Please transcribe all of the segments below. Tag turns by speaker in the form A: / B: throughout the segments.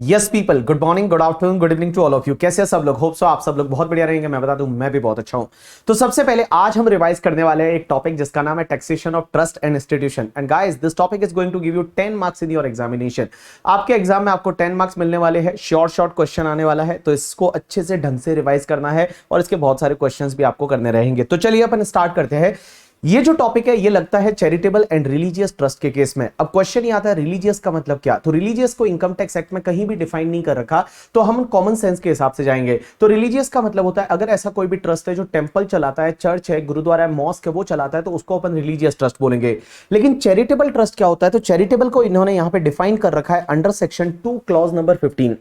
A: Yes people, good morning, good afternoon, good evening to all of you. कैसे हैं सब लोग? होप सो आप सब लोग बहुत बढ़िया रहेंगे। मैं बता दूं, मैं भी बहुत अच्छा हूं। तो सबसे पहले आज हम रिवाइज करने वाले हैं एक टॉपिक जिसका नाम है taxation of trust and institution. And guys, this topic is going to give you 10 marks in your examination. आपके एग्जाम में आपको 10 मार्क्स मिलने वाले हैं। शॉर्ट शॉर्ट क्वेश्चन आने वाला है, तो इसको अच्छे से ढंग से रिवाइज करना है और इसके बहुत सारे क्वेश्चन भी आपको करने रहेंगे। तो चलिए अपन स्टार्ट करते हैं। ये जो टॉपिक है ये लगता है चैरिटेबल एंड रिलीजियस ट्रस्ट के केस में। अब क्वेश्चन ये आता है रिलीजियस का मतलब क्या? तो रिलीजियस को इनकम टैक्स एक्ट में कहीं भी डिफाइन नहीं कर रखा, तो हम कॉमन सेंस के हिसाब से जाएंगे। तो रिलीजियस का मतलब होता है अगर ऐसा कोई भी ट्रस्ट है जो टेंपल चलाता है, चर्च है, गुरुद्वारा है, मॉस्क है, वो चलाता है, तो उसको अपन रिलीजियस ट्रस्ट बोलेंगे। लेकिन चैरिटेबल ट्रस्ट क्या होता है? तो चैरिटेबल को इन्होंने यहां पे डिफाइन कर रखा है under section 2 clause number 15।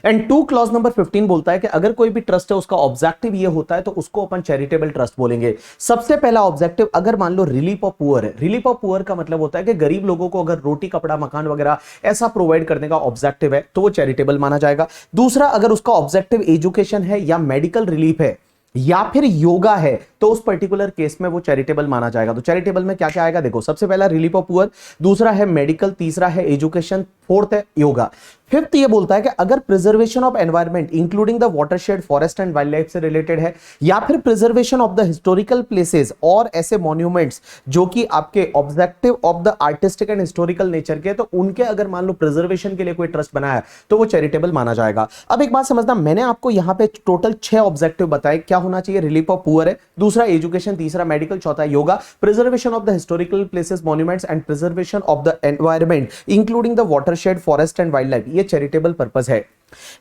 A: And 2 clause number 15 बोलता है कि अगर कोई भी ट्रस्ट है उसका ऑब्जेक्टिव ये होता है तो उसको अपन चैरिटेबल ट्रस्ट बोलेंगे। सबसे पहला ऑब्जेक्टिव, अगर मान लो रिलीफ ऑफ पुअर है, रिलीफ ऑफ पुअर का मतलब होता है कि गरीब लोगों को अगर रोटी, कपड़ा, मकान वगैरह ऐसा प्रोवाइड करने का ऑब्जेक्टिव है तो वो चैरिटेबल माना जाएगा। दूसरा, अगर उसका ऑब्जेक्टिव एजुकेशन है या मेडिकल रिलीफ है या फिर योगा है तो उस पर्टिकुलर केस में वो चैरिटेबल माना जाएगा। तो चैरिटेबल में क्या क्या आएगा देखो, सबसे पहला रिलीफ ऑफ पुअर, दूसरा है मेडिकल, तीसरा है एजुकेशन, फोर्थ है योगा। फिफ्थ ये बोलता है कि अगर preservation of environment including the watershed, forest and wild life से रिलेटेड है, या फिर preservation of the historical places और ऐसे मॉन्यूमेंट्स जो कि आपके objective of the artistic and historical nature के, तो उनके अगर मान लो प्रिजर्वेशन के लिए कोई ट्रस्ट बनाया है तो वो चैरिटेबल माना जाएगा। अब एक बात समझना, मैंने आपको यहां पे टोटल 6 ऑब्जेक्टिव बताए। क्या होना चाहिए? रिलीफ ऑफ पुअर है, दूसरा एजुकेशन, तीसरा मेडिकल, चौथा yoga, preservation of the historical places, monuments and preservation of the environment including the watershed, forest and wild life, ये चैरिटेबल पर्पस है।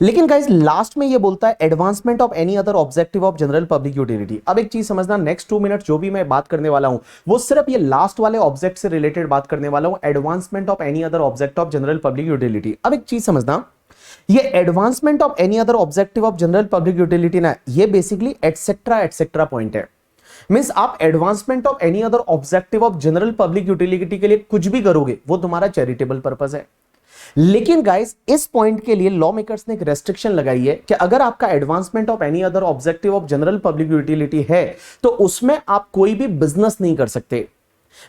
A: लेकिन गाइस लास्ट में ये बोलता है advancement of any other objective of general public utility. अब एक चीज समझना, नेक्स्ट 2 मिनट जो भी मैं बात करने वाला हूं वो सिर्फ ये लास्ट वाले ऑब्जेक्ट से रिलेटेड बात करने वाला हूं, advancement of any other object of general public utility. अब एक चीज समझना, ये advancement of any other objective of general public utility ना, ये बेसिकली एटसेट्रा एटसेट्रा पॉइंट है। मींस आप advancement of any other objective of general public utility के लिए कुछ भी करोगे वो तुम्हारा चैरिटेबल पर्पस है। लेकिन गाइस इस पॉइंट के लिए लॉ मेकर्स ने एक रेस्ट्रिक्शन लगाई है कि अगर आपका advancement of any other objective of general public utility है तो उसमें आप कोई भी बिजनेस नहीं कर सकते।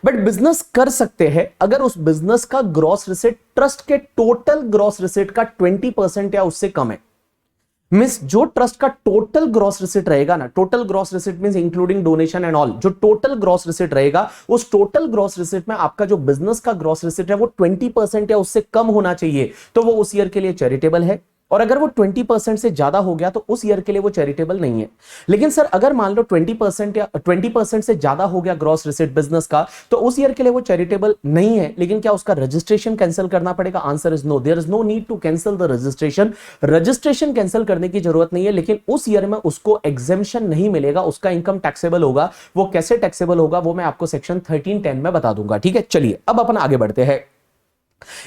A: बट बिजनेस कर सकते हैं अगर उस बिजनेस का ग्रॉस रिसीट ट्रस्ट के टोटल ग्रॉस रिसीट का 20% या उससे कम है। मींस जो ट्रस्ट का टोटल ग्रॉस रिसीट रहेगा ना, total gross receipt means including donation and all, जो टोटल ग्रॉस रिसीट रहेगा उस टोटल ग्रॉस रिसीट में आपका जो बिजनेस का ग्रॉस रिसीट है वो 20% या उससे कम होना चाहिए, तो वो उस ईयर के लिए चैरिटेबल है। और अगर वो 20% से ज्यादा हो गया तो उस ईयर के लिए वो चैरिटेबल नहीं है। लेकिन सर अगर मान लो 20% या 20% से ज्यादा हो गया ग्रॉस रिसीट बिजनेस का, तो उस ईयर के लिए वो चैरिटेबल नहीं है। लेकिन क्या उसका रजिस्ट्रेशन कैंसिल करना पड़ेगा? Answer is no, there is no need to cancel the registration. Registration cancel करने की जरूरत नहीं है, लेकिन उस ईयर में उसको एग्जेम्पशन नहीं मिलेगा, उसका इनकम टैक्सेबल होगा। वो कैसे टैक्सेबल होगा वो मैं आपको सेक्शन 1310 में बता दूंगा। ठीक है, चलिए अब अपन आगे बढ़ते हैं।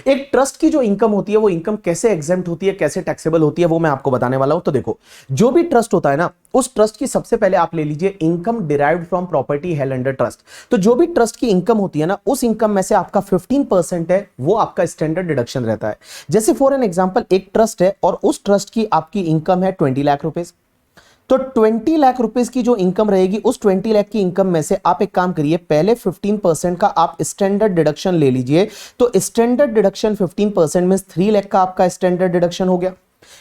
A: एक ट्रस्ट की जो इनकम होती है वो इनकम कैसे एग्जेम्प्ट होती है, कैसे टैक्सेबल होती है, वो मैं आपको बताने वाला हूं। तो देखो, जो भी ट्रस्ट होता है ना, उस ट्रस्ट की सबसे पहले आप ले लीजिए income derived from property held under trust. तो जो भी ट्रस्ट की इनकम होती है ना, उस इनकम में से आपका 15% है वो आपका स्टैंडर्ड डिडक्शन रहता है। जैसे फॉर एन एग्जांपल एक ट्रस्ट है और उस ट्रस्ट की आपकी इनकम है 20 लाख रुपए, तो 20 लाख रुपीस की जो इनकम रहेगी उस 20 लाख की इनकम में से आप एक काम करिए, पहले 15% का आप स्टैंडर्ड डिडक्शन ले लीजिए। तो स्टैंडर्ड डिडक्शन 15% में 3 लाख का आपका स्टैंडर्ड डिडक्शन हो गया।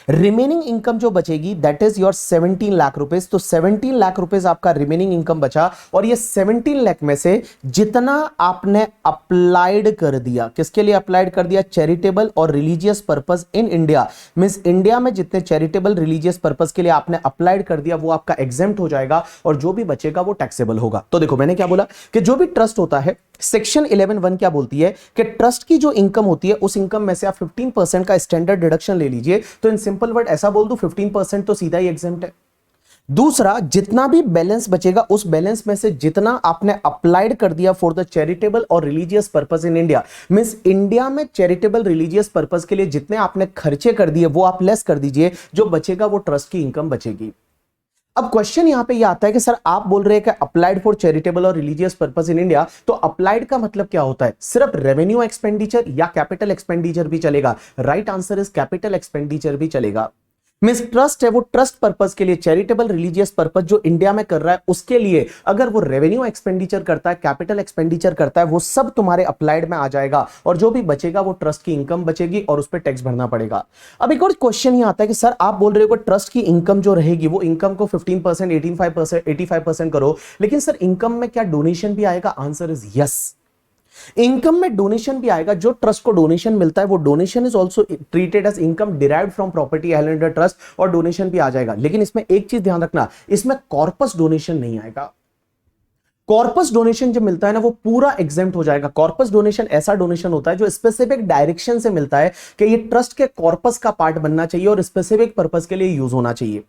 A: रिमेनिंग इनकम जो बचेगी that is your 17 lakh rupees. तो 17 लाख रुपीस आपका रिमेनिंग इनकम बचा, और ये 17 लाख में से जितना आपने अप्लाइड कर दिया, किसके लिए अप्लाइड कर दिया? चैरिटेबल और religious purpose in India. Means India में जितने चैरिटेबल रिलीजियस पर्पस के लिए आपने अप्लाइड कर दिया वो आपका एग्जेम्प्ट हो जाएगा, और जो भी बचेगा वो टैक्सेबल होगा। तो देखो मैंने क्या बोला कि जो भी ट्रस्ट होता है, सेक्शन 11(1) क्या बोलती है कि ट्रस्ट की जो इनकम होती है उस इनकम में से आप 15% का स्टैंडर्ड डिडक्शन ले लीजिए। तो इन सिंपल वर्ड ऐसा बोल दूं, 15% तो सीधा ही एग्जेम्प्ट है। दूसरा, जितना भी बैलेंस बचेगा उस बैलेंस में से जितना आपने अप्लाइड कर दिया फॉर द चैरिटेबल और religious purpose in India, means India में चैरिटेबल रिलीजियस पर्पस के लिए जितने आपने खर्चे कर दिए वो आप लेस कर दीजिए, जो बचेगा वो ट्रस्ट की इनकम बचेगी। अब क्वेश्चन यहां पे ये आता है कि सर आप बोल रहे हैं कि अप्लाइड फॉर चैरिटेबल और रिलीजियस पर्पस इन इंडिया, तो अप्लाइड का मतलब क्या होता है? सिर्फ रेवेन्यू एक्सपेंडिचर या कैपिटल एक्सपेंडिचर भी चलेगा? Right answer is capital expenditure भी चलेगा। मींस ट्रस्ट है वो ट्रस्ट पर्पस के लिए, चैरिटेबल रिलीजियस पर्पस जो इंडिया में कर रहा है उसके लिए अगर वो रेवेन्यू एक्सपेंडिचर करता है, कैपिटल एक्सपेंडिचर करता है, वो सब तुम्हारे अप्लाइड में आ जाएगा और जो भी बचेगा वो ट्रस्ट की इनकम बचेगी और उस पर टैक्स भरना पड़ेगा। अब एक और क्वेश्चन ही आता है कि सर आप बोल रहे हो कि ट्रस्ट की इनकम जो रहेगी वो इनकम को 15%, 18%, 85% करो, लेकिन सर इनकम में क्या डोनेशन भी आएगा? आंसर इज यस, इनकम में डोनेशन भी आएगा। जो ट्रस्ट को डोनेशन मिलता है वो donation is also treated as income derived from property held under trust, और डोनेशन भी आ जाएगा। लेकिन इसमें एक चीज ध्यान रखना, इसमें कॉर्पस डोनेशन नहीं आएगा। कॉर्पस डोनेशन जब मिलता है ना वो पूरा एग्जेम्प्ट हो जाएगा। कॉर्पस डोनेशन ऐसा डोनेशन होता है जो स्पेसिफिक डायरेक्शन से मिलता है कि ये ट्रस्ट के कॉर्पस का पार्ट बनना चाहिए और स्पेसिफिक पर्पस के लिए यूज होना चाहिए।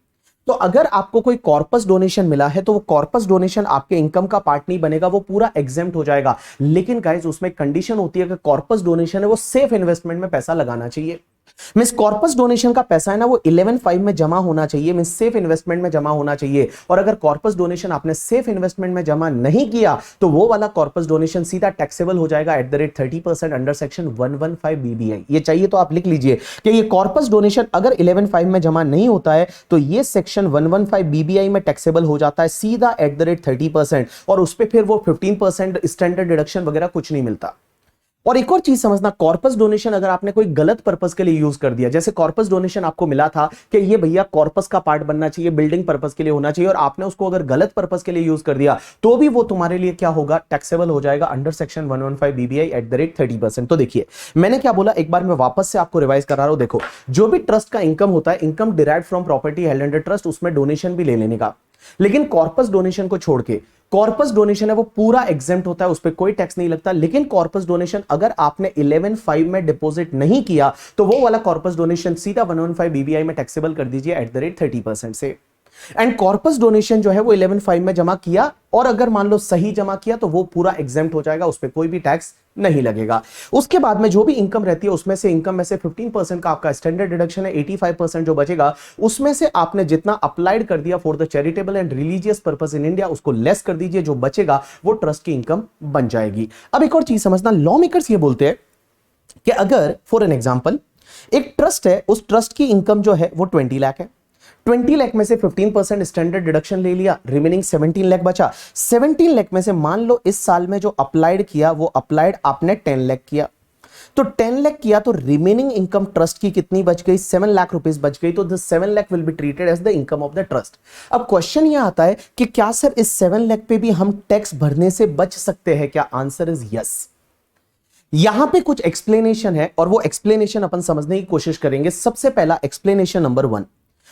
A: तो अगर आपको कोई कॉर्पस डोनेशन मिला है तो वो कॉर्पस डोनेशन आपके इनकम का पार्ट नहीं बनेगा, वो पूरा एग्जेम्प्ट हो जाएगा। लेकिन गाइस उसमें कंडीशन होती है कि कॉर्पस डोनेशन है वो सेफ इन्वेस्टमेंट में पैसा लगाना चाहिए। मींस कॉर्पस डोनेशन का पैसा है ना वो 11(5) में जमा होना चाहिए, मींस सेफ इन्वेस्टमेंट में जमा होना चाहिए। और अगर कॉर्पस डोनेशन आपने सेफ इन्वेस्टमेंट में जमा नहीं किया तो वो वाला कॉर्पस डोनेशन सीधा टैक्सेबल हो जाएगा eight the rate 30% under section 115 BBI। ये चाहिए तो आप लिख लीजिए कि ये कॉर्पस डोनेशन अगर 11(5) में जमा नहीं होता है तो ये सेक्शन 115 BBI में टैक्सेबल हो जाता है सीधा एट द रेट 30%, और उस पर फिर वो 15% स्टैंडर्ड डिडक्शन वगैरह कुछ नहीं मिलता। और एक और चीज समझना, कॉर्पस डोनेशन अगर आपने कोई गलत पर्पस के लिए यूज कर दिया, जैसे कॉर्पस डोनेशन आपको मिला था कि ये भैया कॉर्पस का पार्ट बनना चाहिए, बिल्डिंग पर्पस के लिए होना चाहिए, और आपने उसको अगर गलत पर्पस के लिए यूज कर दिया तो भी वो तुम्हारे लिए क्या होगा? टैक्सेबल हो जाएगा under section 115 BBI eight the rate 30%। तो देखिए मैंने क्या बोला, एक बार मैं वापस से आपको रिवाइज करा रहा हूं। देखो जो भी ट्रस्ट का इनकम होता है, income derived from property held under trust, उसमें डोनेशन भी ले लेने का। लेकिन कॉर्पस डोनेशन को छोड़ के, कॉर्पस डोनेशन है वो पूरा एग्जेम्प्ट होता है, उस पर कोई टैक्स नहीं लगता। लेकिन कॉर्पस डोनेशन अगर आपने 11(5) में डिपॉजिट नहीं किया तो वो वाला कॉर्पस डोनेशन सीधा 115 BBI में टैक्सेबल कर दीजिए एट द रेट 30% से। एंड कॉर्पस डोनेशन जो है वो 11(5) में जमा किया और अगर मान लो सही जमा किया तो वो पूरा एग्जेम्प्ट हो जाएगा, उस पर कोई भी टैक्स नहीं लगेगा। उसके बाद में जो भी इनकम रहती है उसमें से इनकम में से 15% का आपका स्टैंडर्ड डिडक्शन है, 85% जो बचेगा उसमें से आपने जितना अप्लाइड कर दिया for the charitable and religious purpose in India उसको लेस कर दीजिए, जो बचेगा वो ट्रस्ट की इनकम बन जाएगी। अब एक और चीज समझना, लॉ मेकर्स ये बोलते हैं कि अगर फॉर एन एग्जाम्पल एक ट्रस्ट है, उस ट्रस्ट की इनकम जो है वो 20 लाख है, 20 लाख में से 15% स्टैंडर्ड डिडक्शन ले लिया, रिमेनिंग 17 लाख बचा। 17 लाख में से मान लो इस साल में जो अप्लाइड किया वो अप्लाइड आपने 10 लाख किया, तो 10 लाख किया तो रिमेनिंग इनकम ट्रस्ट की कितनी बच गई? 7 लाख रुपीस बच गई। तो the 7 lakh will be treated as the income of the trust. अब क्वेश्चन यह आता है कि क्या सर इस 7 लाख पे भी हम टैक्स भरने से बच सकते हैं क्या? Answer is yes. यहां पे कुछ एक्सप्लेनेशन है और वो एक्सप्लेनेशन अपन समझने की कोशिश करेंगे। सबसे पहला एक्सप्लेनेशन नंबर 1,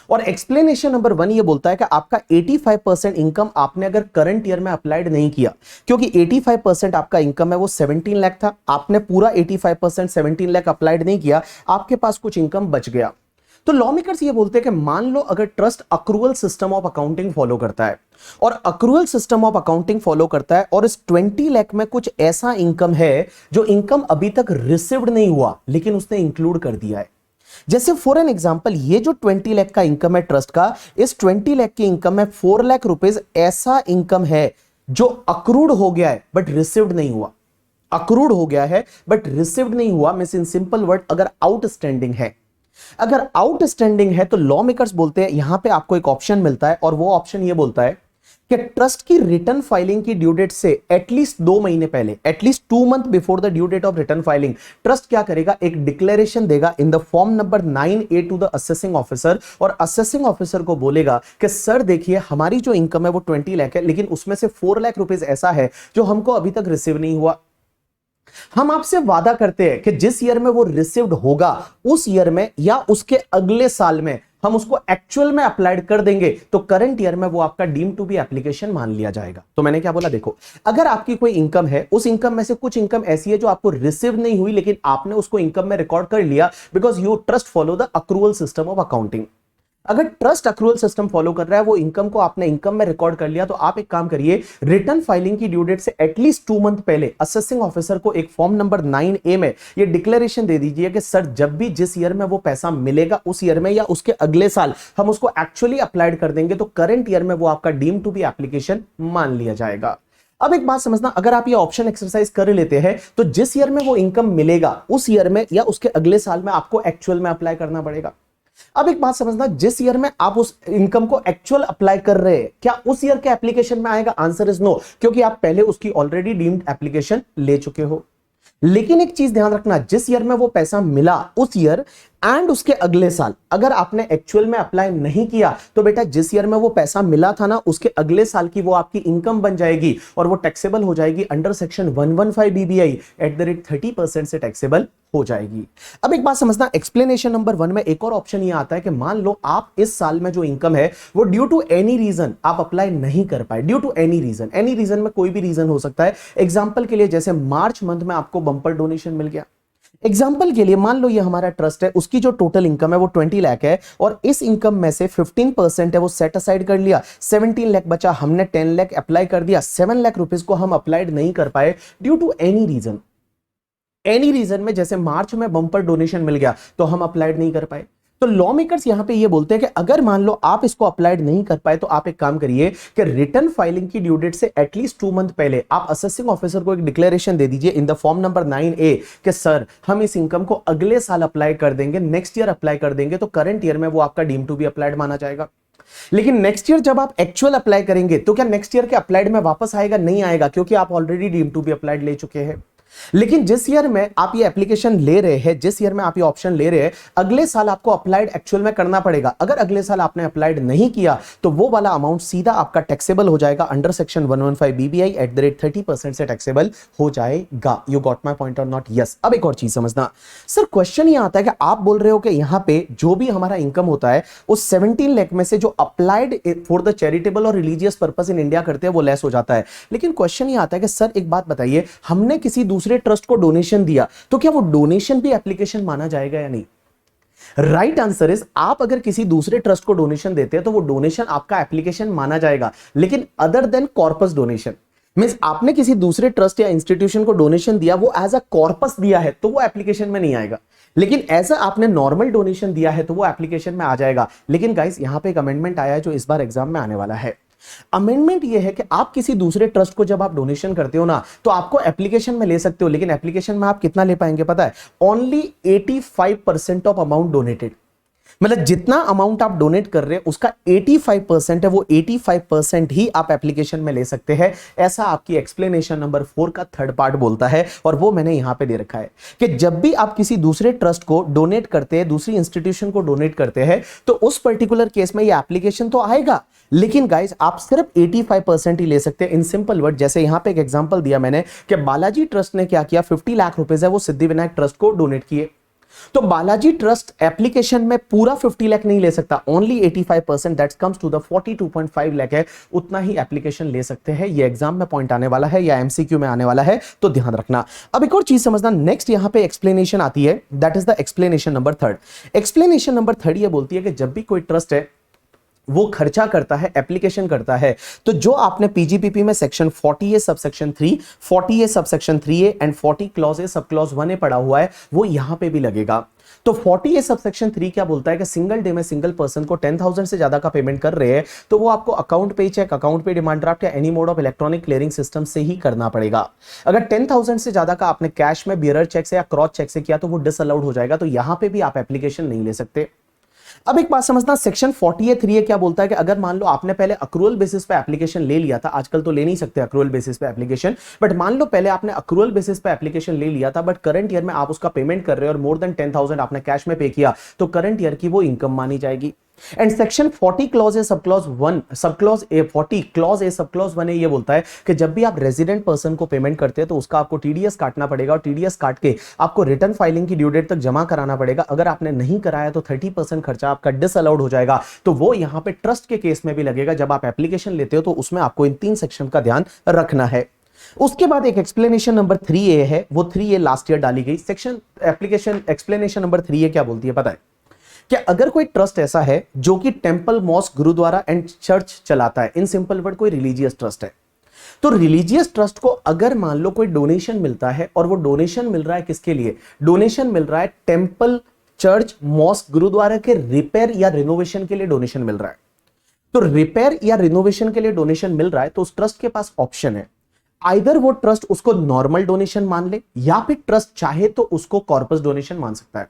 A: और एक्सप्लेनेशन नंबर 1 ये बोलता है कि आपका 85% इनकम आपने अगर करंट ईयर में अप्लाइड नहीं किया, क्योंकि 85% आपका इनकम है वो 17 लाख था, आपने पूरा 85% 17 लाख अप्लाइड नहीं किया, आपके पास कुछ इनकम बच गया। तो लॉ मेकर्स ये बोलते हैं कि मान लो अगर trust accrual system of accounting follow करता है, और accrual system of accounting follow करता है और इस 20 लाख में कुछ ऐसा इनकम है जो इनकम अभी तक रिसीव्ड नहीं हुआ लेकिन उसने इंक्लूड कर दिया है। जैसे फॉर एन एग्जांपल ये जो 20 लाख का इनकम है ट्रस्ट का, इस 20 लाख की इनकम में 4 लाख रुपीस ऐसा इनकम है जो अक्रूड हो गया है बट रिसीव्ड नहीं हुआ। अक्रूड हो गया है बट रिसीव्ड नहीं हुआ, मींस इन सिंपल वर्ड अगर आउटस्टैंडिंग है। अगर आउटस्टैंडिंग है तो लॉ मेकर्स बोलते हैं यहां पे आपको एक ऑप्शन मिलता है, और वो ऑप्शन ये बोलता है कि ट्रस्ट की रिटर्न फाइलिंग की ड्यू डेट से एटलीस्ट 2 महीने पहले, एटलीस्ट 2 month before the due date of return filing, trust क्या करेगा? एक डिक्लेरेशन देगा in the form number 9A to the assessing officer, और असेसिंग ऑफिसर को बोलेगा कि सर देखिए हमारी जो इनकम है वो 20 लाख है, लेकिन उसमें से 4 लाख रुपीस ऐसा है जो हमको अभी तक रिसीव नहीं हुआ। हम आपसे वादा करते हैं कि जिस ईयर में वो रिसीव्ड होगा उस ईयर में या उसके अगले साल में हम उसको एक्चुअल में अप्लाइड कर देंगे, तो करंट ईयर में वो आपका डीम टू बी एप्लीकेशन मान लिया जाएगा। तो मैंने क्या बोला, देखो अगर आपकी कोई इनकम है, उस इनकम में से कुछ इनकम ऐसी है जो आपको रिसीव नहीं हुई लेकिन आपने उसको इनकम में रिकॉर्ड कर लिया because you trust follow the accrual system of accounting. अगर ट्रस्ट अक्रूवल सिस्टम फॉलो कर रहा है, वो इनकम को आपने इनकम में रिकॉर्ड कर लिया, तो आप एक काम करिए, रिटर्न फाइलिंग की ड्यू डेट से एटलीस्ट 2 मंथ पहले असेसिंग ऑफिसर को एक फॉर्म नंबर 9A में ये डिक्लेरेशन दे दीजिए कि सर जब भी जिस ईयर में वो पैसा मिलेगा उस ईयर में या उसके अगले साल हम उसको एक्चुअली अप्लाइड कर देंगे, तो करंट ईयर में वो आपका डीम टू बी एप्लीकेशन मान लिया जाएगा। अब एक बात समझना, अगर आप ये ऑप्शन एक्सरसाइज कर लेते हैं तो जिस ईयर में वो इनकम मिलेगा उस ईयर में या उसके अगले साल में आपको एक्चुअल में अप्लाई करना पड़ेगा। अब एक बात समझना, जिस ईयर में आप उस इनकम को एक्चुअल अप्लाई कर रहे हैं, क्या उस ईयर के एप्लीकेशन में आएगा? आंसर इज नो, क्योंकि आप पहले उसकी ऑलरेडी डीम्ड एप्लीकेशन ले चुके हो। लेकिन एक चीज ध्यान रखना, जिस ईयर में वो पैसा मिला उस ईयर एंड उसके अगले साल अगर आपने एक्चुअल में अप्लाई नहीं किया तो बेटा जिस ईयर में वो पैसा मिला था ना, उसके अगले साल की वो आपकी इनकम बन जाएगी और वो टैक्सेबल हो जाएगी under section 115 BBI eight the rate 30% से टैक्सेबल हो जाएगी। अब एक बात समझना, एक्सप्लेनेशन नंबर 1 में एक और ऑप्शन ये आता है कि मान लो आप इस साल में जो इनकम है वो ड्यू टू एनी रीजन आप अप्लाई नहीं कर पाए, ड्यू टू एनी रीजन में कोई भी रीजन हो सकता है। एग्जांपल के लिए जैसे मार्च मंथ में आपको बम्पर डोनेशन मिल गया। एग्जाम्पल के लिए मान लो ये हमारा ट्रस्ट है, उसकी जो टोटल इनकम है वो 20 लाख है और इस इनकम में से 15% है वो सेट असाइड कर लिया, 17 लाख बचा, हमने 10 लाख अप्लाई कर दिया, 7 लाख रुपीज को हम अप्लाइड नहीं कर पाए ड्यू टू एनी रीजन में जैसे मार्च में बम्पर डोनेशन मिल गया तो हम अप्लाइड नहीं कर पाए। तो लॉ मेकर्स यहां पे ये बोलते हैं कि अगर मान लो आप इसको अप्लाइड नहीं कर पाए तो आप एक काम करिए कि रिटर्न फाइलिंग की ड्यू डेट से एटलीस्ट 2 मंथ पहले आप असेसिंग ऑफिसर को एक डिक्लेरेशन दे दीजिए इन द फॉर्म नंबर 9A कि सर हम इस इनकम को अगले साल अप्लाई कर देंगे, नेक्स्ट ईयर अप्लाई कर देंगे, तो करंट ईयर में वो आपका डीम टू बी अप्लाइड माना जाएगा। लेकिन नेक्स्ट ईयर जब आप एक्चुअल अप्लाई करेंगे तो क्या नेक्स्ट ईयर के अप्लाइड में वापस आएगा? नहीं आएगा, क्योंकि आप already deem to be applied ले चुके हैं। लेकिन जिस ईयर में आप ये एप्लीकेशन ले रहे हैं, जिस ईयर में आप ये ऑप्शन ले रहे हैं, अगले साल आपको अप्लाइड एक्चुअल में करना पड़ेगा। अगर अगले साल आपने अप्लाइड नहीं किया तो वो वाला अमाउंट सीधा आपका टैक्सेबल हो जाएगा under section 115 BBI eight the rate 30% से टैक्सेबल हो जाएगा। यू गॉट माय पॉइंट और नॉट? यस। अब एक और चीज समझना सर, क्वेश्चन ये आता है कि आप बोल रहे हो कि यहां पे जो भी हमारा इनकम होता है उस 17 लाख में से जो अप्लाइड फॉर द चैरिटेबल और रिलीजियस पर्पस इन इंडिया करते हैं वो लेस हो जाता है। लेकिन क्वेश्चन ये आता है कि सर एक बात बताइए, हमने किसी दूसरे ट्रस्ट को डोनेशन दिया तो क्या वो डोनेशन भी एप्लीकेशन माना जाएगा या नहीं? राइट आंसर इज, आप अगर किसी दूसरे ट्रस्ट को डोनेशन देते हैं तो वो डोनेशन आपका एप्लीकेशन माना जाएगा। लेकिन other than corpus donation means आपने किसी दूसरे ट्रस्ट या इंस्टीट्यूशन को डोनेशन दिया, वो एज अ कॉर्पस दिया है तो वो एप्लीकेशन में नहीं आएगा। लेकिन ऐसा आपने नॉर्मल डोनेशन दिया है तो वो एप्लीकेशन में आ जाएगा। लेकिन गाइस यहां पे एक अमेंडमेंट आया है जो इस बार एग्जाम में आने वाला है। अमेंडमेंट ये है कि आप किसी दूसरे ट्रस्ट को जब आप डोनेशन करते हो ना तो आपको एप्लीकेशन में ले सकते हो, लेकिन एप्लीकेशन में आप कितना ले पाएंगे पता है? Only 85% of amount donated. मतलब जितना अमाउंट आप डोनेट कर रहे हैं उसका 85% है, वो 85% ही आप एप्लीकेशन में ले सकते हैं। ऐसा आपकी एक्सप्लेनेशन नंबर 4 का थर्ड पार्ट बोलता है और वो मैंने यहां पे दे रखा है कि जब भी आप किसी दूसरे ट्रस्ट को डोनेट करते हैं, दूसरी इंस्टीट्यूशन को डोनेट करते हैं, तो उस पर्टिकुलर केस में ये एप्लीकेशन तो आएगा, लेकिन गाइस आप सिर्फ 85% ही ले सकते हैं। इन सिंपल वर्ड, जैसे यहां पे एक एग्जांपल दिया मैंने कि बालाजी ट्रस्ट ने क्या किया, 50 लाख रुपए है वो सिद्धिविनायक ट्रस्ट को डोनेट किए, तो बालाजी ट्रस्ट एप्लीकेशन में पूरा 50 लाख नहीं ले सकता, only 85%, that comes to the 42.5 lakh है, उतना ही एप्लीकेशन ले सकते हैं। ये एग्जाम में पॉइंट आने वाला है या एमसीक्यू में आने वाला है, तो ध्यान रखना। अब एक और चीज समझना, नेक्स्ट यहां पे एक्सप्लेनेशन आती है, that is the explanation number 3। Explanation number 3 ये बोलती है कि जब भी कोई ट्रस्ट है वो खर्चा करता है, एप्लीकेशन करता है, तो जो आपने पीजीपीपी में section 40A subsection 3, 40A subsection 3A and 40 clause A sub clause 1A पढ़ा हुआ है वो यहां पे भी लगेगा। तो 40A सबसेक्शन 3 क्या बोलता है कि सिंगल डे में सिंगल पर्सन को 10,000 से ज्यादा का पेमेंट कर रहे हैं तो वो आपको अकाउंट पे चेक, अकाउंट पे डिमांड ड्राफ्ट या any mode of electronic clearing system से ही करना पड़ेगा। अगर 10,000 से ज्यादा का आपने कैश में, बियरर चेक से या क्रॉस चेक से किया तो वो डिसअलाउड हो जाएगा, तो यहां पे भी आप एप्लीकेशन नहीं ले सकते। अब एक बात समझना, सेक्शन 40A 3A क्या बोलता है कि अगर मान लो आपने पहले अक्रूअल बेसिस पे एप्लीकेशन ले लिया था, आजकल तो ले नहीं सकते अक्रूअल बेसिस पे एप्लीकेशन, बट मान लो पहले आपने अक्रूअल बेसिस पे एप्लीकेशन ले लिया था बट करंट ईयर में आप उसका पेमेंट कर रहे हो और मोर देन 10,000 आपने कैश में पे किया, तो करंट ईयर की वो इनकम मानी जाएगी। And section 40 clause A sub clause 1 sub clause A 40 clause A sub clause 1 ये बोलता है कि जब भी आप रेजिडेंट पर्सन को पेमेंट करते हैं तो उसका आपको टीडीएस काटना पड़ेगा और टीडीएस काट के आपको रिटर्न फाइलिंग की ड्यू डेट तक जमा कराना पड़ेगा। अगर आपने नहीं कराया तो 30% खर्चा आपका डिसअलाउड हो जाएगा। तो वो यहां पे ट्रस्ट के केस में भी लगेगा। जब आप एप्लीकेशन लेते हो तो उसमें आपको इन 3 सेक्शन का ध्यान रखना है। उसके बाद एक एक्सप्लेनेशन नंबर 3A है, वो 3A लास्ट ईयर डाली गई section application. Explanation number 3A क्या बोलती है पता है? कि अगर कोई ट्रस्ट ऐसा है जो कि temple, mosque, gurdwara and church चलाता है, इन सिंपल वर्ड कोई रिलीजियस ट्रस्ट है, तो रिलीजियस ट्रस्ट को अगर मान लो कोई डोनेशन मिलता है और वो डोनेशन मिल रहा है किसके लिए? डोनेशन मिल रहा है टेंपल, चर्च, मॉस्क, गुरुद्वारा के रिपेयर या रिनोवेशन के लिए डोनेशन मिल रहा है। तो रिपेयर या रिनोवेशन के लिए डोनेशन मिल रहा है तो उस ट्रस्ट के पास ऑप्शन है, आइदर वो ट्रस्ट उसको नॉर्मल डोनेशन मान ले या फिर ट्रस्ट चाहे तो उसको कॉर्पस डोनेशन मान सकता है।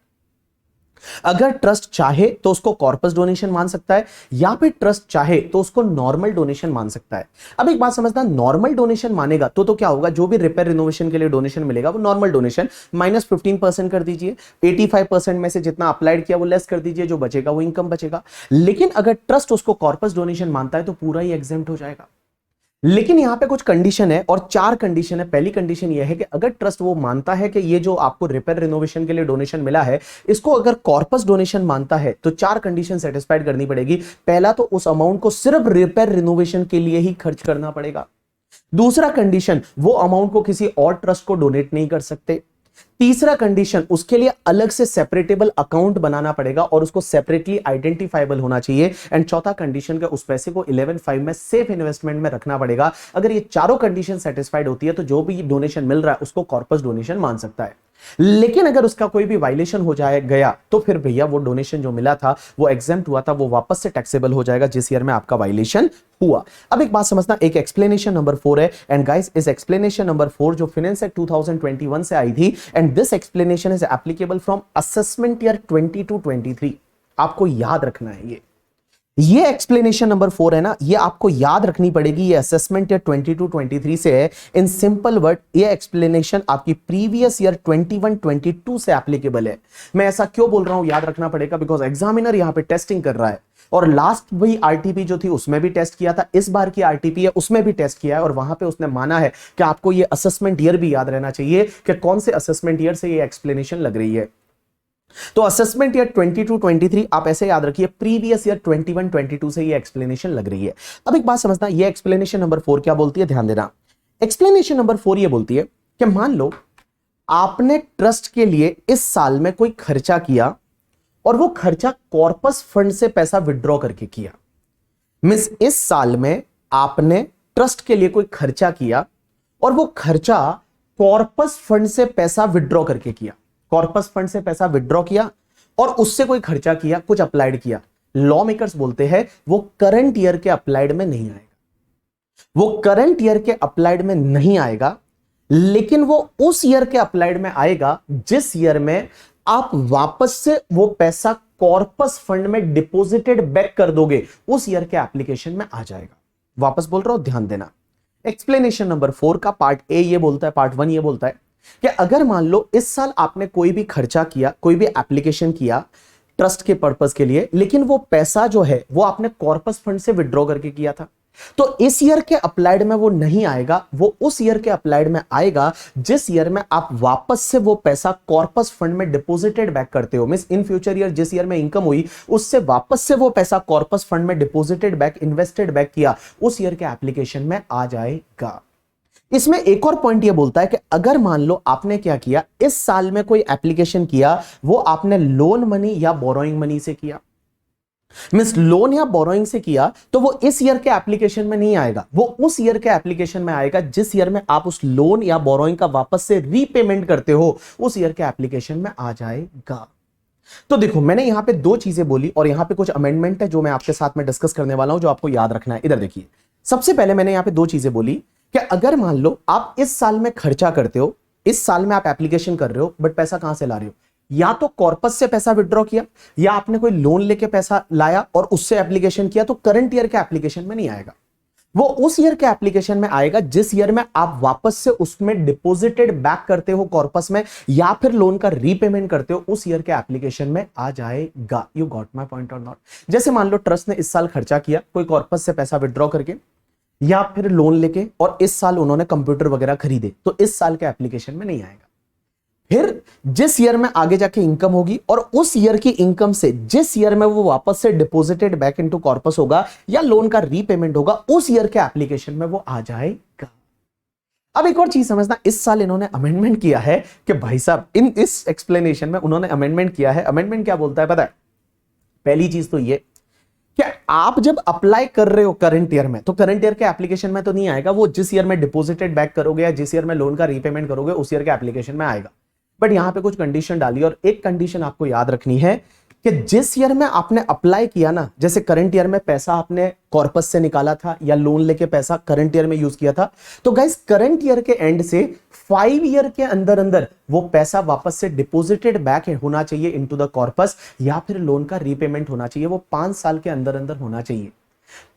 A: अगर ट्रस्ट चाहे तो उसको कॉर्पस डोनेशन मान सकता है, या फिर ट्रस्ट चाहे तो उसको नॉर्मल डोनेशन मान सकता है। अब एक बात समझना, नॉर्मल डोनेशन मानेगा तो क्या होगा, जो भी रिपेयर रिनोवेशन के लिए डोनेशन मिलेगा वो नॉर्मल डोनेशन -15% कर दीजिए, 85% में से जितना अप्लाइड किया वो लेस कर दीजिए, जो बचेगा वो इनकम बचेगा। लेकिन अगर ट्रस्ट उसको कॉर्पस डोनेशन मानता है तो पूरा ही एग्जेम्प्ट हो जाएगा। लेकिन यहां पे कुछ कंडीशन है, और 4 कंडीशन है। पहली कंडीशन यह है कि अगर ट्रस्ट वो मानता है कि ये जो आपको रिपेयर रिनोवेशन के लिए डोनेशन मिला है इसको अगर कॉर्पस डोनेशन मानता है तो 4 कंडीशन सेटिस्फाइड करनी पड़ेगी। पहला तो उस अमाउंट को सिर्फ रिपेयर रिनोवेशन के लिए ही खर्च करना पड़ेगा। दूसरा कंडीशन, वो अमाउंट को किसी और ट्रस्ट को डोनेट नहीं कर सकते। तीसरा कंडीशन, उसके लिए अलग से सेपरेटेबल अकाउंट बनाना पड़ेगा और उसको सेपरेटली आइडेंटिफाइबल होना चाहिए। एंड चौथा कंडीशन के उस पैसे को 11(5) में सेफ इन्वेस्टमेंट में रखना पड़ेगा। अगर ये चारों कंडीशन सेटिस्फाइड होती है तो जो भी डोनेशन मिल रहा है उसको कॉर्पस डोनेशन मान सकता है। लेकिन अगर उसका कोई भी वायलेशन हो जाए गया तो फिर भैया वो डोनेशन जो मिला था वो एग्जेम्प्ट हुआ था, वो वापस से टैक्सेबल हो जाएगा जिस ईयर में आपका वायलेशन हुआ। अब एक बात समझना, एक एक्सप्लेनेशन नंबर 4 है। एंड गाइस, इस एक्सप्लेनेशन नंबर 4 जो फाइनेंस एक्ट 2021 से आई थी, and this explanation is applicable from assessment year 2022-23। आपको याद रखना है ये एक्सप्लेनेशन नंबर 4 है ना, ये आपको याद रखनी पड़ेगी। ये असेसमेंट ईयर 22-23 से है। इन सिंपल वर्ड, ये एक्सप्लेनेशन आपकी प्रीवियस ईयर 21-22 से एप्लीकेबल है। मैं ऐसा क्यों बोल रहा हूं याद रखना पड़ेगा, बिकॉज एग्जामिनर यहां पे टेस्टिंग कर रहा है, और लास्ट भी आरटीपी जो थी उसमें भी टेस्ट किया था, इस बार की आरटीपी है उसमें भी टेस्ट किया है, और वहां पे उसने माना है कि आपको ये असेसमेंट ईयर भी याद रहना चाहिए कि कौन से असेसमेंट ईयर से ये एक्सप्लेनेशन लग रही है। तो असेसमेंट ईयर 22-23 आप ऐसे याद रखिए, प्रीवियस ईयर 21-22 से ये एक्सप्लेनेशन लग रही है। अब एक बात समझना, ये एक्सप्लेनेशन नंबर 4 क्या बोलती है, ध्यान देना। एक्सप्लेनेशन नंबर 4 ये बोलती है कि मान लो आपने ट्रस्ट के लिए इस साल में कोई खर्चा किया और वो खर्चा कॉर्पस फंड से पैसा विड्रॉ करके किया। मींस इस साल में आपने ट्रस्ट के लिए कोई खर्चा किया और वो खर्चा कॉर्पस फंड से पैसा विड्रॉ करके किया। कॉर्पस फंड से पैसा विड्रॉ किया और उससे कोई खर्चा किया, कुछ अप्लाइड किया। लॉ मेकर्स बोलते हैं वो करंट ईयर के अप्लाइड में नहीं आएगा, वो करंट ईयर के अप्लाइड में नहीं आएगा, लेकिन वो उस ईयर के अप्लाइड में आएगा जिस ईयर में आप वापस से वो पैसा कॉर्पस फंड में डिपॉजिटेड बैक कर दोगे, उस ईयर के एप्लीकेशन में आ जाएगा। वापस बोल रहा हूं, ध्यान देना। एक्सप्लेनेशन नंबर 4 का पार्ट ए ये बोलता है, पार्ट 1 ये बोलता है कि अगर मान लो इस साल आपने कोई भी खर्चा किया, कोई भी एप्लीकेशन किया ट्रस्ट के पर्पस के लिए, लेकिन वो पैसा जो है वो आपने कॉर्पस फंड से विड्रॉ करके किया था, तो इस ईयर के अप्लाइड में वो नहीं आएगा, वो उस ईयर के अप्लाइड में आएगा जिस ईयर में आप वापस से वो पैसा कॉर्पस फंड में डिपॉजिटेड बैक करते हो। मींस इन फ्यूचर ईयर जिस ईयर में इनकम हुई उससे वापस से वो पैसा कॉर्पस फंड में डिपॉजिटेड बैक, इन्वेस्टेड बैक किया, उस ईयर के एप्लीकेशन में आ जाएगा। इसमें एक और पॉइंट ये बोलता है कि अगर मान लो आपने क्या किया, इस साल में कोई एप्लीकेशन किया, वो आपने लोन मनी या बोरोइंग मनी से किया, मींस लोन या बोरोइंग से किया, तो वो इस ईयर के एप्लीकेशन में नहीं आएगा, वो उस ईयर के एप्लीकेशन में आएगा जिस ईयर में आप उस लोन या बोरोइंग का वापस से रीपेमेंट करते हो, उस ईयर के एप्लीकेशन में आ जाएगा। तो देखो, मैंने यहां पे 2 चीजें बोली और यहां पे कुछ अमेंडमेंट है जो मैं आपके साथ में डिस्कस करने वाला हूं, जो आपको याद रखना है। इधर देखिए, सबसे पहले मैंने यहां पे 2 चीजें बोली कि अगर मान लो आप इस साल में खर्चा करते हो, इस साल में आप एप्लीकेशन कर रहे हो, बट पैसा कहां से ला रहे हो, या तो कॉर्पस से पैसा विड्रॉ किया या आपने कोई लोन लेके पैसा लाया और उससे एप्लीकेशन किया, तो करंट ईयर के एप्लीकेशन में नहीं आएगा, वो उस ईयर के एप्लीकेशन में आएगा जिस ईयर में आप वापस से उसमें डिपॉजिटेड बैक करते हो कॉर्पस में, या फिर लोन का रीपेमेंट करते हो, उस ईयर के एप्लीकेशन में आ जाएगा। यू गॉट माय पॉइंट और नॉट? जैसे मान लो ट्रस्ट ने इस साल खर्चा किया कोई कॉर्पस से पैसा विड्रॉ करके या फिर लोन लेके, और इस साल उन्होंने कंप्यूटर वगैरह खरीदे, तो इस साल के एप्लीकेशन में नहीं आएगा। फिर जिस ईयर में आगे जाके इनकम होगी और उस ईयर की इनकम से जिस ईयर में वो वापस से डिपॉजिटेड बैक इनटू कॉर्पस होगा या लोन का रीपेमेंट होगा, उस ईयर के एप्लीकेशन में वो आ जाएगा। अब एक और चीज समझना, इस साल इन्होंने अमेंडमेंट किया है कि भाई साहब, इस एक्सप्लेनेशन में उन्होंने अमेंडमेंट किया है। अमेंडमेंट क्या बोलता है पता है? पहली चीज तो ये कि आप जब अप्लाई कर रहे हो करंट ईयर में, तो करंट ईयर के एप्लीकेशन में तो नहीं आएगा, वो जिस ईयर में डिपॉजिटेड बैक करोगे या जिस ईयर में लोन का रीपेमेंट करोगे उस ईयर के एप्लीकेशन में आएगा। बट यहां पे कुछ कंडीशन डाली, और एक कंडीशन आपको याद रखनी है कि जिस ईयर में आपने अप्लाई किया ना, जैसे करंट ईयर में पैसा आपने कॉर्पस से निकाला था या लोन लेके पैसा करंट ईयर में यूज किया था, तो गाइस करंट ईयर के एंड से 5 ईयर के अंदर अंदर वो पैसा वापस से डिपॉजिटेड बैक होना चाहिए इनटू द कॉर्पस, या फिर लोन का रीपेमेंट होना चाहिए, वो 5 साल के अंदर अंदर होना चाहिए।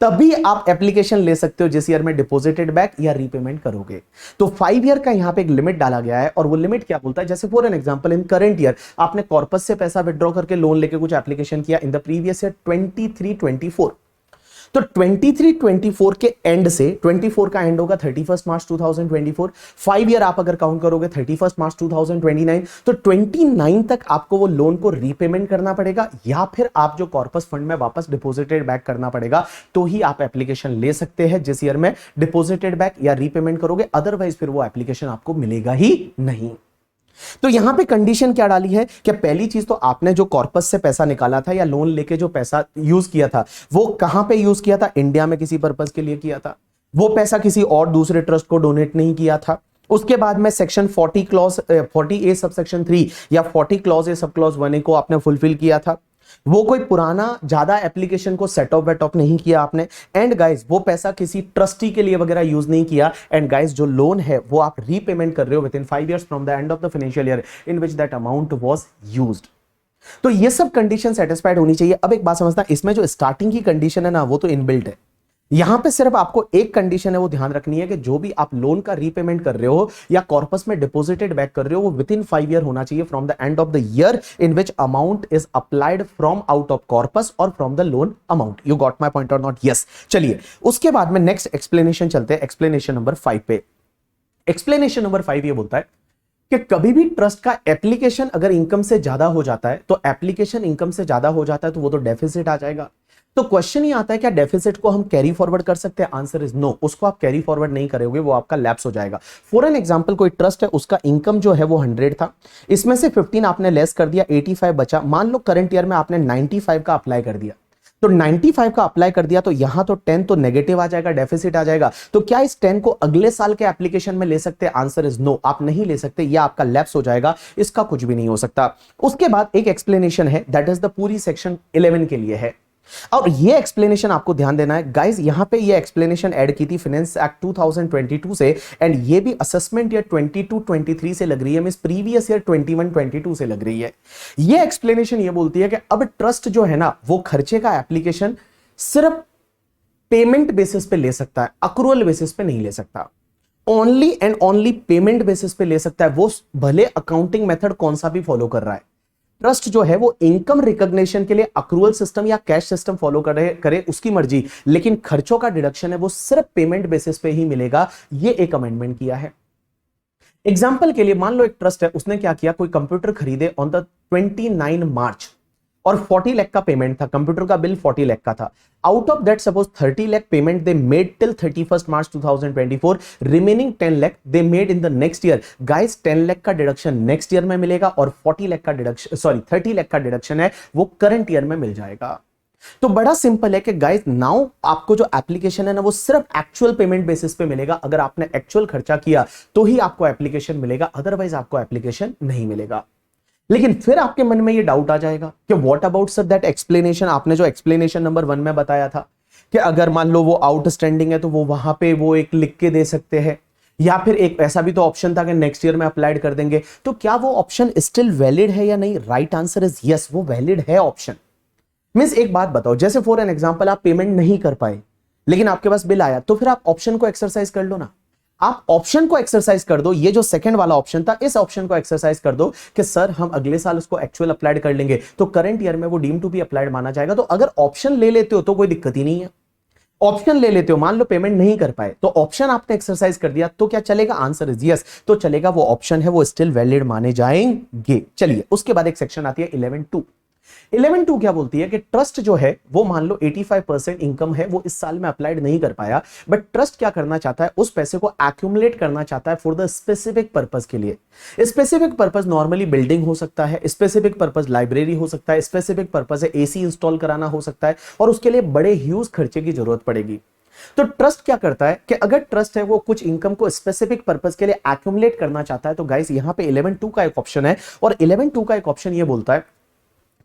A: तभी आप एप्लीकेशन ले सकते हो जिस ईयर में डिपॉजिटेड बैक या रीपेमेंट करोगे। तो 5 ईयर का यहां पे एक लिमिट डाला गया है, और वो लिमिट क्या बोलता है, जैसे for an example in current year आपने कॉर्पस से पैसा विड्रॉ करके लोन लेके कुछ एप्लीकेशन किया इन द प्रीवियस ईयर 23-24, तो 23-24 के एंड से 24 का एंड होगा 31 मार्च 2024, 5 ईयर आप अगर काउंट करोगे 31 मार्च 2029, तो 29 तक आपको वो लोन को रीपेमेंट करना पड़ेगा, या फिर आप जो कॉर्पस फंड में वापस डिपॉजिटेड बैक करना पड़ेगा, तो ही आप एप्लीकेशन ले सकते हैं जिस ईयर में डिपॉजिटेड बैक या रीपेमेंट करोगे, अदरवाइज फिर वो एप्लीकेशन आपको मिलेगा ही नहीं। तो यहां पे कंडीशन क्या डाली है कि पहली चीज तो आपने जो कॉर्पस से पैसा निकाला था या लोन लेके जो पैसा यूज किया था, वो कहां पे यूज किया था, इंडिया में किसी पर्पस के लिए किया था, वो पैसा किसी और दूसरे ट्रस्ट को डोनेट नहीं किया था। उसके बाद में सेक्शन 40A सबसेक्शन 3 या 40 clause A sub clause 1A को आपने फुलफिल किया था, वो कोई पुराना ज्यादा एप्लीकेशन को सेट ऑफ वेट ऑफ नहीं किया आपने, एंड गाइस वो पैसा किसी ट्रस्टी के लिए वगैरह यूज नहीं किया, एंड गाइस जो लोन है वो आप रीपेमेंट कर रहे हो with in 5 years from the end of the financial year in which that amount was used. तो ये सब कंडीशन सेटिस्फाइड होनी चाहिए। अब एक बात समझना, इसमें जो स्टार्टिंग की कंडीशन है ना, वो तो इनबिल्ट है। यहां पे सिर्फ आपको एक कंडीशन है वो ध्यान रखनी है कि जो भी आप लोन का रीपेमेंट कर रहे हो या कॉर्पस में डिपॉजिटेड बैक कर रहे हो, वो विद इन 5 ईयर होना चाहिए from the end of the year in which amount is applied from out of corpus और from the loan amount. You got my point और नॉट? यस। चलिए उसके बाद में नेक्स्ट एक्सप्लेनेशन चलते हैं, एक्सप्लेनेशन नंबर 5 पे। एक्सप्लेनेशन नंबर 5 ये बोलता है कि कभी भी ट्रस्ट का एप्लीकेशन अगर इनकम से ज्यादा हो जाता है, तो एप्लीकेशन इनकम से ज्यादा हो जाता है तो वो तो डेफिसिट आ जाएगा। तो क्वेश्चन ये आता है क्या डेफिसिट को हम कैरी फॉरवर्ड कर सकते हैं? आंसर इज नो, उसको आप कैरी फॉरवर्ड नहीं करोगे, वो आपका लैप्स हो जाएगा। फॉर एन एग्जांपल कोई ट्रस्ट है, उसका इनकम जो है वो 100 था, इसमें से 15 आपने लेस कर दिया, 85 बचा। मान लो करंट ईयर में आपने 95 का अप्लाई कर दिया, तो 95 का अप्लाई कर दिया, तो यहां तो 10 तो नेगेटिव आ जाएगा, डेफिसिट आ जाएगा। तो क्या इस 10 को अगले साल के एप्लीकेशन में ले सकते हैं? आंसर इज नो, आप नहीं ले सकते, यह आपका लैप्स हो जाएगा, इसका कुछ भी नहीं हो सकता। उसके बाद एक एक्सप्लेनेशन है, दैट इज द पूरी सेक्शन 11 के लिए है, और ये एक्सप्लेनेशन आपको ध्यान देना है गाइस। यहां पे ये एक्सप्लेनेशन ऐड की थी फाइनेंस एक्ट 2022 से, एंड ये भी असेसमेंट ईयर 22-23 से लग रही है, मींस प्रीवियस ईयर 21-22 से लग रही है। ये एक्सप्लेनेशन ये बोलती है कि अब ट्रस्ट जो है ना, वो खर्चे का एप्लीकेशन सिर्फ पेमेंट बेसिस पे ले सकता है, अक्रूवल बेसिस पे नहीं ले सकता। Only and only payment basis पे ले सकता है, वो भले अकाउंटिंग मेथड कौन सा भी फॉलो कर रहा है। ट्रस्ट जो है वो इनकम रिकॉग्निशन के लिए अक्रूवल सिस्टम या कैश सिस्टम फॉलो करे उसकी मर्जी, लेकिन खर्चों का डिडक्शन है वो सिर्फ पेमेंट बेसिस पे ही मिलेगा। ये एक अमेंडमेंट किया है। एग्जांपल के लिए मान लो एक ट्रस्ट है, उसने क्या किया, कोई कंप्यूटर खरीदे ऑन द 29 मार्च और 40 लाख का पेमेंट था, कंप्यूटर का बिल 40 लाख का था। Out of that suppose 30 lakh payment they made till 31 March 2024, remaining 10 lakh they made in the next year. Guys 10 lakh का डिडक्शन नेक्स्ट ईयर में मिलेगा, और 40 लाख का डिडक्शन, सॉरी 30 लाख का डिडक्शन है वो करंट ईयर में मिल जाएगा। तो बड़ा सिंपल है कि गाइस नाउ आपको जो एप्लीकेशन है ना, वो सिर्फ एक्चुअल पेमेंट बेसिस पे मिलेगा। अगर आपने एक्चुअल खर्चा किया तो ही आपको एप्लीकेशन मिलेगा, अदरवाइज आपको एप्लीकेशन नहीं मिलेगा। लेकिन फिर आपके मन में ये डाउट आ जाएगा कि what about sir that explanation, आपने जो एक्सप्लेनेशन नंबर 1 में बताया था कि अगर मान लो वो आउटस्टैंडिंग है तो वो वहां पे वो एक लिख के दे सकते हैं, या फिर एक ऐसा भी तो ऑप्शन था कि नेक्स्ट ईयर में अप्लाइड कर देंगे। तो क्या वो ऑप्शन स्टिल वैलिड है या नहीं? राइट आंसर इज यस, वो वैलिड है ऑप्शन। मींस एक बात बताओ, जैसे फॉर एन एग्जांपल आप पेमेंट नहीं कर पाए लेकिन आपके पास बिल आया, तो फिर आप ऑप्शन को एक्सरसाइज कर लो ना। आप ऑप्शन को एक्सरसाइज कर दो, ये जो सेकंड वाला ऑप्शन था, इस ऑप्शन को एक्सरसाइज कर दो कि सर हम अगले साल उसको एक्चुअल अप्लाइड कर लेंगे, तो करंट ईयर में वो डीम टू बी अप्लाइड माना जाएगा। तो अगर ऑप्शन ले लेते हो तो कोई दिक्कत ही नहीं है। ऑप्शन ले लेते हो, मान लो पेमेंट नहीं कर पाए, तो ऑप्शन आपने एक्सरसाइज कर दिया, तो क्या चलेगा? आंसर इज यस, तो चलेगा, वो ऑप्शन है वो स्टिल वैलिड माने जाएंगे। चलिए उसके बाद एक सेक्शन आती है 11(2). 11(2) क्या बोलती है कि ट्रस्ट जो है वो मान लो 85% इनकम है, वो इस साल में अप्लाइड नहीं कर पाया, बट ट्रस्ट क्या करना चाहता है, उस पैसे को एक्यूमुलेट करना चाहता है फॉर द स्पेसिफिक पर्पस के लिए। स्पेसिफिक पर्पस नॉर्मली बिल्डिंग हो सकता है, स्पेसिफिक पर्पस लाइब्रेरी हो सकता है, स्पेसिफिक पर्पस है एसी इंस्टॉल कराना हो सकता है, और उसके लिए बड़े ह्यूज खर्चे की जरूरत पड़ेगी। तो ट्रस्ट क्या करता है कि अगर ट्रस्ट है वो कुछ इनकम को स्पेसिफिक पर्पस के लिए एक्यूमुलेट करना चाहता है, तो गाइस यहां पे 11(2) का एक ऑप्शन है, और 11(2) का एक ऑप्शन ये बोलता है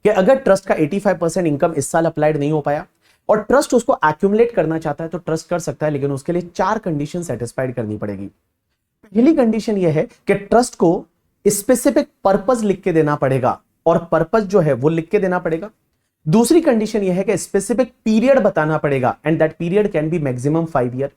A: कि अगर ट्रस्ट का 85% इनकम इस साल अप्लाइड नहीं हो पाया और ट्रस्ट उसको एक्यूमुलेट करना चाहता है तो ट्रस्ट कर सकता है, लेकिन उसके लिए 4 कंडीशन सेटिस्फाइड करनी पड़ेगी। पहली कंडीशन यह है कि ट्रस्ट को स्पेसिफिक पर्पस लिख के देना पड़ेगा, और पर्पस जो है वो लिख के देना पड़ेगा। दूसरी कंडीशन यह है कि स्पेसिफिक पीरियड बताना पड़ेगा, and that period can be maximum 5 year.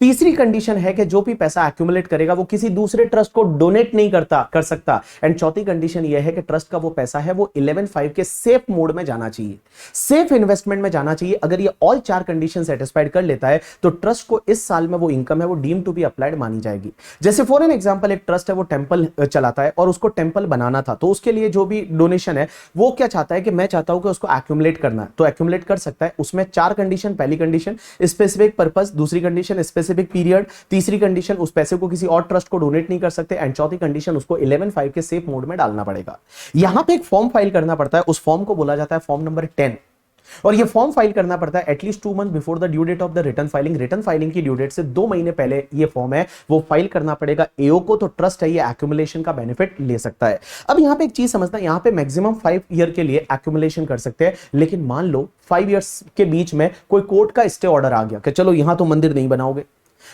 A: तीसरी कंडीशन है कि जो भी पैसा एक्यूमुलेट करेगा वो किसी दूसरे ट्रस्ट को डोनेट नहीं कर सकता। एंड चौथी कंडीशन यह है कि ट्रस्ट का वो पैसा है वो 11/5 के सेफ मोड में जाना चाहिए, सेफ इन्वेस्टमेंट में जाना चाहिए। अगर ये ऑल 4 कंडीशन सेटिस्फाइड कर लेता है तो ट्रस्ट को इस साल में वो इनकम है वो डीम टू बी अप्लाइड मानी जाएगी। जैसे फॉर एन एग्जांपल, एक ट्रस्ट है वो टेंपल चलाता है और उसको टेंपल बनाना था, तो उसके लिए जो भी डोनेशन है वो क्या चाहता है कि मैं चाहता हूं कि उसको एक्यूमुलेट करना है, तो एक्यूमुलेट कर सकता है। उसमें 4 कंडीशन, पहली कंडीशन स्पेसिफिक पर्पस, दूसरी कंडीशन स्पेसिफिक पीरियड, तीसरी कंडीशन उस पैसे को किसी और ट्रस्ट को डोनेट नहीं कर सकते, एंड चौथी कंडीशन उसको 11/5 के सेफ मोड में डालना पड़ेगा। यहां पे एक फॉर्म फाइल करना पड़ता है, उस फॉर्म को बोला जाता है फॉर्म नंबर 10, और ये फॉर्म फाइल करना पड़ता है at least 2 month before the due date of the return filing. Return filing की ड्यू डेट से 2 महीने पहले ये फॉर्म है वो फाइल करना पड़ेगा एओ को, तो ट्रस्ट है ये एक्यूमुलेशन का बेनिफिट ले सकता है। अब यहां पे एक चीज समझना, यहां पे मैक्सिमम 5 ईयर के लिए एक्यूमुलेशन कर सकते हैं, लेकिन मान लो 5 ईयर्स के बीच में कोई कोर्ट का स्टे ऑर्डर आ गया कि चलो यहां तो मंदिर नहीं बनाओगे,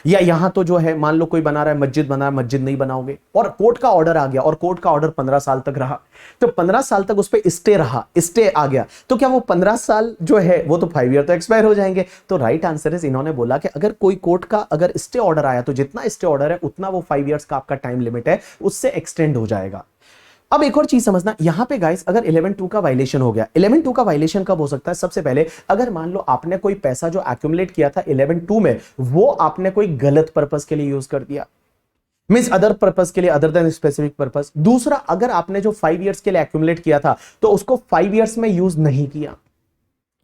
A: या यहां तो जो है मान लो कोई बना रहा है मस्जिद बना रहा है, मस्जिद नहीं बनाओगे, और कोर्ट का ऑर्डर आ गया, और कोर्ट का ऑर्डर 15 साल तक रहा, तो 15 साल तक उस पर स्टे रहा, स्टे आ गया, तो क्या वो 15 साल जो है वो तो 5 ईयर तो एक्सपायर हो जाएंगे। तो राइट आंसर है, इन्होंने बोला कि अगर कोई कोर्ट का अगर स्टे ऑर्डर आया तो जितना स्टे ऑर्डर है उतना वो 5 ईयर्स का आपका टाइम लिमिट है उससे एक्सटेंड हो जाएगा। अब एक और चीज समझना, यहां पे गाइस अगर 11(2) का वायलेशन हो गया, 11(2) का वायलेशन कब हो सकता है? सबसे पहले अगर मान लो आपने कोई पैसा जो एक्यूमुलेट किया था 11(2) में वो आपने कोई गलत पर्पस के लिए यूज कर दिया, मींस अदर पर्पस के लिए अदर देन स्पेसिफिक पर्पस। दूसरा, अगर आपने जो 5 ईयर्स के लिए एक्यूमुलेट किया था तो उसको 5 ईयर्स में यूज नहीं किया,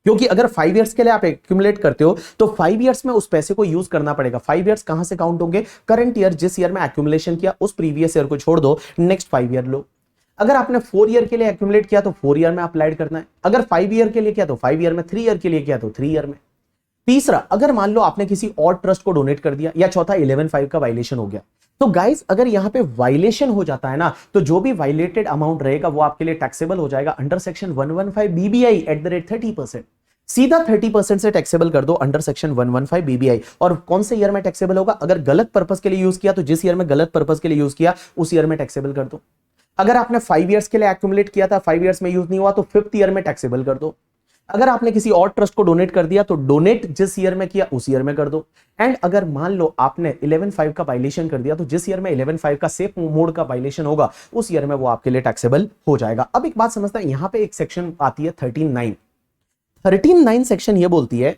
A: क्योंकि अगर 5 ईयर्स के लिए आप एक्यूमुलेट करते हो तो 5 ईयर्स में उस पैसे को यूज करना पड़ेगा। 5 ईयर्स कहां से काउंट होंगे? करंट ईयर, जिस ईयर में एक्यूमुलेशन किया उस प्रीवियस ईयर को छोड़ दो, नेक्स्ट 5 ईयर लो। अगर आपने 4 ईयर के लिए एक्यूमुलेट किया तो 4 ईयर में अप्लाइड करना है, अगर 5 ईयर के लिए किया तो 5 ईयर में, 3 ईयर के लिए किया तो 3 ईयर में। तीसरा, अगर मान लो आपने किसी और ट्रस्ट को डोनेट कर दिया, या चौथा 11(5) का वायलेशन हो गया, तो गाइस अगर यहां पे वायलेशन हो जाता है ना तो जो भी वायलेटेड अमाउंट रहेगा वो आपके लिए टैक्सेबल हो जाएगा under section 115 BBI eight the rate 30%। सीधा 30% से टैक्सेबल कर दो अंडर सेक्शन 115 बीबीआई। और कौन से ईयर में टैक्सेबल होगा? अगर गलत पर्पस के लिए यूज किया तो जिस ईयर में गलत पर्पस के लिए यूज किया उस ईयर में टैक्सेबल कर दो। अगर आपने 5 ईयर्स के लिए एक्यूमुलेट किया था, 5 ईयर्स में यूज नहीं हुआ तो 5th ईयर में टैक्सेबल कर दो। अगर आपने किसी और ट्रस्ट को डोनेट कर दिया तो डोनेट जिस ईयर में किया उस ईयर में कर दो। एंड अगर मान लो आपने 11(5) का वायलेशन कर दिया तो जिस ईयर में 11(5) का सेफ मोड का वायलेशन होगा उस ईयर में वो आपके लिए टैक्सेबल हो जाएगा। अब एक बात समझता है, यहां पे एक सेक्शन आती है 13(9). सेक्शन ये बोलती है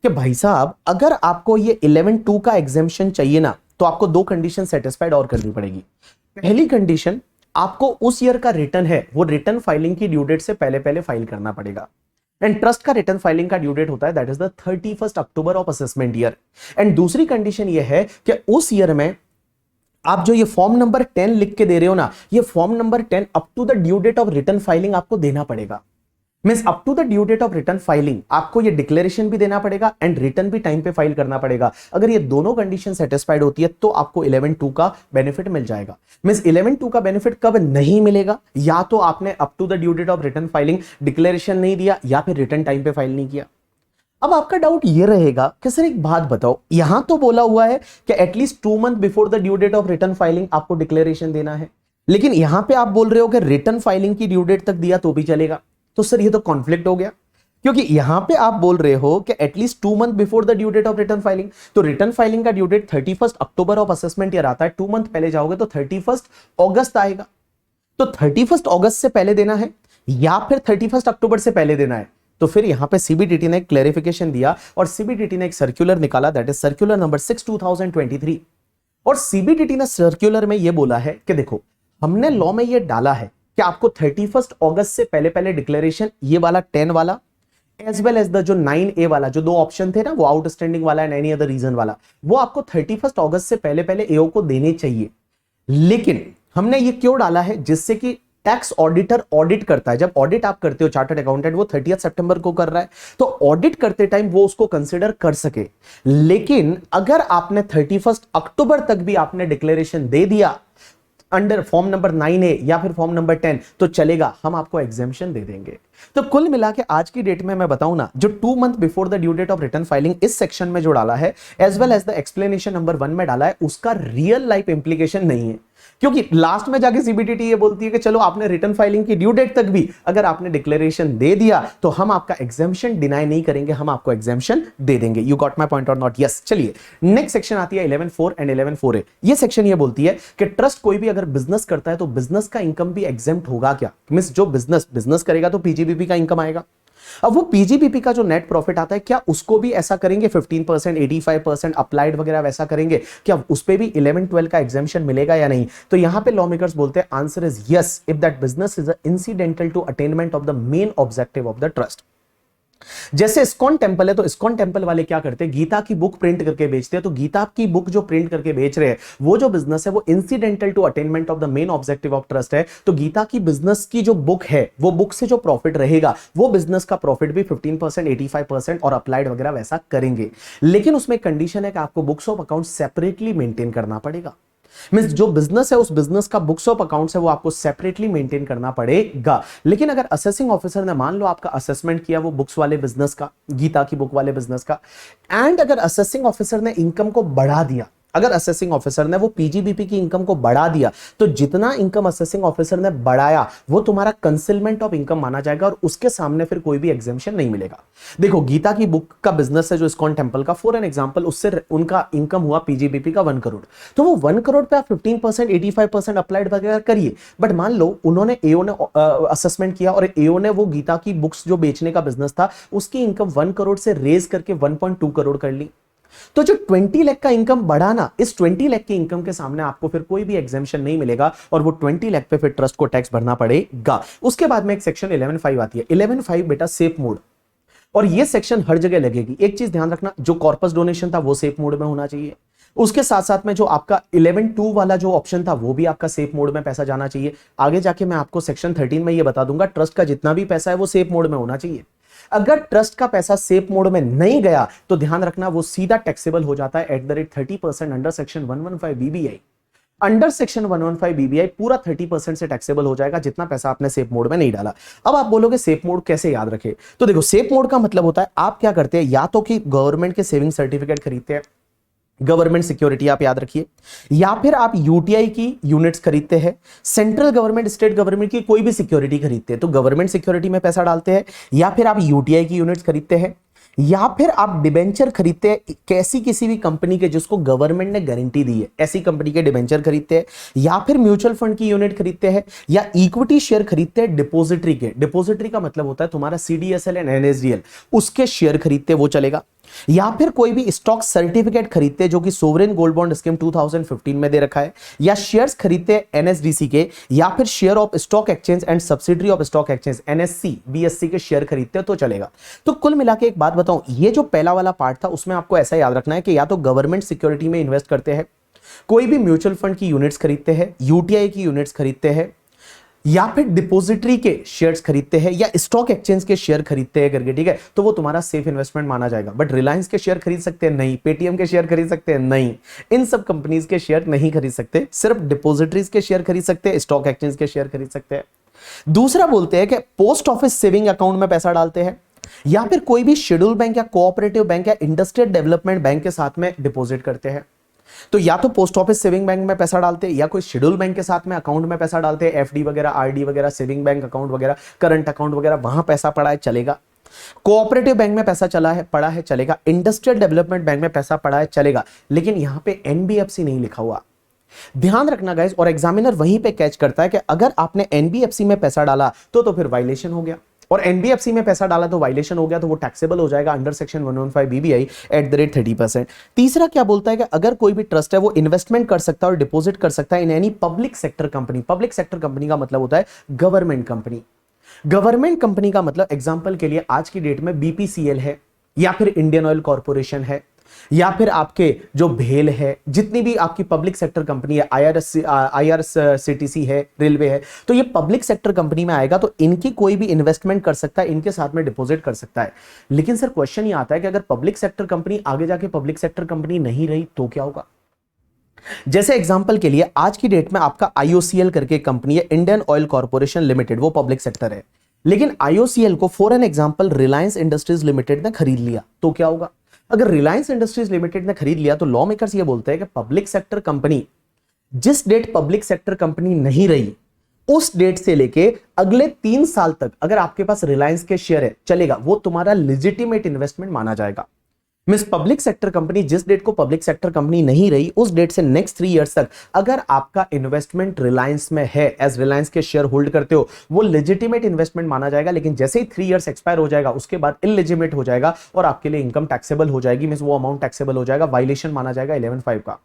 A: कि भाई साहब अगर आपको ये 11(2) का एग्जेम्पशन चाहिए ना तो आपको 2 कंडीशन सेटिस्फाइड और करनी पड़ेगी। पहली कंडीशन, आपको उस ईयर का रिटर्न है वो रिटर्न फाइलिंग की ड्यू डेट से पहले पहले फाइल करना पड़ेगा। एंड ट्रस्ट का रिटर्न फाइलिंग का ड्यू डेट होता है that is the 31 October of assessment year. And दूसरी कंडीशन ये है कि उस ईयर में आप जो ये फॉर्म नंबर 10 लिख के दे रहे हो ना, ये form number 10 up to the due date of return filing आपको देना पड़ेगा। Means up to the due date of return filing आपको ये डिक्लेरेशन भी देना पड़ेगा एंड रिटर्न भी टाइम पे फाइल करना पड़ेगा। अगर ये दोनों कंडीशन सेटिस्फाइड होती है तो आपको 11(2) का बेनिफिट मिल जाएगा। मींस 11(2) का बेनिफिट कब नहीं मिलेगा? या तो आपने up to the due date of return filing declaration नहीं दिया या फिर रिटर्न टाइम पे फाइल नहीं किया। अब आपका डाउट ये रहेगा कि सर एक बात बताओ, यहां तो बोला हुआ है कि at least 2 month before the due date of return filing आपको डिक्लेरेशन देना है, लेकिन यहां पे आप बोल रहे हो कि रिटर्न फाइलिंग की ड्यू डेट तक दिया तो भी चलेगा। तो सर ये तो कॉन्फ्लिक्ट हो गया, क्योंकि यहां पे आप बोल रहे हो कि at least 2 month before the due date of return filing, तो रिटर्न फाइलिंग का due date 31 October of assessment year आता है। 2 मंथ पहले जाओगे तो 31 अगस्त आएगा। तो 31 अगस्त से पहले देना है या फिर 31 अक्टूबर से पहले देना है? तो फिर यहां पे सीबीडीटी ने क्लैरिफिकेशन दिया और सीबीडीटी ने एक सर्कुलर निकाला दैट इज सर्कुलर नंबर 6 2023। और सीबीडीटी ने सर्कुलर में यह बोला है कि देखो हमने लॉ में यह डाला है कि आपको 31 अगस्त से पहले पहले डिक्लेरेशन, ये वाला 10 वाला एज वेल एज द जो 9A वाला, जो 2 ऑप्शन थे ना वो आउटस्टैंडिंग वाला एंड एनी अदर रीजन वाला, वो आपको 31 अगस्त से पहले पहले एओ को देने चाहिए। लेकिन हमने ये क्यों डाला है? जिससे कि टैक्स ऑडिटर ऑडिट करता है, जब ऑडिट आप करते हो चार्टर्ड अकाउंटेंट वो 30 सितंबर को कर रहा है, तो ऑडिट करते टाइम वो उसको कंसिडर कर सके। लेकिन अगर आपने 31 अक्टूबर तक भी आपने डिक्लेरेशन दे दिया अंडर फॉर्म नंबर 9A या फिर फॉर्म नंबर 10 तो चलेगा, हम आपको एग्जेम्पशन दे देंगे। तो कुल मिला के आज की डेट में मैं बताऊं ना, जो 2 month before the due date of return filing इस सेक्शन में जो डाला है as well as the explanation number 1 में डाला है, उसका रियल लाइफ इंप्लीकेशन नहीं है। क्योंकि लास्ट में जाके सीबीडीटी ये बोलती है कि चलो आपने रिटर्न फाइलिंग की ड्यू डेट तक भी अगर आपने डिक्लेरेशन दे दिया तो हम आपका एग्जाम्पशन डिनाई नहीं करेंगे, हम आपको एग्जाम्पशन दे देंगे। यू गॉट माय पॉइंट और नॉट? यस। चलिए नेक्स्ट सेक्शन आती है 11.4 एंड 11.4A। ये सेक्शन ये बोलती है कि ट्रस्ट कोई भी अगर बिजनेस करता है तो बिजनेस का इनकम भी एग्जेम्प्ट होगा क्या? मींस जो बिजनेस करेगा तो पीजीबीपी का इनकम आएगा। अब वो पीजीबीपी का जो नेट प्रॉफिट आता है क्या उसको भी ऐसा करेंगे 15%, 85% अप्लाइड वगैरह वैसा करेंगे क्या? उस पे भी 11-12 का एग्जाम्पशन मिलेगा या नहीं? तो यहां पे लॉ मेकर्स बोलते हैं answer is yes if that business is incidental to attainment of the main objective of the trust. जैसे इस्कॉन टेंपल है तो इस्कॉन टेंपल वाले क्या करते हैं, गीता की बुक प्रिंट करके बेचते हैं। तो गीता की बुक जो प्रिंट करके बेच रहे हैं वो जो बिजनेस है वो incidental to attainment of the main objective of trust है। तो गीता की बिजनेस की जो बुक है वो बुक से जो प्रॉफिट रहेगा वो बिजनेस का प्रॉफिट भी 15%, 85% और अप्लाइड वगैरह वैसा करेंगे। लेकिन उसमें कंडीशन है कि आपको books of account separately maintain करना पड़ेगा। मींस जो बिजनेस है उस बिजनेस का बुक्स ऑफ अकाउंट्स है वो आपको सेपरेटली मेंटेन करना पड़ेगा। लेकिन अगर असेसिंग ऑफिसर ने मान लो आपका असेसमेंट किया वो बुक्स वाले बिजनेस का, गीता की बुक वाले बिजनेस का, एंड अगर असेसिंग ऑफिसर ने इनकम को बढ़ा दिया, अगर असेसिंग ऑफिसर ने वो पीजीबीपी की इनकम को बढ़ा दिया तो जितना इनकम असेसिंग ऑफिसर ने बढ़ाया वो तुम्हारा कंसीलमेंट ऑफ इनकम माना जाएगा और उसके सामने फिर कोई भी एग्जेम्पशन नहीं मिलेगा। देखो गीता की बुक का बिजनेस है जो इस्कॉन टेंपल का, फॉर एन एग्जांपल उससे उनका इनकम हुआ पीजीबीपी का 1 करोड़। तो वो 1 करोड़ पे आप 15%, 85% अप्लाइड वगैरह करिए। बट मान लो उन्होंने एओ ने असेसमेंट किया और एओ ने वो गीता की बुक्स जो बेचने का बिजनेस था उसकी इनकम 1 करोड़ से रेज करके 1.2 करोड़ कर ली। तो जो 20 लाख का इनकम बढ़ाना, इस 20 लाख की इनकम के सामने आपको फिर कोई भी एग्जेम्पशन नहीं मिलेगा और वो 20 लाख पे फिर ट्रस्ट को टैक्स भरना पड़ेगा। उसके बाद में एक सेक्शन 11.5 आती है। 11.5 बेटा सेफ मोड, और ये सेक्शन हर जगह लगेगी। एक चीज ध्यान रखना, जो कॉर्पस डोनेशन था वो सेफ मोड में होना चाहिए। उसके साथ साथ में जो आपका 11.2 वाला जो ऑप्शन था वो भी आपका सेफ मोड में पैसा जाना चाहिए। आगे जाके मैं आपको सेक्शन 13 में ये बता दूंगा ट्रस्ट का जितना भी पैसा है वो सेफ मोड में होना चाहिए। अगर ट्रस्ट का पैसा सेफ मोड में नहीं गया तो ध्यान रखना वो सीधा टैक्सेबल हो जाता है eight the rate 30% under section 115 BBI. Under section 115 BBI पूरा 30% से टैक्सेबल हो जाएगा जितना पैसा आपने सेफ मोड में नहीं डाला। अब आप बोलोगे सेफ मोड कैसे याद रखे? तो देखो सेफ मोड का मतलब होता है आप क्या करते हैं, या तो कि गवर्नमेंट के सेविंग सर्टिफिकेट खरीदते हैं, गवर्नमेंट सिक्योरिटी आप याद रखिए, या फिर आप यूटीआई की यूनिट्स खरीदते हैं, सेंट्रल गवर्नमेंट स्टेट गवर्नमेंट की कोई भी सिक्योरिटी खरीदते हैं तो गवर्नमेंट सिक्योरिटी में पैसा डालते हैं, या फिर आप यूटीआई की यूनिट्स खरीदते हैं, या फिर आप डिबेंचर खरीदते हैं कैसी किसी भी कंपनी के जिसको गवर्नमेंट ने गारंटी दी है, ऐसी कंपनी के डिबेंचर खरीदते हैं, या फिर म्यूचुअल फंड की यूनिट खरीदते हैं, या इक्विटी शेयर खरीदते हैं डिपॉजिटरी के। डिपॉजिटरी का मतलब होता है तुम्हारा सीडीएसएल एंड एनएसडीएल, उसके शेयर खरीदते वो चलेगा, या फिर कोई भी स्टॉक सर्टिफिकेट खरीदते जो कि सोवरेन गोल्ड बॉन्ड स्कीम 2015 में दे रखा है, या शेयर्स खरीदते एनएसडीसी के, या फिर share of stock exchange and subsidiary of stock exchange NSC BSc के शेयर खरीदते तो चलेगा। तो कुल मिला के एक बात बताऊं, ये जो पहला वाला पार्ट था उसमें आपको ऐसा याद रखना है कि या तो गवर्नमेंट सिक्योरिटी में इन्वेस्ट करते हैं, कोई भी म्यूचुअल फंड की यूनिट्स खरीदते हैं, यूटीआई की यूनिट्स खरीदते हैं, या फिर डिपॉजिटरी के शेयर्स खरीदते हैं, या स्टॉक एक्सचेंज के शेयर खरीदते हैं करके, ठीक है, तो वो तुम्हारा सेफ इन्वेस्टमेंट माना जाएगा। बट रिलायंस के शेयर खरीद सकते हैं? नहीं। पेटीएम के शेयर खरीद सकते हैं? नहीं। इन सब कंपनीज के शेयर नहीं खरीद सकते, सिर्फ डिपॉजिटरीज के शेयर खरीद सकते हैं, स्टॉक एक्सचेंज के शेयर खरीद सकते हैं। दूसरा बोलते हैं कि पोस्ट ऑफिस सेविंग अकाउंट में पैसा डालते हैं, या फिर कोई भी शेड्यूल बैंक या कोऑपरेटिव बैंक या इंडस्ट्रियल डेवलपमेंट बैंक के साथ में डिपॉजिट करते हैं। तो या तो पोस्ट ऑफिस सेविंग बैंक में पैसा डालते हैं, या कोई शेड्यूल बैंक के साथ में अकाउंट में पैसा डालते हैं, एफडी वगैरह, आरडी वगैरह, सेविंग बैंक अकाउंट वगैरह, करंट अकाउंट वगैरह, वहां पैसा पड़ा है चलेगा। कोऑपरेटिव बैंक में पैसा पड़ा है चलेगा, इंडस्ट्रियल डेवलपमेंट बैंक में पैसा पड़ा है चलेगा, लेकिन यहां पे एनबीएफसी नहीं लिखा हुआ। ध्यान रखना गाइस, और एग्जामिनर वहीं पे कैच करता है कि अगर आपने एनबीएफसी में पैसा डाला तो फिर वायलेशन हो गया, और एनबीएफसी में पैसा डाला तो वायलेशन हो गया, तो वो टैक्सेबल हो जाएगा under section 115 BBI eight the rate 30%। तीसरा क्या बोलता है कि अगर कोई भी ट्रस्ट है वो इन्वेस्टमेंट कर सकता है और डिपॉजिट कर सकता है in any public sector company. Public sector company का मतलब होता है गवर्नमेंट कंपनी। गवर्नमेंट कंपनी का मतलब एग्जांपल के लिए आज की डेट में बीपीसीएल है, या फिर इंडियन ऑयल कॉर्पोरेशन है, या फिर आपके जो भेल है, जितनी भी आपकी पब्लिक सेक्टर कंपनी है, आईआरसीटीसी है, रेलवे है, तो ये पब्लिक सेक्टर कंपनी में आएगा। तो इनकी कोई भी इन्वेस्टमेंट कर सकता है, इनके साथ में डिपॉजिट कर सकता है। लेकिन सर क्वेश्चन ये आता है कि अगर पब्लिक सेक्टर कंपनी आगे जाके पब्लिक सेक्टर कंपनी नहीं रही तो क्या होगा? जैसे एग्जांपल के लिए आज की डेट में आपका आईओसीएल करके कंपनी है, इंडियन ऑयल कॉर्पोरेशन लिमिटेड, वो पब्लिक सेक्टर है। लेकिन आईओसीएल को for an example Reliance industries limited ने खरीद लिया तो क्या होगा? अगर रिलायंस इंडस्ट्रीज लिमिटेड ने खरीद लिया तो लॉ मेकर्स ये बोलते हैं कि पब्लिक सेक्टर कंपनी, जिस डेट पब्लिक सेक्टर कंपनी नहीं रही उस डेट से लेके अगले 3 साल तक अगर आपके पास रिलायंस के शेयर है चलेगा, वो तुम्हारा लेजिटिमेट इन्वेस्टमेंट माना जाएगा। मिस पब्लिक सेक्टर कंपनी, जिस डेट को पब्लिक सेक्टर कंपनी नहीं रही उस डेट से नेक्स्ट 3 इयर्स तक अगर आपका इन्वेस्टमेंट रिलायंस में है, एज रिलायंस के शेयर होल्ड करते हो, वो लेजिटिमेट इन्वेस्टमेंट माना जाएगा। लेकिन जैसे ही 3 इयर्स एक्सपायर हो जाएगा उसके बाद इलेजिटिमेट हो जाएगा और आपके लिए इनकम टैक्सेबल हो जाएगी। मिस वो अमाउंट टैक्सेबल हो जाएगा, वायलेशन माना जाएगा 11(5) का।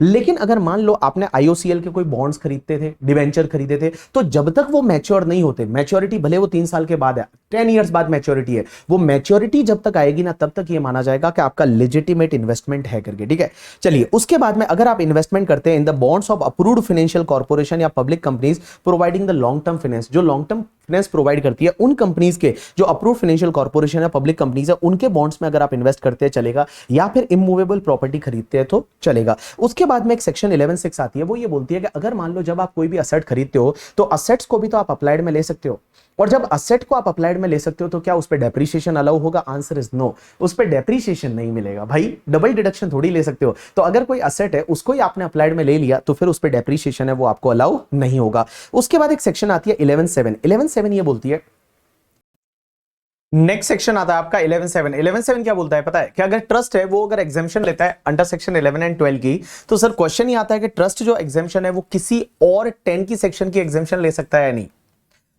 A: लेकिन अगर मान लो आपने आईओसीएल के कोई बॉन्ड्स खरीदते थे, डिवेंचर खरीदे थे, तो जब तक वो मैच्योर नहीं होते, मैच्योरिटी भले वो 3 साल के बाद है, 10 इयर्स बाद मैच्योरिटी है, वो मैच्योरिटी जब तक आएगी ना तब तक ये माना जाएगा कि आपका लेजिटिमेट इन्वेस्टमेंट है करके। ठीक है, चलिए उसके बाद में अगर आप इन्वेस्टमेंट करते हैं in the bonds of approved financial corporation या public companies providing the long term finance, जो लॉन्ग टर्म फाइनेंस प्रोवाइड करती है उन कंपनीज के, जो अप्रूव्ड फाइनेंशियल कॉर्पोरेशन या पब्लिक कंपनीज है, उनके बॉन्ड्स में अगर आप इन्वेस्ट करते हैं चलेगा, या फिर इमूवेबल प्रॉपर्टी खरीदते हैं तो चलेगा। उसके बाद में एक सेक्शन 11(6) आती है, वो ये बोलती है कि अगर मान लो जब आप कोई भी असेट खरीदते हो तो असेट्स को भी तो आप अप्लाइड में ले सकते हो, और जब असेट को आप अप्लाइड में ले सकते हो तो क्या उस पे डेप्रिसिएशन अलाउ होगा? आंसर इज नो, उस पे डेप्रिसिएशन नहीं मिलेगा भाई, डबल डिडक्शन थोड़ी ले सकते हो। तो अगर कोई असेट है उसको ही आपने अप्लाइड में ले लिया तो फिर उस पे डेप्रिसिएशन है वो आपको अलाउ नहीं होगा। उसके बाद एक सेक्शन आती है 11(7). 11(7) ये बोलती है, नेक्स्ट सेक्शन आता है आपका 11(7). 11(7) क्या बोलता है पता है? कि अगर ट्रस्ट है वो अगर एग्जेम्पशन लेता है अंडर सेक्शन 11 एंड 12 की, तो सर क्वेश्चन ये आता है कि ट्रस्ट जो एग्जेम्पशन है वो किसी और 10 की सेक्शन की एग्जेम्पशन ले सकता है या नहीं।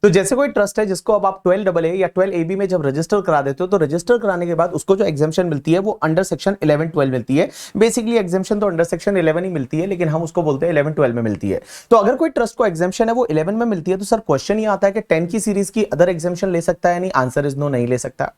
A: तो जैसे कोई ट्रस्ट है जिसको अब आप 12AA या 12AB में जब रजिस्टर करा देते हो तो रजिस्टर कराने के बाद उसको जो एग्जेम्पशन मिलती है वो अंडर सेक्शन 11-12 मिलती है। बेसिकली एग्जेम्पशन तो अंडर सेक्शन 11 ही मिलती है, लेकिन हम उसको बोलते हैं 11-12 में मिलती है। तो अगर कोई ट्रस्ट को एग्जेम्पशन है वो 11 में मिलती है तो सर क्वेश्चन ये आता है कि 10 की सीरीज की अदर एग्जेम्पशन ले सकता है नहीं? आंसर इज नो, नहीं ले सकता।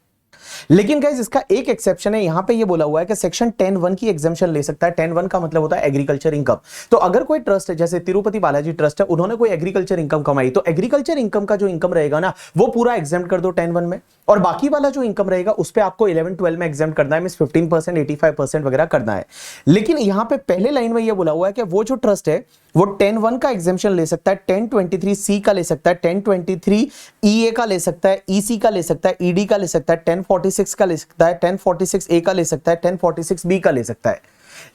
A: लेकिन गाइस इसका एक एक्सेप्शन है, यहां पे ये बोला हुआ है कि सेक्शन 10(1) की एग्जेम्पशन ले सकता है। 10(1) का मतलब होता है एग्रीकल्चर इनकम। तो अगर कोई ट्रस्ट है जैसे तिरुपति बालाजी ट्रस्ट है, उन्होंने कोई एग्रीकल्चर इनकम कमाई, तो एग्रीकल्चर इनकम का जो इनकम रहेगा ना वो पूरा एग्जेम्प्ट कर दो 10(1) में, और बाकी वाला जो इनकम रहेगा उस पे आपको 11-12 में एग्जेम्प्ट करना है, मींस 15%, 85% वगैरह करना है। लेकिन यहां पे पहले लाइन में ये बोला हुआ है कि वो जो ट्रस्ट है वो 10(1) का एग्जेम्पशन ले सकता है, 1023C का ले सकता है, 1023EA का ले सकता है, EC का ले सकता है, ED का ले सकता है, 1046 का ले सकता है, 1046A का ले सकता है, 1046B का ले सकता है।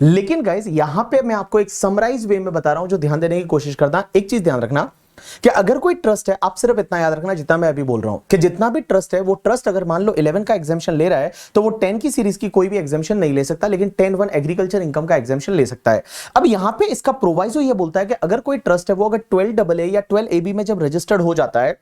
A: लेकिन गाइस यहां पे मैं आपको एक समराइज वे में बता रहा हूं जो ध्यान देने की कोशिश करना। एक चीज ध्यान रखना कि अगर कोई ट्रस्ट है, आप सिर्फ इतना याद रखना जितना मैं अभी बोल रहा हूं, कि जितना भी ट्रस्ट है वो ट्रस्ट अगर मान लो 11 का एग्जेम्पशन ले रहा है तो वो 10 की सीरीज की कोई भी एग्जेम्पशन नहीं ले सकता, लेकिन 10(1) एग्रीकल्चर इनकम का एग्जेम्पशन ले सकता है। अब यहां पे इसका प्रोवाइजो ये बोलता है कि अगर कोई ट्रस्ट है वो अगर 12AA या 12AB में जब रजिस्टर्ड हो जाता है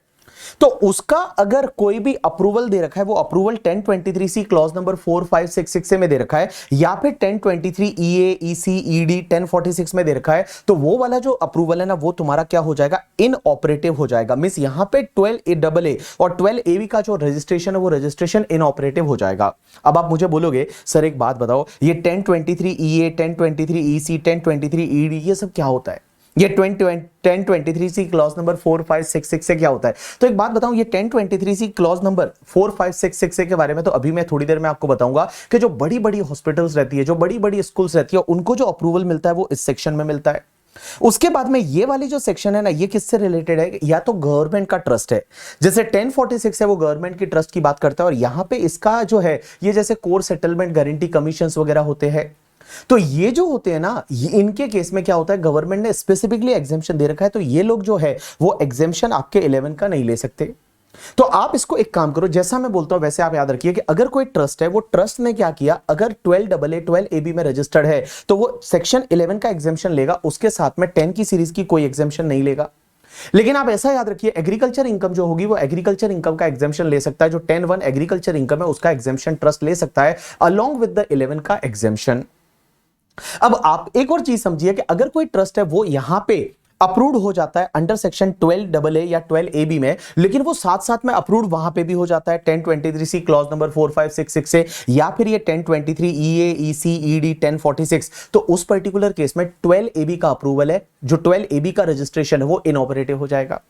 A: तो उसका अगर कोई भी अप्रूवल दे रखा है, वो अप्रूवल 1023C क्लॉज नंबर 4, 5, 6, 6 में दे रखा है, या फिर 1023EA, EC, ED 1046 में दे रखा है, तो वो वाला जो अप्रूवल है ना वो तुम्हारा क्या हो जाएगा? इनऑपरेटिव हो जाएगा। मींस यहां पे 12AA और 12AB का जो रजिस्ट्रेशन है वो रजिस्ट्रेशन इनऑपरेटिव हो जाएगा। अब आप मुझे बोलोगे सर एक बात बताओ, ये 1023EA, 1023EC, 1023ED ये सब क्या होता है? ये 1023C क्लॉज नंबर 4, 5, 6, 6 से क्या होता है? तो एक बात बताऊं, ये 1023C क्लॉज नंबर 4, 5, 6, 6 के बारे में तो अभी मैं थोड़ी देर में आपको बताऊंगा कि जो बड़ी बड़ी हॉस्पिटल्स रहती है, जो बड़ी बड़ी स्कूल्स रहती है, उनको जो अप्रूवल मिलता है वो इस सेक्शन में मिलता है। उसके बाद में ये वाली जो सेक्शन है ना, ये किससे रिलेटेड है? या तो गवर्नमेंट का ट्रस्ट है, जैसे 1046 है वो गवर्नमेंट की ट्रस्ट की बात करता है, और यहां पे इसका जो है ये जैसे कोर सेटलमेंट गारंटी कमीशंस वगैरह होते हैं, तो ये जो होते हैं ना, ये इनके केस में क्या होता है, गवर्नमेंट ने स्पेसिफिकली एग्जेम्पशन दे रखा है, तो ये लोग जो है वो एग्जेम्पशन आपके 11 का नहीं ले सकते। तो आप इसको एक काम करो, जैसा मैं बोलता हूं वैसे आप याद रखिए कि अगर कोई ट्रस्ट है, वो ट्रस्ट ने क्या किया, अगर 12AA 12AB में रजिस्टर्ड है तो वो सेक्शन 11 का एग्जेम्पशन लेगा, उसके साथ में 10 की सीरीज की कोई एग्जेम्पशन नहीं लेगा। लेकिन आप ऐसा याद रखिए, एग्रीकल्चर इनकम जो होगी वो एग्रीकल्चर इनकम का एग्जेम्पशन ले सकता है, जो 10(1) एग्रीकल्चर इनकम है उसका एग्जेम्पशन ट्रस्ट ले सकता है अलोंग विद द 11 का एग्जेम्पशन। अब आप एक और चीज समझिए कि अगर कोई ट्रस्ट है वो यहां पे अप्रूव्ड हो जाता है अंडर सेक्शन 12AA या 12AB में, लेकिन वो साथ साथ में अप्रूव्ड वहां पे भी हो जाता है 1023C क्लॉज नंबर 4, 5, 6, 6 से, या फिर ये 1023EA, EC, ED 1046, तो उस पर्टिकुलर केस में 12AB का अप्रूवल है, जो 12AB का रजिस्ट्रेशन है वो इनऑपरेटिव हो जाएगा।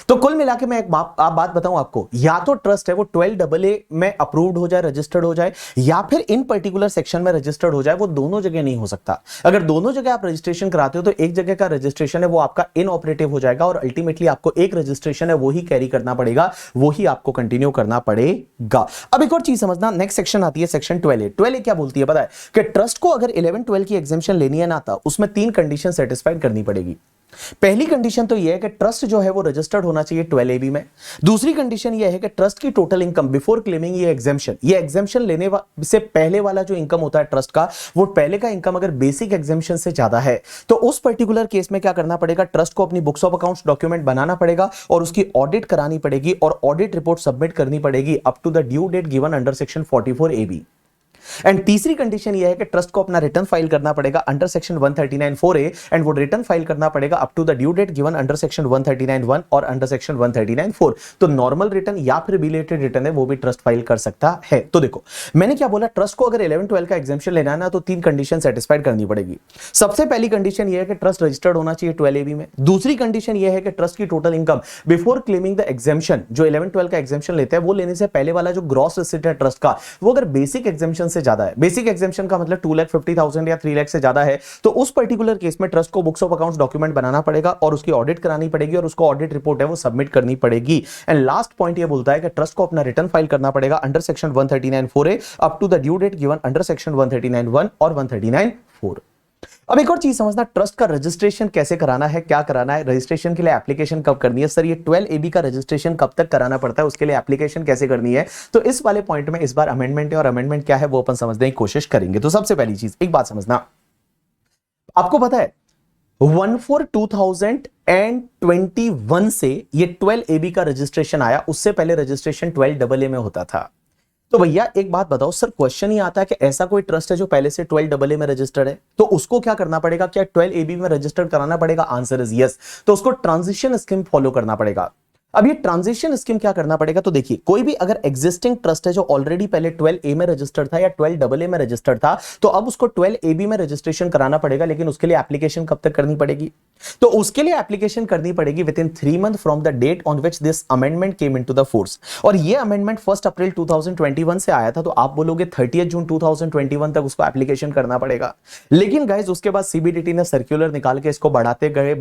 A: तो कुल मिला के मैं एक बात बताऊं आपको, या तो ट्रस्ट है वो 12 AA में अप्रूव्ड हो जाए, रजिस्टर्ड हो जाए, या फिर इन पर्टिकुलर सेक्शन में रजिस्टर्ड हो जाए। वो दोनों जगह नहीं हो सकता। अगर दोनों जगह आप रजिस्ट्रेशन कराते हो तो एक जगह का रजिस्ट्रेशन है वो आपका इनऑपरेटिव हो जाएगा और अल्टीमेटली आपको एक रजिस्ट्रेशन है वो ही कैरी करना पड़ेगा, वो ही आपको कंटिन्यू करना पड़ेगा। अब एक और चीज समझना, नेक्स्ट सेक्शन आती है सेक्शन 12A। 12A क्या बोलती है पता है कि ट्रस्ट को अगर 11 12 की एग्जेम्पशन लेनी है ना, था उसमें 3 कंडीशन सेटिस्फाइड करनी पड़ेगी। पहली कंडीशन तो यह है कि ट्रस्ट जो है वो रजिस्टर्ड होना चाहिए 12AB में। दूसरी कंडीशन यह है कि ट्रस्ट की टोटल इनकम बिफोर क्लेमिंग ये एग्जेम्पशन लेने से पहले वाला जो इनकम होता है ट्रस्ट का, वो पहले का इनकम अगर बेसिक एग्जेम्पशन से ज्यादा है तो उस पर्टिकुलर केस में क्या करना पड़ेगा, ट्रस्ट को अपनी बुक्स ऑफ अकाउंट्स डॉक्यूमेंट बनाना पड़ेगा और उसकी ऑडिट करानी पड़ेगी और ऑडिट रिपोर्ट सबमिट करनी पड़ेगी up to the due date given under section 44AB। And तीसरी कंडीशन यह है कि ट्रस्ट को अपना रिटर्न फाइल करना पड़ेगा अंडर सेक्शन 139(4)A एंड वो रिटर्न फाइल करना पड़ेगा up to the due date given under section 139(1) और अंडर सेक्शन 139(4). तो नॉर्मल रिटर्न या फिर बिलेटेड रिटर्न है वो भी ट्रस्ट फाइल कर सकता है। तो देखो मैंने क्या बोला, ट्रस्ट को अगर 11 12 का एग्जेम्पशन लेना है ना तो 3 कंडीशन सेटिस्फाइड करनी पड़ेगी। सबसे पहली कंडीशन यह है कि ट्रस्ट रजिस्टर्ड होना चाहिए 12AB में। दूसरी कंडीशन यह है कि ट्रस्ट की total income before claiming the exemption, जो 11 12 का एग्जेम्पशन लेते हैं वो लेने से पहले वाला जो ग्रॉस रिसीट है ट्रस्ट का, वो अगर बेसिक एग्जेम्पशन से ज्यादा है, बेसिक एग्जेम्पशन का मतलब 2,50,000 या 3 लाख से ज्यादा है, तो उस पर्टिकुलर केस में ट्रस्ट को बुक्स ऑफ अकाउंट्स डॉक्यूमेंट बनाना पड़ेगा और उसकी ऑडिट करानी पड़ेगी और उसको ऑडिट रिपोर्ट है वो सबमिट करनी पड़ेगी। एंड लास्ट पॉइंट ये बोलता है कि ट्रस्ट को अपना रिटर्न फाइल करना पड़ेगा under section 139(4)A up to the due date given under section 139(1) और 139(4). अब एक और चीज समझना, ट्रस्ट का रजिस्ट्रेशन कैसे कराना है, क्या कराना है, रजिस्ट्रेशन के लिए एप्लीकेशन कब करनी है। सर ये 12AB का रजिस्ट्रेशन कब तक कराना पड़ता है, उसके लिए एप्लीकेशन कैसे करनी है। तो इस वाले पॉइंट में इस बार अमेंडमेंट है और अमेंडमेंट क्या है वो अपन समझने की कोशिश करेंगे। तो सबसे पहली चीज एक बात समझना, आपको पता है 1/4/2021 से ये 12AB का रजिस्ट्रेशन आया, उससे पहले रजिस्ट्रेशन 12AA में होता था। तो भैया एक बात बताओ, सर क्वेश्चन ही आता है कि ऐसा कोई ट्रस्ट है जो पहले से 12AA में रजिस्टर्ड है, तो उसको क्या करना पड़ेगा, क्या 12AB में रजिस्टर्ड कराना पड़ेगा। Answer is yes. तो उसको ट्रांजिशन स्कीम फॉलो करना पड़ेगा। अब ये ट्रांजिशन स्कीम क्या करना पड़ेगा, तो देखिए कोई भी अगर एग्जिस्टिंग ट्रस्ट है जो ऑलरेडी पहले 12A में रजिस्टर्ड था या 12AA में रजिस्टर्ड था, तो अब उसको 12AB में रजिस्ट्रेशन कराना पड़ेगा। लेकिन उसके लिए एप्लीकेशन कब तक करनी पड़ेगी, तो उसके लिए एप्लीकेशन करनी पड़ेगी within 3 month from the date on which this amendment came into the force. और ये अमेंडमेंट 1 अप्रैल 2021 से आया था, तो आप बोलोगे 30 जून 2021 तक उसको एप्लीकेशन करना पड़ेगा। लेकिन गाइस उसके बाद सीबीडीटी ने सर्कुलर निकाल के इसको बढ़ाते गए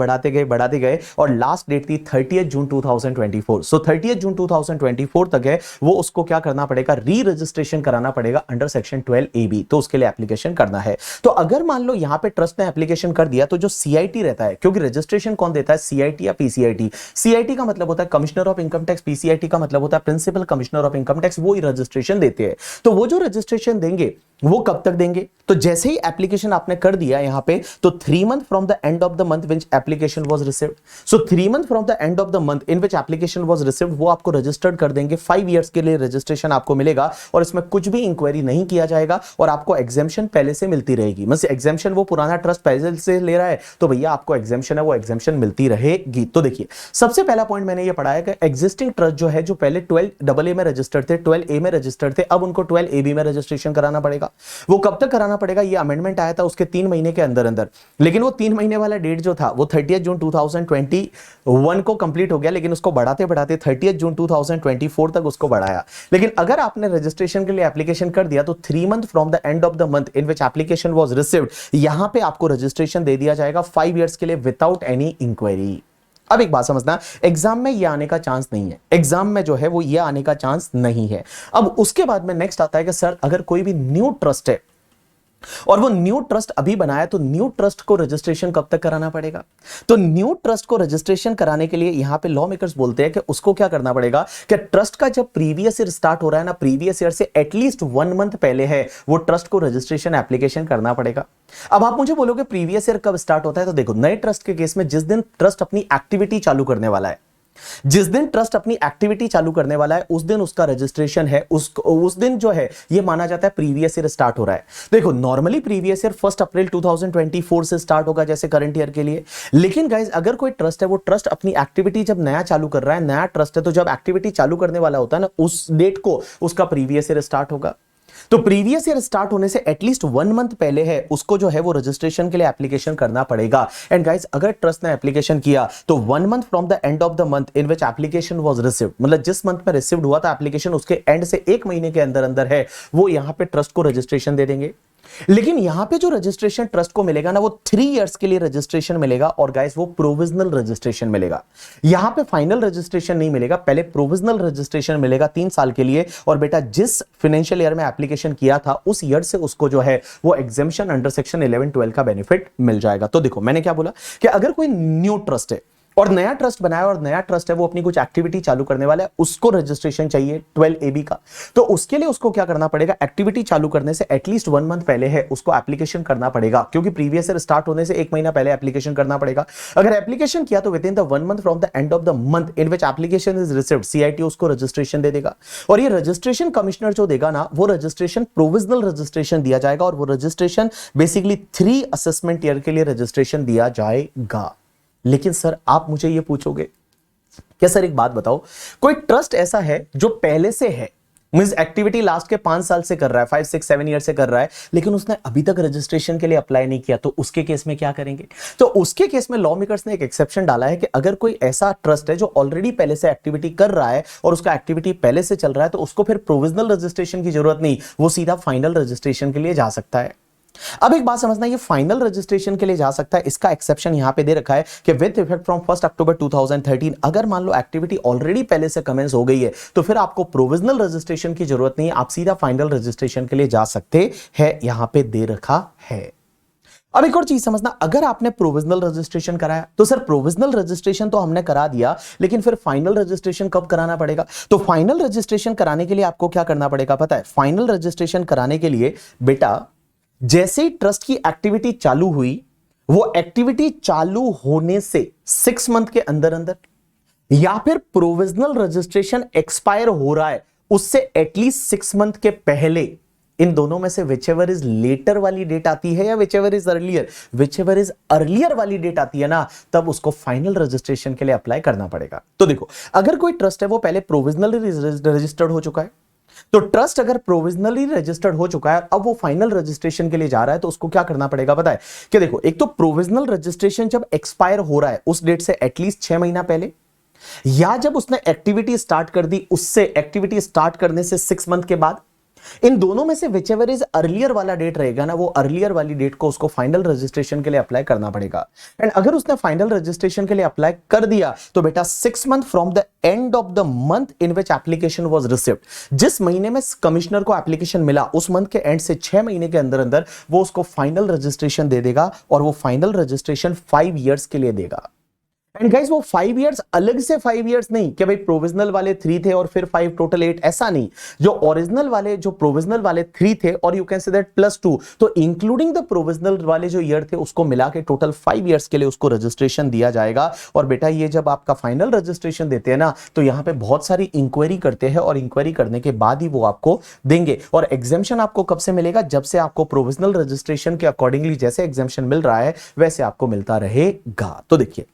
A: और लास्ट डेट थी 30 जून 2024। सो 30 जून 2024 तक है वो उसको क्या करना पड़ेगा, री रजिस्ट्रेशन कराना पड़ेगा अंडर सेक्शन 12AB। तो उसके लिए एप्लीकेशन करना है। तो अगर मान लो यहां पे ट्रस्ट ने एप्लीकेशन कर दिया, तो जो सीआईटी रहता है, क्योंकि रजिस्ट्रेशन कौन देता है, सीआईटी या पीसीआईटी। सीआईटी का मतलब होता है commissioner of income tax, PCIT का मतलब होता है principal commissioner of income tax, वो ही रजिस्ट्रेशन देते हैं। तो वो जो रजिस्ट्रेशन देंगे वो कब तक देंगे, तो जैसे ही एप्लीकेशन आपने कर दिया यहां पे, तो 3 month from the end of the month which application was received. So 3 month from the end of the month in which application was received, वो आपको रजिस्टर्ड कर देंगे। 5 इयर्स के लिए रजिस्ट्रेशन आपको मिलेगा और इसमें कुछ भी इंक्वायरी नहीं किया जाएगा और आपको एग्जेम्पशन पहले से मिलती रहेगी। मतलब एग्जेम्पशन वो पुराना ट्रस्ट पहले से ले रहा है, तो भैया आपको एग्जेम्पशन है वो एग्जेम्पशन मिलती रहेगी। तो देखिए सबसे पहला पॉइंट मैंने ये पढ़ा है कि एग्जिस्टिंग ट्रस्ट जो है, जो पहले 12AA में रजिस्टर्ड थे, 12A में रजिस्टर्ड थे, अब उनको 12AB में रजिस्ट्रेशन कराना पड़ेगा। वो कब तक कराना पड़ेगा, ये अमेंडमेंट आया था उसके 3 महीने के अंदर अंदर, लेकिन वो 3 महीने वाला डेट जो था वो 30 जून 2021 को कंप्लीट हो गया, लेकिन उसको बढ़ाते बढ़ाते 30 जून 2024 तक उसको बढ़ाया। लेकिन अगर आपने रजिस्ट्रेशन के लिए एप्लीकेशन कर दिया, तो 3 month from the end of the month in which application was received, यहां पे आपको रजिस्ट्रेशन दे दिया जाएगा 5 इयर्स के लिए विदाउट एनी इंक्वायरी। अब एक बात समझना, एग्जाम में ये आने का चांस नहीं है, एग्जाम में जो है वो ये आने का चांस नहीं है। अब उसके बाद में नेक्स्ट आता है कि सर अगर कोई भी न्यू ट्रस्ट है और वो न्यू ट्रस्ट अभी बनाया, तो न्यू ट्रस्ट को रजिस्ट्रेशन कब तक कराना पड़ेगा। तो न्यू ट्रस्ट को रजिस्ट्रेशन कराने के लिए यहां पे लॉ मेकर्स बोलते हैं कि उसको क्या करना पड़ेगा कि ट्रस्ट का जब प्रीवियस ईयर स्टार्ट हो रहा है ना, प्रीवियस ईयर से एटलीस्ट 1 मंथ पहले है, वो ट्रस्ट को रजिस्ट्रेशन एप्लीकेशन करना पड़ेगा। अब आप मुझे बोलोगे प्रीवियस ईयर कब स्टार्ट होता है, तो देखो नए ट्रस्ट के केस में जिस दिन ट्रस्ट अपनी एक्टिविटी चालू करने वाला है, जिस दिन ट्रस्ट अपनी एक्टिविटी चालू करने वाला है उस दिन उसका रजिस्ट्रेशन है, उस दिन जो है ये माना जाता है प्रीवियस ईयर स्टार्ट हो रहा है। देखो नॉर्मली प्रीवियस ईयर 1 अप्रैल 2024 से स्टार्ट होगा जैसे करंट ईयर के लिए। लेकिन गाइस अगर कोई ट्रस्ट है, वो ट्रस्ट अपनी एक्टिविटी जब नया चालू कर रहा है, नया ट्रस्ट है, तो जब एक्टिविटी चालू करने वाला होता है ना, उस डेट को उसका प्रीवियस ईयर स्टार्ट होगा। तो प्रीवियस ईयर स्टार्ट होने से एटलीस्ट 1 मंथ पहले है उसको जो है वो रजिस्ट्रेशन के लिए एप्लीकेशन करना पड़ेगा। एंड गाइस अगर ट्रस्ट ने एप्लीकेशन किया तो 1 month from the end of the month in which application was received, मतलब जिस मंथ में रिसीव्ड हुआ था एप्लीकेशन उसके एंड से 1 महीने के अंदर अंदर है वो यहां पे ट्रस्ट को रजिस्ट्रेशन दे देंगे। लेकिन यहां पे जो रजिस्ट्रेशन ट्रस्ट को मिलेगा ना वो 3 इयर्स के लिए रजिस्ट्रेशन मिलेगा और गाइस वो प्रोविजनल रजिस्ट्रेशन मिलेगा। यहां पे फाइनल रजिस्ट्रेशन नहीं मिलेगा, पहले प्रोविजनल रजिस्ट्रेशन मिलेगा 3 साल के लिए। और बेटा जिस फाइनेंशियल ईयर में एप्लीकेशन किया था उस ईयर से उसको जो है वो एग्जेम्पशन अंडर सेक्शन 11-12 का बेनिफिट मिल जाएगा। तो देखो मैंने क्या बोला कि अगर कोई न्यू ट्रस्ट है और नया ट्रस्ट बनाया और नया ट्रस्ट है वो अपनी कुछ एक्टिविटी चालू करने वाला है, उसको रजिस्ट्रेशन चाहिए 12AB का, तो उसके लिए उसको क्या करना पड़ेगा, एक्टिविटी चालू करने से एटलीस्ट 1 मंथ पहले है उसको एप्लीकेशन करना पड़ेगा, क्योंकि प्रीवियस ईयर स्टार्ट होने से 1 महीना पहले एप्लीकेशन करना पड़ेगा। अगर एप्लीकेशन किया तो with in the 1 month from the end of the month in which application is received CIT उसको रजिस्ट्रेशन दे देगा। और ये रजिस्ट्रेशन कमिश्नर जो देगा ना वो रजिस्ट्रेशन प्रोविजनल रजिस्ट्रेशन दिया जाएगा और वो रजिस्ट्रेशन बेसिकली 3 असेसमेंट ईयर के लिए रजिस्ट्रेशन दिया जाएगा। लेकिन सर आप मुझे ये पूछोगे क्या सर एक बात बताओ, कोई ट्रस्ट ऐसा है जो पहले से है, मींस एक्टिविटी लास्ट के 5 साल से कर रहा है, 5, 6, 7 ईयर से कर रहा है, लेकिन उसने अभी तक रजिस्ट्रेशन के लिए अप्लाई नहीं किया, तो उसके केस में क्या करेंगे? तो उसके केस में लॉ मेकर्स ने एक एक्सेप्शन डाला है कि अगर कोई ऐसा ट्रस्ट है जो ऑलरेडी पहले से एक्टिविटी कर रहा है और उसका एक्टिविटी पहले से चल रहा है तो उसको फिर प्रोविजनल रजिस्ट्रेशन की जरूरत नहीं, वो सीधा फाइनल रजिस्ट्रेशन के लिए जा सकता है। अब एक बात समझना, ये फाइनल रजिस्ट्रेशन के लिए जा सकता है, इसका एक्सेप्शन यहां पे दे रखा है कि विद इफेक्ट फ्रॉम 1 अक्टूबर 2013, अगर मान लो एक्टिविटी ऑलरेडी पहले से कमेंस हो गई है तो फिर आपको प्रोविजनल रजिस्ट्रेशन की जरूरत नहीं है, आप सीधा फाइनल रजिस्ट्रेशन के लिए जा सकते हैं, यहां पे दे रखा है। अब एक और चीज समझना, अगर आपने प्रोविजनल रजिस्ट्रेशन कराया तो सर प्रोविजनल रजिस्ट्रेशन तो हमने करा दिया, लेकिन फिर फाइनल रजिस्ट्रेशन कब कराना पड़ेगा? तो फाइनल रजिस्ट्रेशन कराने के लिए आपको क्या करना पड़ेगा पता है? फाइनल रजिस्ट्रेशन कराने के लिए बेटा जैसे ही ट्रस्ट की एक्टिविटी चालू हुई, वो एक्टिविटी चालू होने से 6 मंथ के अंदर अंदर या फिर प्रोविजनल रजिस्ट्रेशन एक्सपायर हो रहा है उससे एटलीस्ट 6 मंथ के पहले, इन दोनों में से विचएवर इज लेटर वाली डेट आती है या विचएवर इज अर्लियर वाली डेट आती है ना, तब उसको फाइनल रजिस्ट्रेशन के लिए अप्लाई करना पड़ेगा। तो देखो अगर कोई ट्रस्ट है वो पहले प्रोविजनली रजिस्टर्ड हो चुका है, तो ट्रस्ट अगर प्रोविजनली रजिस्टर्ड हो चुका है अब वो फाइनल रजिस्ट्रेशन के लिए जा रहा है, तो उसको क्या करना पड़ेगा पता है? कि देखो एक तो प्रोविजनल रजिस्ट्रेशन जब एक्सपायर हो रहा है उस डेट से एटलीस्ट 6 महीना पहले, या जब उसने एक्टिविटी स्टार्ट कर दी उससे एक्टिविटी स्टार्ट करने से 6 मंथ के बाद, इन दोनों में से विचएवर इज अर्लियर वाला डेट रहेगा ना, वो अर्लियर वाली डेट को उसको फाइनल रजिस्ट्रेशन के लिए अप्लाई करना पड़ेगा। एंड अगर उसने फाइनल रजिस्ट्रेशन के लिए अप्लाई कर दिया तो बेटा 6 month from the end of the month in which application was received, जिस महीने में कमिश्नर को एप्लीकेशन मिला उस मंथ के एंड से 6 महीने के अंदर अंदर वो उसको फाइनल रजिस्ट्रेशन दे देगा, और वो फाइनल रजिस्ट्रेशन 5 इयर्स के लिए देगा। एंड गाइस वो 5 इयर्स अलग से 5 इयर्स नहीं कि भाई प्रोविजनल वाले 3 थे और फिर 5 टोटल 8, ऐसा नहीं। जो ओरिजिनल वाले जो प्रोविजनल वाले 3 थे और यू कैन से दैट +2, तो इंक्लूडिंग द प्रोविजनल वाले जो ईयर थे उसको मिला के टोटल 5 इयर्स के लिए उसको रजिस्ट्रेशन दिया जाएगा। और बेटा ये जब आपका फाइनल रजिस्ट्रेशन देते हैं ना तो यहां पे बहुत सारी इंक्वायरी करते हैं और इंक्वायरी करने के बाद ही वो आपको देंगे। और एग्जेम्पशन आपको कब से मिलेगा? जब से आपको प्रोविजनल रजिस्ट्रेशन के अकॉर्डिंगली जैसे एग्जेम्पशन मिल रहा है वैसे आपको मिलता रहेगा। तो देखिए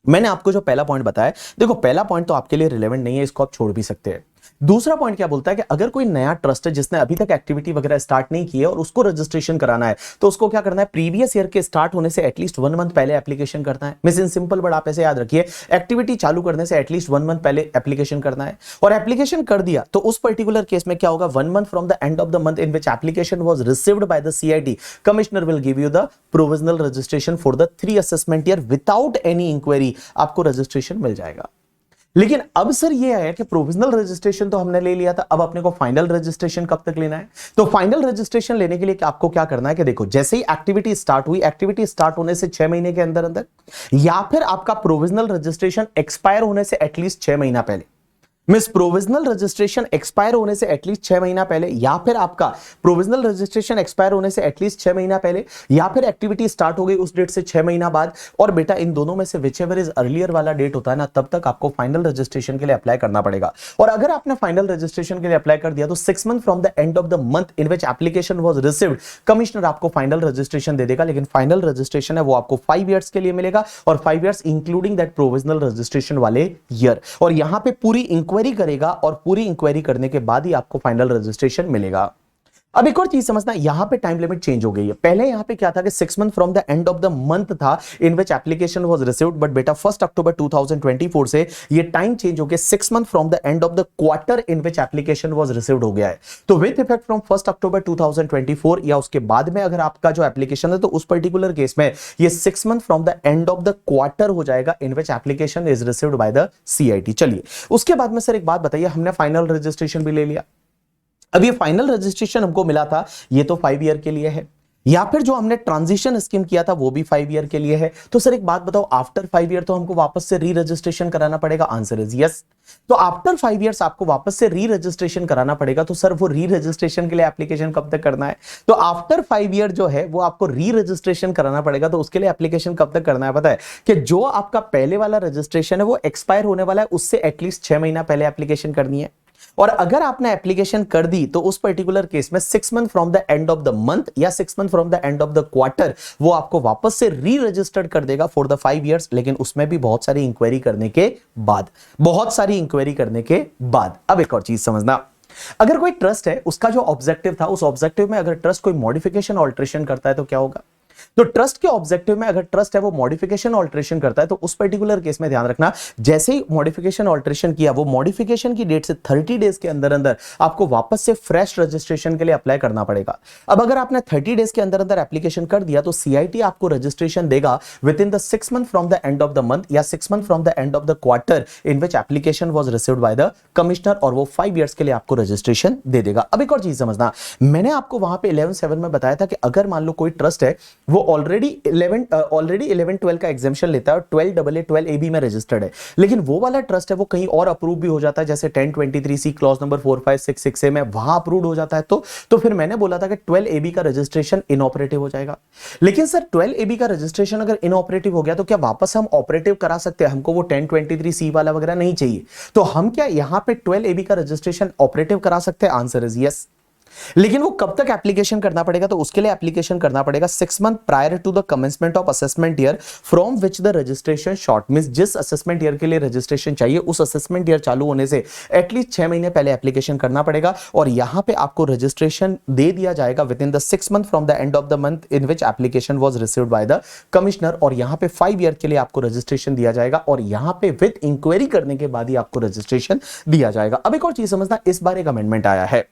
A: मैंने आपको जो पहला पॉइंट बताया, देखो पहला पॉइंट तो आपके लिए रिलेवेंट नहीं है, इसको आप छोड़ भी सकते हैं। दूसरा पॉइंट क्या बोलता है कि अगर कोई नया ट्रस्ट है जिसने अभी तक एक्टिविटी वगैरह स्टार्ट नहीं की है और उसको रजिस्ट्रेशन कराना है तो उसको क्या करना है? प्रीवियस ईयर के स्टार्ट होने से एटलीस्ट 1 मंथ पहले एप्लीकेशन करना है। मिस इन सिंपल वर्ड आप ऐसे याद रखिए, एक्टिविटी चालू करने से एटलीस्ट 1 मंथ पहले एप्लीकेशन करना है। और एप्लीकेशन कर दिया तो उस पर्टिकुलर केस में क्या होगा? 1 month from the end of the month in which application was received by the CIT, commissioner will give you the provisional registration for the 3 assessment year without any inquiry, आपको registration मिल जाएगा। लेकिन अब sir ये है कि provisional registration तो हमने ले लिया था, अब अपने को फाइनल रजिस्ट्रेशन कब तक लेना है? तो फाइनल रजिस्ट्रेशन लेने के लिए आपको क्या करना है कि देखो जैसे ही एक्टिविटी स्टार्ट हुई, एक्टिविटी स्टार्ट होने से 6 महीने के अंदर अंदर, या फिर आपका प्रोविजनल रजिस्ट्रेशन एक्सपायर होने से एटलीस्ट 6 महीना पहले, मिस प्रोविजनल रजिस्ट्रेशन एक्सपायर होने से एटलीस्ट 6 महीना पहले, या फिर आपका प्रोविजनल रजिस्ट्रेशन एक्सपायर होने से एटलीस्ट 6 महीना पहले, या फिर एक्टिविटी स्टार्ट हो गई उस डेट से 6 महीना बाद। और बेटा इन दोनों में से विचएवर इज अर्लियर वाला डेट होता है ना, तब तक आपको फाइनल रजिस्ट्रेशन के लिए अप्लाई करना पड़ेगा। और अगर आपने फाइनल रजिस्ट्रेशन के लिए अप्लाई कर दिया तो 6 month from the end of the month in which application was received, commissioner आपको फाइनल रजिस्ट्रेशन दे देगा। लेकिन फाइनल रजिस्ट्रेशन है वो आपको 5 इयर्स के लिए मिलेगा, और 5 years including that provisional registration वाले ईयर। और यहां पे पूरी इंक्वायरी करेगा और पूरी इंक्वायरी करने के बाद ही आपको फाइनल रजिस्ट्रेशन मिलेगा। अब एक और चीज समझना, यहां पे टाइम लिमिट चेंज हो गई है। पहले यहां पे क्या था कि 6 month from the end of the month था in which application was received, but बेटा 1 अक्टूबर 2024 से ये टाइम चेंज हो गया 6 month from the end of the quarter in which application was received हो गया है। तो विथ इफेक्ट फ्रॉम 1 अक्टूबर 2024 या उसके बाद में अगर आपका जो एप्लीकेशन है तो उस पर्टिकुलर केस में ये 6 month from the end of the quarter हो जाएगा in which application is received by the CIT. चलिए उसके बाद में सर एक बात बताइए, हमने फाइनल रजिस्ट्रेशन भी ले लिया। अब ये फाइनल रजिस्ट्रेशन हमको मिला था, ये तो 5 ईयर के लिए है, या फिर जो हमने ट्रांजिशन स्कीम किया था वो भी 5 ईयर के लिए है। तो सर एक बात बताओ, आफ्टर 5 ईयर तो हमको वापस से री रजिस्ट्रेशन कराना पड़ेगा? Answer is yes. तो आफ्टर 5 ईयर्स आपको वापस से री रजिस्ट्रेशन कराना पड़ेगा। तो सर वो री रजिस्ट्रेशन के लिए एप्लीकेशन कब तक करना है? तो आफ्टर 5 ईयर जो है वो आपको री रजिस्ट्रेशन कराना पड़ेगा। तो उसके लिए एप्लीकेशन कब तक करना है पता है? कि जो आपका पहले वाला रजिस्ट्रेशन है वो एक्सपायर होने वाला है, उससे एटलीस्ट 6 महीना पहले एप्लीकेशन करनी है। और अगर आपने एप्लीकेशन कर दी तो उस पर्टिकुलर केस में 6 month from the end of the month या 6 month from the end of the quarter वो आपको वापस से री रजिस्टर्ड कर देगा फॉर द 5 इयर्स, लेकिन उसमें भी बहुत सारी इंक्वायरी करने के बाद, बहुत सारी इंक्वायरी करने के बाद। अब एक और चीज समझना, अगर कोई ट्रस्ट है उसका जो ऑब्जेक्टिव था उस ऑब्जेक्टिव में अगर ट्रस्ट कोई मॉडिफिकेशन ऑल्ट्रेशन करता है तो क्या होगा? तो ट्रस्ट के ऑब्जेक्टिव में अगर ट्रस्ट है वो मॉडिफिकेशन ऑल्ट्रेशन करता है तो उस पर्टिकुलर केस में ध्यान रखना, जैसे ही मॉडिफिकेशन ऑल्ट्रेशन किया वो मॉडिफिकेशन की डेट से 30 डेज के अंदर अंदर आपको वापस से फ्रेश रजिस्ट्रेशन के लिए अप्लाई करना पड़ेगा। अब अगर आपने 30 डेज के अंदर अंदर एप्लीकेशन कर दिया तो सीआईटी आपको रजिस्ट्रेशन देगा with in the 6 month from the end of the month या 6 month from the end of the quarter in which application was received by the commissioner, और वो 5 इयर्स के लिए आपको रजिस्ट्रेशन दे देगा। अब एक और चीज समझना, मैंने आपको वहां पे 11.7 में बताया था कि अगर मान लो कोई ट्रस्ट है वो ऑलरेडी 11-12 का एग्जामिशन लेता है और 12AA 12AB में रजिस्टर्ड है, लेकिन वो वाला ट्रस्ट है वो कहीं और अप्रूव भी हो जाता है, जैसे 1023C क्लॉज नंबर 4566 में वहां अप्रूव हो जाता है, तो फिर मैंने बोला था कि 12AB का रजिस्ट्रेशन इनऑपरेटिव हो जाएगा। लेकिन सर 12AB का रजिस्ट्रेशन अगर इनऑपरेटिव हो गया तो क्या वापस हम ऑपरेटिव करा सकते हैं? हमको वो 1023C वाला वगैरह नहीं चाहिए, तो हम क्या यहां पे 12AB का रजिस्ट्रेशन ऑपरेटिव करा सकते हैं? Answer is yes. लेकिन वो कब तक एप्लीकेशन करना पड़ेगा? तो उसके लिए एप्लीकेशन करना पड़ेगा 6 month prior to the commencement of assessment year from which the registration short, means जिस असेसमेंट ईयर के लिए रजिस्ट्रेशन चाहिए उस असेसमेंट ईयर चालू होने से एटलीस्ट 6 महीने पहले एप्लीकेशन करना पड़ेगा, और यहां पे आपको रजिस्ट्रेशन दे दिया जाएगा with in the 6 month from the end of the month in which application was received by the commissioner, और यहां पे 5 ईयर के लिए आपको रजिस्ट्रेशन दिया जाएगा, और यहां पे विद इंक्वायरी करने के बाद ही आपको रजिस्ट्रेशन दिया जाएगा। अब एक और चीज समझना, इस बार एक अमेंडमेंट आया है,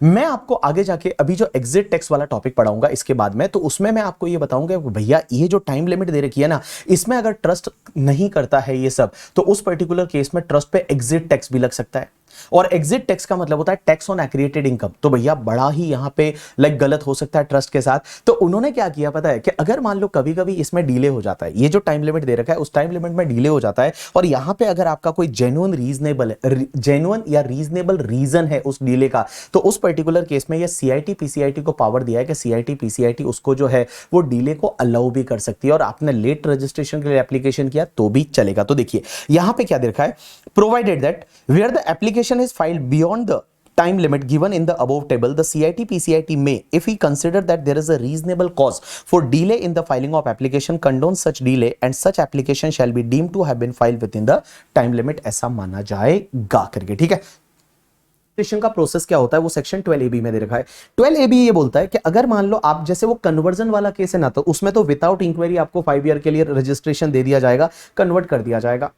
A: मैं आपको आगे जाके अभी जो एग्जिट टैक्स वाला टॉपिक पढ़ाऊंगा इसके बाद में, तो उसमें मैं आपको ये बताऊंगा भैया ये जो टाइम लिमिट दे रखी है ना, इसमें अगर ट्रस्ट नहीं करता है ये सब तो उस पर्टिकुलर केस में ट्रस्ट पे एग्जिट टैक्स भी लग सकता है। और एग्जिट टैक्स का मतलब होता है टैक्स ऑन एक्रिएटेड इनकम। तो भैया बड़ा ही यहां पे गलत हो सकता है ट्रस्ट के साथ। तो उन्होंने क्या किया पता है कि अगर मान लो कभी कभी इसमें डिले हो जाता है, ये जो टाइम लिमिट दे रखा है उस टाइम लिमिट में डिले हो जाता है, और यहां पे अगर आपका कोई जेन्युइन या रीजनेबल रीजन है उस डिले का, तो उस पर्टिकुलर केस में ये सीआईटी पीसीआईटी को पावर दिया है कि सीआईटी पीसीआईटी उसको जो है वो डिले को अलाउ भी कर सकती है, और आपने लेट रजिस्ट्रेशन के लिए एप्लीकेशन किया तो भी चलेगा। तो देखिए यहां पे क्या दे रखा है, provided that where the application is filed beyond the time limit given in the above table, the CIT PCIT may, if he consider that there is a reasonable cause for delay in the filing of application, condone such delay and such application shall be deemed to have been filed within the time limit, ऐसा माना जाएगा करके। ठीक है, registration का process क्या होता है वो सेक्शन 12AB में दे रखा है। 12AB ये बोलता है कि अगर मान लो आप जैसे वो कन्वर्जन वाला केस है ना, तो उसमें तो विदाउट इंक्वायरी आपको 5 ईयर के लिए रजिस्ट्रेशन दे दिया जाएगा, कन्वर्ट कर दिया जाएगा।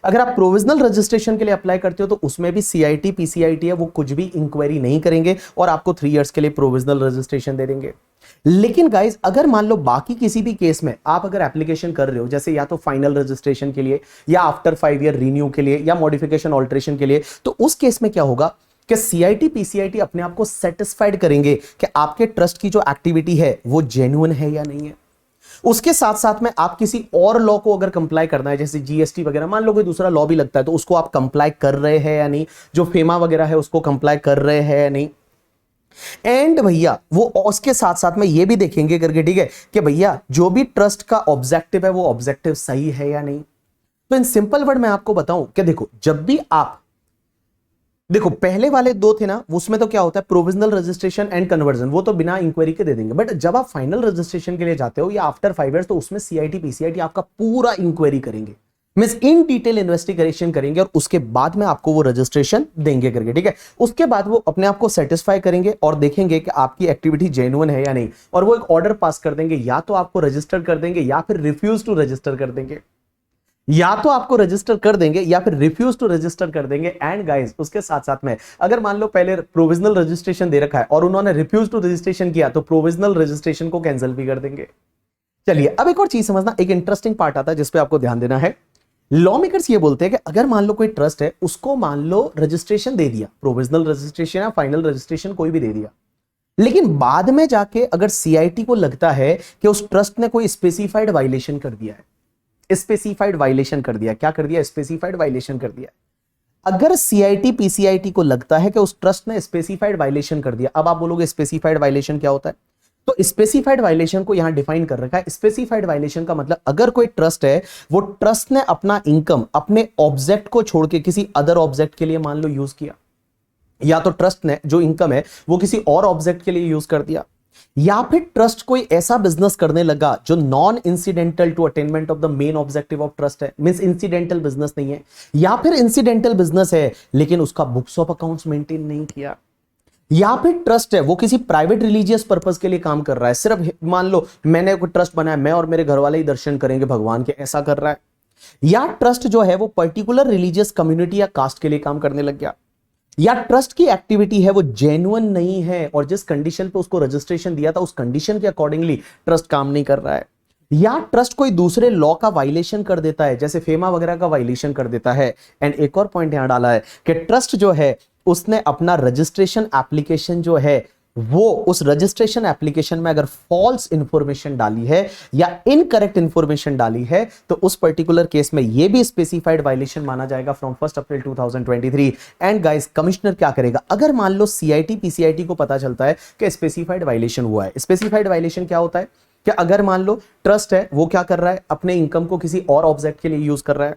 A: अगर आप प्रोविजनल रजिस्ट्रेशन के लिए अप्लाई करते हो तो उसमें भी सीआईटी पीसीआईटी है वो कुछ भी इंक्वायरी नहीं करेंगे और आपको 3 इयर्स के लिए प्रोविजनल रजिस्ट्रेशन दे देंगे। लेकिन गाइस अगर मान लो बाकी किसी भी केस में आप अगर एप्लीकेशन कर रहे हो, जैसे या तो फाइनल रजिस्ट्रेशन के लिए या आफ्टर 5 ईयर रिन्यू के लिए या मॉडिफिकेशन ऑल्ट्रेशन के लिए, तो उस केस में क्या होगा कि सीआईटी पीसीआईटी अपने आप को सेटिस्फाइड करेंगे कि आपके ट्रस्ट की जो एक्टिविटी है वो जेन्युइन है या नहीं है। उसके साथ साथ में आप किसी और लॉ को अगर कंप्लाई करना है, जैसे जीएसटी वगैरह, मान लो कोई दूसरा लॉ भी लगता है तो उसको आप कंप्लाई कर रहे हैं या नहीं, जो फेमा वगैरह है उसको कंप्लाई कर रहे हैं या नहीं। एंड भैया वो उसके साथ साथ में ये भी देखेंगे करके, ठीक है, कि भैया जो भी ट्रस्ट का ऑब्जेक्टिव है वो ऑब्जेक्टिव सही है या नहीं। तो इन सिंपल वर्ड में आपको बताऊं कि देखो जब भी आप देखो पहले वाले 2 थे ना, उसमें तो क्या होता है प्रोविजनल रजिस्ट्रेशन एंड कन्वर्जन, वो तो बिना इंक्वायरी के दे देंगे, बट जब आप फाइनल रजिस्ट्रेशन के लिए जाते हो या आफ्टर 5 इयर्स तो उसमें सीआईटी पीसीआईटी आपका पूरा इंक्वायरी करेंगे। मींस इन डिटेल इन्वेस्टिगेशन करेंगे और उसके बाद में आपको वो रजिस्ट्रेशन देंगे करके, ठीक है। उसके बाद वो अपने आप को सेटिस्फाई करेंगे और देखेंगे कि आपकी एक्टिविटी जेन्युइन है या नहीं, और वो एक ऑर्डर पास कर देंगे, या तो आपको रजिस्टर कर देंगे या फिर रिफ्यूज टू रजिस्टर कर देंगे, या तो आपको रजिस्टर कर देंगे या फिर रिफ्यूज टू रजिस्टर कर देंगे। एंड गाइस उसके साथ साथ में अगर मान लो पहले प्रोविजनल रजिस्ट्रेशन दे रखा है और उन्होंने रिफ्यूज टू रजिस्ट्रेशन किया तो प्रोविजनल रजिस्ट्रेशन को कैंसिल भी कर देंगे। चलिए अब एक और चीज समझना, एक इंटरेस्टिंग पार्ट आता है जिसपे आपको ध्यान देना है। लॉ मेकर्स ये बोलते हैं कि अगर मान लो कोई ट्रस्ट है, उसको मान लो रजिस्ट्रेशन दे दिया, प्रोविजनल रजिस्ट्रेशन या फाइनल रजिस्ट्रेशन कोई भी दे दिया, लेकिन बाद में जाके अगर सीआईटी को लगता है कि उस ट्रस्ट ने कोई स्पेसिफाइड वायलेशन कर दिया है, स्पेसिफाइड वायलेशन कर दिया, क्या कर दिया, स्पेसिफाइड वायलेशन कर दिया। अगर सीआईटी पीसीआईटी को लगता है कि उस ट्रस्ट ने स्पेसिफाइड वायलेशन कर दिया, अब आप बोलोगे स्पेसिफाइड वायलेशन क्या होता है, तो स्पेसिफाइड वायलेशन को यहां डिफाइन कर रखा है। स्पेसिफाइड वायलेशन का मतलब अगर कोई ट्रस्ट है, वो ट्रस्ट ने अपना इनकम अपने ऑब्जेक्ट को छोड़ के किसी अदर ऑब्जेक्ट के लिए मान लो यूज किया, या तो ट्रस्ट ने जो इनकम है वो किसी और ऑब्जेक्ट के लिए यूज कर दिया, या फिर ट्रस्ट कोई ऐसा बिजनेस करने लगा जो non incidental to attainment of the main objective of trust है, मींस इंसिडेंटल बिजनेस नहीं है, या फिर इंसिडेंटल बिजनेस है लेकिन उसका बुक्स ऑफ अकाउंट्स मेंटेन नहीं किया, या फिर ट्रस्ट है वो किसी प्राइवेट रिलीजियस पर्पस के लिए काम कर रहा है, सिर्फ मान लो मैंने कोई ट्रस्ट बनाया, मैं और मेरे घर वाले ही दर्शन करेंगे भगवान के, ऐसा कर रहा है, या ट्रस्ट जो है वो पर्टिकुलर रिलीजियस कम्युनिटी या कास्ट के लिए काम करने लग गया, या ट्रस्ट की एक्टिविटी है वो जेन्युइन नहीं है और जिस कंडीशन पे उसको रजिस्ट्रेशन दिया था उस कंडीशन के अकॉर्डिंगली ट्रस्ट काम नहीं कर रहा है, या ट्रस्ट कोई दूसरे लॉ का वायलेशन कर देता है, जैसे फेमा वगैरह का वायलेशन कर देता है। एंड एक और पॉइंट यहां डाला है कि ट्रस्ट जो है उसने अपना रजिस्ट्रेशन एप्लीकेशन जो है वो उस रजिस्ट्रेशन एप्लीकेशन में अगर फॉल्स इंफॉर्मेशन डाली है या इनकरेक्ट इंफॉर्मेशन डाली है तो उस पर्टिकुलर केस में ये भी स्पेसिफाइड वायलेशन माना जाएगा from 1 April 2023। And guys commissioner क्या करेगा, अगर मान लो सीआईटी पीसीआईटी को पता चलता है कि स्पेसिफाइड वायलेशन हुआ है। स्पेसिफाइड वायलेशन क्या होता है कि अगर मान लो ट्रस्ट है वो क्या कर रहा है, अपने इनकम को किसी और ऑब्जेक्ट के लिए यूज कर रहा है,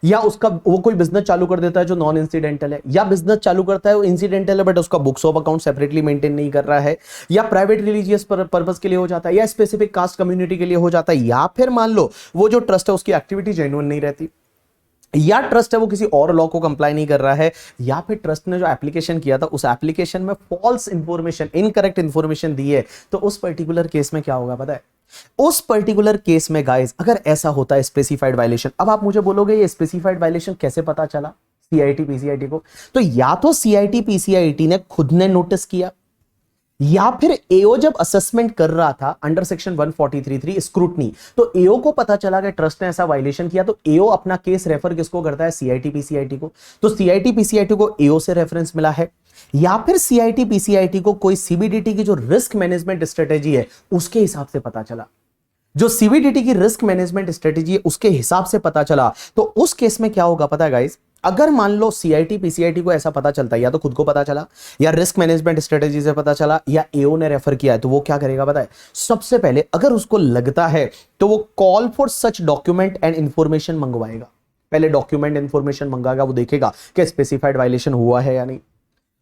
A: या उसका वो कोई बिजनेस चालू कर देता है जो नॉन इंसिडेंटल है, या बिजनेस चालू करता है वो इंसिडेंटल है बट उसका books of account separately maintain नहीं कर रहा है, या प्राइवेट रिलीजियस पर्पस के लिए हो जाता है, या स्पेसिफिक कास्ट कम्युनिटी के लिए हो जाता है, या फिर मान लो वो जो ट्रस्ट है उसकी एक्टिविटी जेन्युइन नहीं रहती, या ट्रस्ट है वो किसी और लॉ को कंप्लाई नहीं कर रहा है, या फिर ट्रस्ट ने जो एप्लीकेशन किया था उस एप्लीकेशन में फॉल्स इंफॉर्मेशन इनकरेक्ट इंफॉर्मेशन दी है, तो उस पर्टिकुलर केस में क्या होगा पता है, उस पर्टिकुलर केस में गाइस अगर ऐसा होता है स्पेसिफाइड वायलेशन। अब आप मुझे बोलोगे ये स्पेसिफाइड वायलेशन कैसे पता चला सीआईटी पीसीआईटी को, तो या तो सीआईटी पीसीआईटी ने खुद ने नोटिस किया, या फिर एओ जब असेसमेंट कर रहा था अंडर सेक्शन 143(3) स्क्रूटनी, तो एओ को पता चला कि ट्रस्ट ने ऐसा वायलेशन किया, तो एओ अपना केस रेफर किसको करता है, सीआईटी पीसीआईटी को, तो सीआईटी पीसीआईटी को एओ से रेफरेंस मिला है, या फिर सीआईटी पीसीआईटी को कोई सीबीडीटी की जो रिस्क मैनेजमेंट स्ट्रेटेजी है उसके हिसाब से पता चला, जो सीबीडीटी की रिस्क मैनेजमेंट स्ट्रेटेजी है उसके हिसाब से पता चला। तो उस केस में क्या होगा पता है गाइस, अगर मान लो सीआईटी पीसीआईटी को ऐसा पता चलता है, या तो खुद को पता चला, या रिस्क मैनेजमेंट स्ट्रेटेजी से पता चला, या एओ ने रेफर किया है, तो वो क्या करेगा पता है, सबसे पहले अगर उसको लगता है तो वो call for such document and information मंगवाएगा, पहले डॉक्यूमेंट इंफॉर्मेशन मंगाएगा, वो देखेगा कि स्पेसिफाइड वायलेशन हुआ है या नहीं,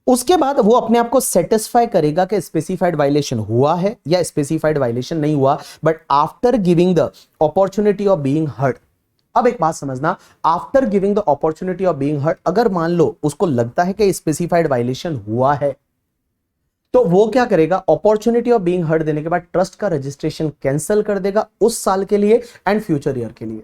A: उसके बाद वो अपने आप को सेटिस्फाई करेगा कि स्पेसिफाइड वायलेशन हुआ है या स्पेसिफाइड वायलेशन नहीं हुआ, but after giving the opportunity of being heard. अब एक बात समझना, after giving the opportunity of being heard, अगर मान लो उसको लगता है कि स्पेसिफाइड वायलेशन हुआ है तो वो क्या करेगा, अपॉर्चुनिटी ऑफ बीइंग हर्ड देने के बाद ट्रस्ट का रजिस्ट्रेशन कैंसिल कर देगा उस साल के लिए एंड फ्यूचर ईयर के लिए,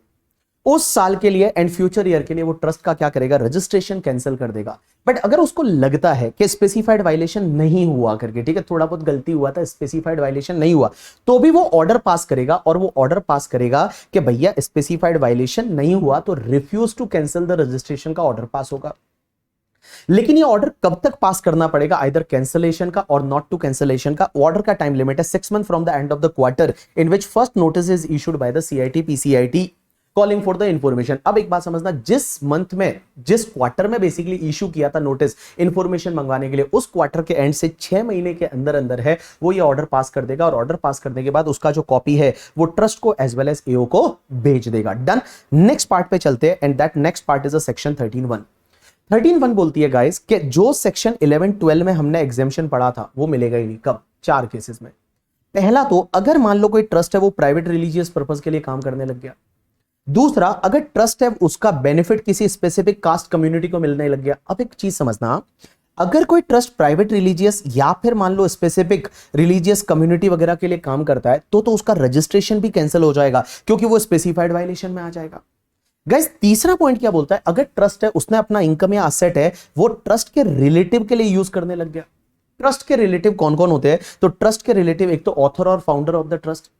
A: उस साल के लिए एंड फ्यूचर ईयर के लिए वो ट्रस्ट का क्या करेगा, रजिस्ट्रेशन कैंसिल कर देगा। बट अगर उसको लगता है कि स्पेसिफाइड वायलेशन नहीं हुआ करके, ठीक है, थोड़ा बहुत गलती हुआ था, स्पेसिफाइड वायलेशन नहीं हुआ, तो भी वो ऑर्डर पास करेगा, और वो ऑर्डर पास करेगा कि भैया स्पेसिफाइड वायलेशन नहीं हुआ, तो refuse to cancel the registration का ऑर्डर पास होगा। लेकिन ये ऑर्डर कब तक पास करना पड़ेगा, आइदर कैंसिलेशन का और नॉट टू कैंसिलेशन का। ऑर्डर का टाइम लिमिट है 6 month from the end of the quarter in which first notice is issued by the CIT PCIT calling for the information. अब एक बात समझना, जिस मंथ में, जिस क्वार्टर में बेसिकली इशू किया था नोटिस इंफॉर्मेशन मंगवाने के लिए, उस क्वार्टर के एंड से 6 महीने के अंदर अंदर है वो ये ऑर्डर पास कर देगा, और ऑर्डर पास करने के बाद उसका जो कॉपी है वो ट्रस्ट को एज वेल एज एओ को भेज देगा। डन। नेक्स्ट पार्ट पे चलते हैं, and that next part is a section 13(1). 13(1) बोलती है गाइस कि जो सेक्शन 11-12 में हमने एग्जेम्पशन पढ़ा था वो मिलेगा ही नहीं। कब? 4 केसेस में। पहला तो अगर मान लो कोई ट्रस्ट है वो प्राइवेट रिलीजियस पर्पस के लिए काम करने लग गया, दूसरा, अगर ट्रस्ट है उसका बेनिफिट किसी स्पेसिफिक कास्ट कम्युनिटी को मिलने लग गया। अब एक चीज समझना, अगर कोई ट्रस्ट प्राइवेट रिलीजियस या फिर मान लो स्पेसिफिक रिलीजियस कम्युनिटी वगैरह के लिए काम करता है तो उसका रजिस्ट्रेशन भी कैंसिल हो जाएगा क्योंकि वो स्पेसिफाइड वायलेशन में आ जाएगा। गाइस तीसरा पॉइंट क्या बोलता है, अगर ट्रस्ट है उसने अपना इनकम या असेट है वो ट्रस्ट के रिलेटिव के लिए यूज करने लग गया। ट्रस्ट के रिलेटिव कौन कौन होते हैं, तो ट्रस्ट के रिलेटिव एक तो ऑथर और फाउंडर ऑफ द ट्रस्ट।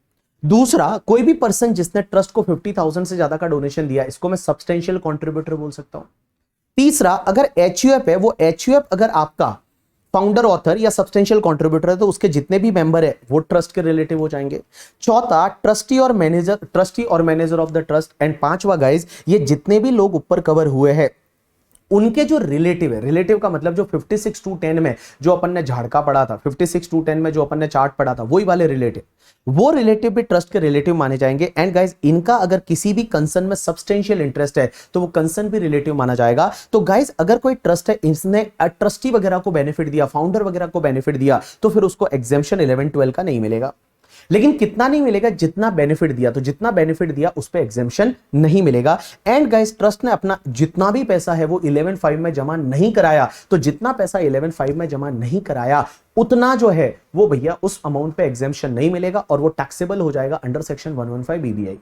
A: दूसरा, कोई भी पर्सन जिसने ट्रस्ट को 50,000 से ज्यादा का डोनेशन दिया, इसको मैं सब्सटेंशियल कंट्रीब्यूटर बोल सकता हूं। तीसरा, अगर एचयूएफ है, वो एचयूएफ अगर आपका फाउंडर ऑथर या सब्सटेंशियल कंट्रीब्यूटर है तो उसके जितने भी मेंबर है वो ट्रस्ट के रिलेटिव हो जाएंगे। चौथा, ट्रस्टी और manager of the trust. And पांचवा गाइज, ये जितने भी लोग ऊपर कवर हुए हैं उनके जो रिलेटिव है, रिलेटिव का मतलब जो 56-10 में जो अपन ने झाड़का पढ़ा था, 56-10 में जो अपन ने चार्ट पढ़ा था, वही वाले रिलेटिव, वो रिलेटिव भी ट्रस्ट के रिलेटिव माने जाएंगे। एंड गाइज इनका अगर किसी भी कंसर्न में सब्सटेंशियल इंटरेस्ट है तो वो कंसर्न भी रिलेटिव माना जाएगा। तो गाइज अगर कोई ट्रस्ट है, इसने ट्रस्टी वगैरह को बेनिफिट दिया, फाउंडर वगैरह को बेनिफिट दिया, तो फिर उसको एग्जेम्पशन 11-12 का नहीं मिलेगा। लेकिन कितना नहीं मिलेगा, जितना बेनिफिट दिया, तो जितना बेनिफिट दिया उस पे एग्जेम्पशन नहीं मिलेगा। एंड गाइस ट्रस्ट ने अपना जितना भी पैसा है वो 11(5) में जमा नहीं कराया, तो जितना पैसा 11(5) में जमा नहीं कराया उतना जो है वो भैया उस अमाउंट पे एग्जेम्पशन नहीं मिलेगा और वो टैक्सेबल हो जाएगा अंडर सेक्शन 115 बीबीआई।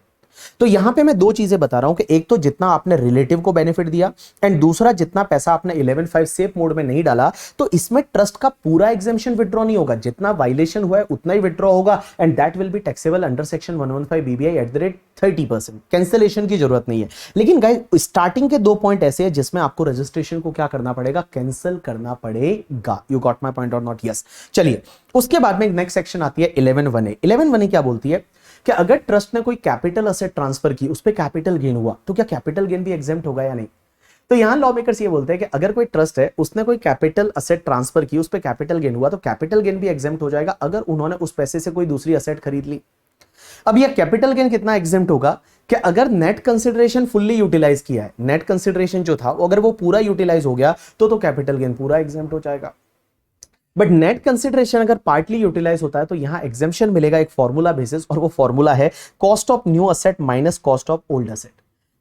A: तो यहां पे मैं दो चीजें बता रहा हूं कि एक तो जितना आपने रिलेटिव को बेनिफिट दिया एंड दूसरा जितना पैसा आपने 11(5) सेफ मोड में नहीं डाला, तो इसमें ट्रस्ट का पूरा एग्जेम्पशन विड्रॉ नहीं होगा, जितना वायलेशन हुआ है उतना ही विड्रॉ होगा and that will be taxable under section 115 BBI eight the rate 30%। Cancellation की जरूरत नहीं है। लेकिन गाइस स्टार्टिंग के 2 पॉइंट ऐसे हैं जिसमें आपको रजिस्ट्रेशन को क्या करना पड़ेगा, कैंसिल करना पड़ेगा। यू गॉट माय पॉइंट और नॉट? यस। चलिए उसके बाद में नेक्स्ट सेक्शन आती है 11(1)(a). 11(1)(a) क्या बोलती है कि अगर ट्रस्ट ने कोई कैपिटल असेट ट्रांसफर की, उस पे कैपिटल गेन हुआ, तो क्या कैपिटल गेन भी एग्जेम्प्ट होगा या नहीं? तो यहां लॉ मेकर्स ये बोलते हैं कि अगर कोई ट्रस्ट है उसने कोई कैपिटल असेट ट्रांसफर की, उस पे कैपिटल गेन हुआ, तो कैपिटल गेन भी एग्जेम्प्ट हो जाएगा अगर उन्होंने उस पैसे से कोई दूसरी असेट खरीद ली। अब यह कैपिटल गेन कितना एग्जेम्प्ट होगा कि अगर नेट कंसिडरेशन फुल्ली यूटिलाइज किया है, नेट कंसिडरेशन जो था अगर वो पूरा यूटिलाइज हो गया तो कैपिटल गेन पूरा एग्जेम्प्ट हो जाएगा। बट नेट कंसिडरेशन अगर पार्टली यूटिलाइज होता है तो यहां एग्जेम्पशन मिलेगा एक फॉर्मूला बेसिस, और वो फॉर्मूला है cost of new asset minus cost of old asset.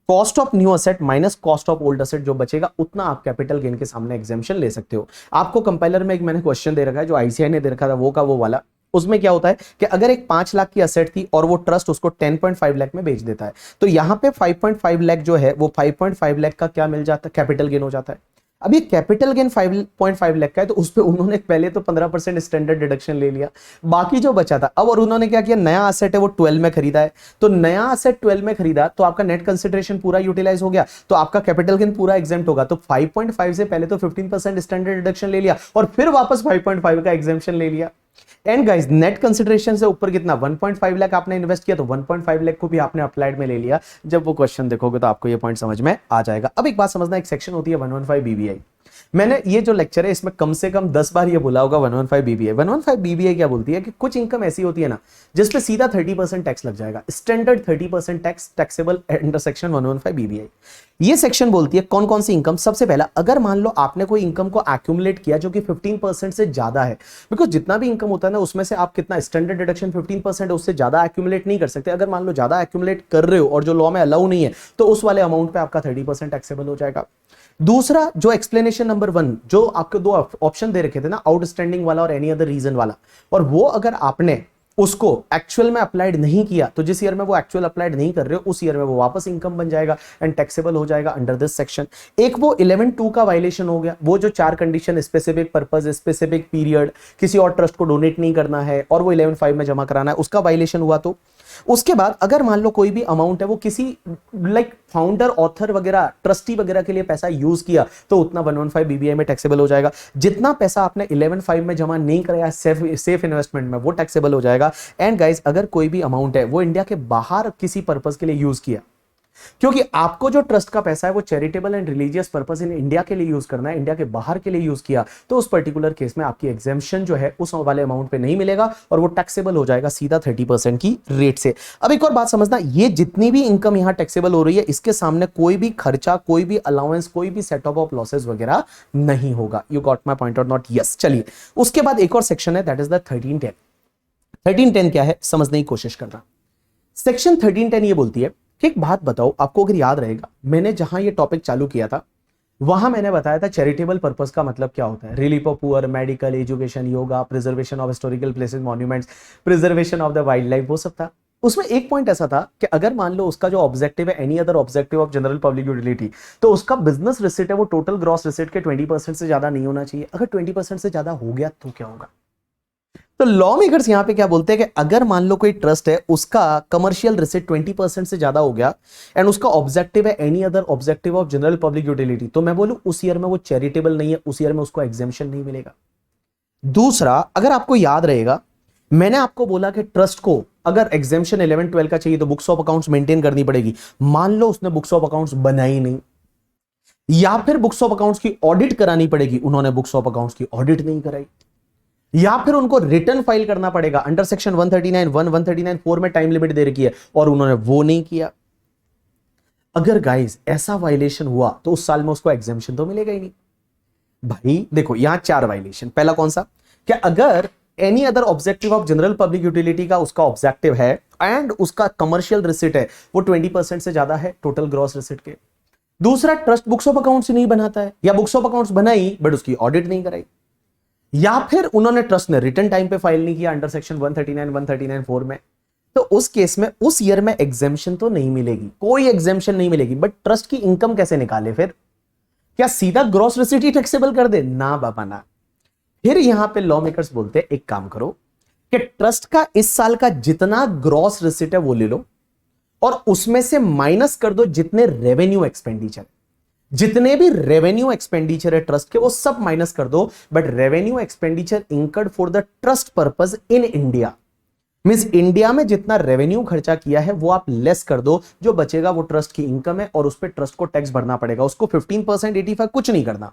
A: Cost of new asset minus cost of old asset जो बचेगा उतना आप कैपिटल गेन के सामने एग्जेम्पशन ले सकते हो। आपको कंपाइलर में एक मैंने क्वेश्चन दे रखा है जो आईसीआई ने दे रखा था, वो वाला। उसमें क्या होता है कि अगर एक 5 लाख की असेट थी और वो ट्रस्ट उसको 10.5 लाख में बेच देता है, तो यहां पे 5.5 लाख जो है वो 5.5 लाख का क्या मिल जाता है, कैपिटल गेन हो जाता है। अब ये कैपिटल गेन 5.5 लाख का है तो उस पे उन्होंने पहले तो 15% स्टैंडर्ड डिडक्शन ले लिया, बाकी जो बचा था अब, और उन्होंने क्या किया, नया एसेट है वो 12 में खरीदा है, तो नया एसेट 12 में खरीदा तो आपका नेट कंसिडरेशन पूरा यूटिलाइज हो गया, तो आपका कैपिटल गेन पूरा एग्जेम्प्ट होगा। तो 5.5 से पहले तो 15% स्टैंडर्ड डिडक्शन ले लिया और फिर वापस 5.5 का एग्जेम्पशन ले लिया। एंड गाइस नेट कंसिडरेशन से ऊपर कितना, 1.5 लाख आपने इन्वेस्ट किया तो 1.5 लाख को भी आपने अप्लाइड में ले लिया। जब वो क्वेश्चन देखोगे तो आपको ये पॉइंट समझ में आ जाएगा। अब एक बात समझना, एक सेक्शन होती है 115 बीबीआई। मैंने ये जो लेक्चर है इसमें कम से कम 10 बार ये बोला होगा 115 बीबीआई। 115 बीबीआई क्या बोलती है कि कुछ इनकम ऐसी होती है ना जिस पे सीधा 30% टैक्स लग जाएगा, standard 30% tax taxable under section 115 BBI. ये सेक्शन बोलती है कौन कौन सी इनकम। सबसे पहला, अगर मान लो आपने कोई इनकम को एक्यूमुलेट किया जो कि 15% से ज्यादा है, बिकॉज जितना भी इनकम होता है ना उसमें से आप कितना स्टैंडर्ड डिडक्शन 15% है, उससे ज्यादा एक्यूमुलेट नहीं कर सकते। अगर मान लो ज्यादा एक्यूमुलेट कर रहे हो और जो लॉ में अलाउ नहीं है तो उस वाले अमाउंट पे आपका 30% टैक्सेबल हो जाएगा। दूसरा, जो एक्सप्लेनेशन नंबर 1 जो आपको 2 ऑप्शन दे रखे थे ना, आउटस्टैंडिंग वाला और एनी अदर रीजन वाला, और वो अगर आपने उसको एक्चुअल में अप्लाइड नहीं किया तो जिस ईयर में वो एक्चुअल अप्लाइड नहीं कर रहे हो उस ईयर में वो वापस इनकम बन जाएगा एंड टैक्सेबल हो जाएगा अंडर दिस सेक्शन। एक वो 11(2) का वायलेशन हो गया, वो जो 4 condition, specific purpose, specific period, किसी और ट्रस्ट को डोनेट नहीं करना है और वो 11(5) में जमा कराना है, उसका वायलेशन हुआ। तो उसके बाद अगर मान लो कोई भी अमाउंट है वो किसी लाइक फाउंडर, ऑथर वगैरह, ट्रस्टी वगैरह के लिए पैसा यूज किया तो उतना 115 बीबीआई में टैक्सेबल हो जाएगा। जितना पैसा आपने 11(5) में जमा नहीं कराया सेफ इन्वेस्टमेंट में वो टैक्सेबल हो जाएगा। एंड गाइस अगर कोई भी अमाउंट है वो इंडिया के बाहर किसी पर्पस के लिए यूज किया, क्योंकि आपको जो ट्रस्ट का पैसा है वो charitable and religious purpose in India के लिए यूज करना है, इंडिया के बाहर के लिए यूज किया तो उस पर्टिकुलर केस में आपकी एग्जेम्पशन जो है उस वाले अमाउंट पे नहीं मिलेगा और वो टैक्सेबल हो जाएगा सीधा 30% की रेट से। अब एक और बात समझना, ये जितनी भी इनकम यहां टैक्सेबल हो रही है इसके सामने कोई भी खर्चा, कोई भी अलाउंस, कोई भी सेटअप ऑफ लॉसेस वगैरह नहीं होगा। यू गॉट माय पॉइंट और नॉट? यस। चलिए उसके बाद एक और सेक्शन है दैट इज द 1310। 1310 क्या है समझने की कोशिश करना। सेक्शन 1310 ये बोलती है कि एक बात बताओ, आपको अगर याद रहेगा, मैंने जहां ये टॉपिक चालू किया था वहां मैंने बताया था चैरिटेबल पर्पस का मतलब क्या होता है। Relief of poor, medical, education, yoga, preservation of historical places, monuments, preservation of the wild life, वो सब था। उसमें एक पॉइंट ऐसा था कि अगर मान लो उसका जो ऑब्जेक्टिव है any other objective of general public utility, तो उसका बिजनेस रिसिट है वो टोटल ग्रॉस रिसिट के 20% से ज्यादा नहीं होना चाहिए। अगर 20% से ज्यादा हो गया तो क्या होगा? तो लॉ मेकर्स यहां पे क्या बोलते हैं कि अगर मान लो कोई ट्रस्ट है उसका कमर्शियल रिसिट 20% से ज्यादा हो गया एंड उसका ऑब्जेक्टिव है any other objective of general public utility, तो मैं बोलूं उस ईयर में वो चैरिटेबल नहीं है, उस ईयर में उसको एग्जेम्पशन नहीं मिलेगा। दूसरा, अगर आपको याद रहेगा, मैंने आपको बोला कि ट्रस्ट को अगर एग्जेम्पशन 11-12 का चाहिए तो बुक्स ऑफ अकाउंट्स मेंटेन करनी पड़ेगी। मान लो उसने बुक्स ऑफ अकाउंट्स बनाई नहीं, या फिर बुक्स ऑफ अकाउंट्स की ऑडिट करानी पड़ेगी, उन्होंने बुक्स ऑफ अकाउंट्स की ऑडिट नहीं कराई, या फिर उनको रिटर्न फाइल करना पड़ेगा अंडर सेक्शन 139(1), 139(4) में टाइम लिमिट दे रखी है और उन्होंने वो नहीं किया। अगर गाइस ऐसा वायलेशन हुआ तो उस साल में उसको एग्जेम्पशन तो मिलेगा ही नहीं। भाई देखो यहां 4 वायलेशन। पहला कौन सा? क्या अगर any other objective of general public utility का उसका ऑब्जेक्टिव है एंड उसका कमर्शियल रिसिट है वो 20% से ज्यादा है टोटल ग्रॉस रिसिट के। दूसरा, ट्रस्ट बुक्स ऑफ अकाउंट्स नहीं बनाता है या बुक्स ऑफ अकाउंट्स बनाई बट उसकी ऑडिट नहीं कराई, या फिर उन्होंने ट्रस्ट ने रिटर्न टाइम पे फाइल नहीं किया अंडर सेक्शन 139, 139(4) में, तो उस केस में उस ईयर में एग्जेम्पशन तो नहीं मिलेगी, कोई एग्जेम्पशन नहीं मिलेगी। बट ट्रस्ट की इनकम कैसे निकाले फिर? क्या सीधा ग्रॉस रिसिट ही टैक्सेबल कर दे? ना बाबा ना। फिर यहां पे लॉ मेकर्स बोलते हैं एक काम करो कि ट्रस्ट का इस साल का जितना ग्रॉस रिसिट है वो ले लो और उसमें से माइनस कर दो जितने रेवेन्यू एक्सपेंडिचर, जितने भी रेवेन्यू एक्सपेंडिचर है ट्रस्ट के वो सब माइनस कर दो, but revenue expenditure incurred for the trust purpose in India, means India में जितना रेवेन्यू खर्चा किया है वो आप लेस कर दो, जो बचेगा वो ट्रस्ट की इनकम है और उस पर ट्रस्ट को टैक्स भरना पड़ेगा। उसको 15%, 85 कुछ नहीं करना,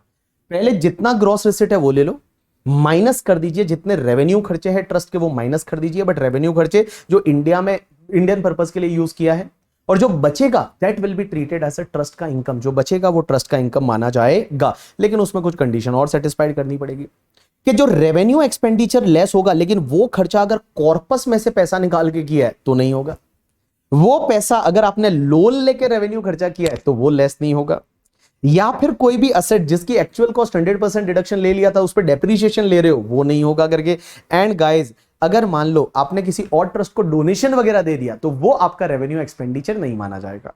A: पहले जितना ग्रॉस रिसिट है वो ले लो, माइनस कर दीजिए जितने रेवेन्यू खर्चे हैं ट्रस्ट के वो माइनस कर दीजिए, बट रेवेन्यू खर्चे जो इंडिया में इंडियन पर्पस के लिए यूज किया है, और जो बचेगा that will be treated as a trust का इनकम, जो बचेगा वो ट्रस्ट का इनकम माना जाएगा। लेकिन उसमें कुछ कंडीशन और सेटिस्फाइड करनी पड़ेगी कि जो रेवेन्यू एक्सपेंडिचर लेस होगा लेकिन वो खर्चा अगर कॉर्पस में से पैसा निकाल के किया है तो नहीं होगा, वो पैसा अगर आपने लोन लेके रेवेन्यू खर्चा किया है तो वो लेस नहीं होगा, या फिर कोई भी असेट जिसकी एक्चुअल कॉस्ट 100% डिडक्शन ले लिया था उस पर डेप्रिसिएशन ले रहे हो वो नहीं होगा करके। एंड गाइज अगर मान लो आपने किसी और ट्रस्ट को डोनेशन वगैरह दे दिया तो वो आपका रेवेन्यू एक्सपेंडिचर नहीं माना जाएगा।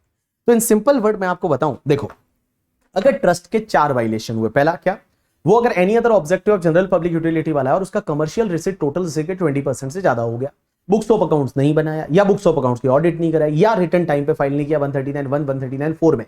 A: तो इन सिंपल वर्ड मैं आपको बताऊं, देखो अगर ट्रस्ट के 4 वायलेशन हुए, पहला क्या, वो अगर any other objective of general public utility वाला है और उसका कमर्शियल रिसिट टोटल रिसिट के 20% से ज्यादा हो गया, बुक्स ऑफ अकाउंट्स नहीं बनाया या बुक्स ऑफ अकाउंट्स की ऑडिट नहीं कराई या रिटर्न टाइम पे फाइल नहीं किया 139(1), 139(4) में,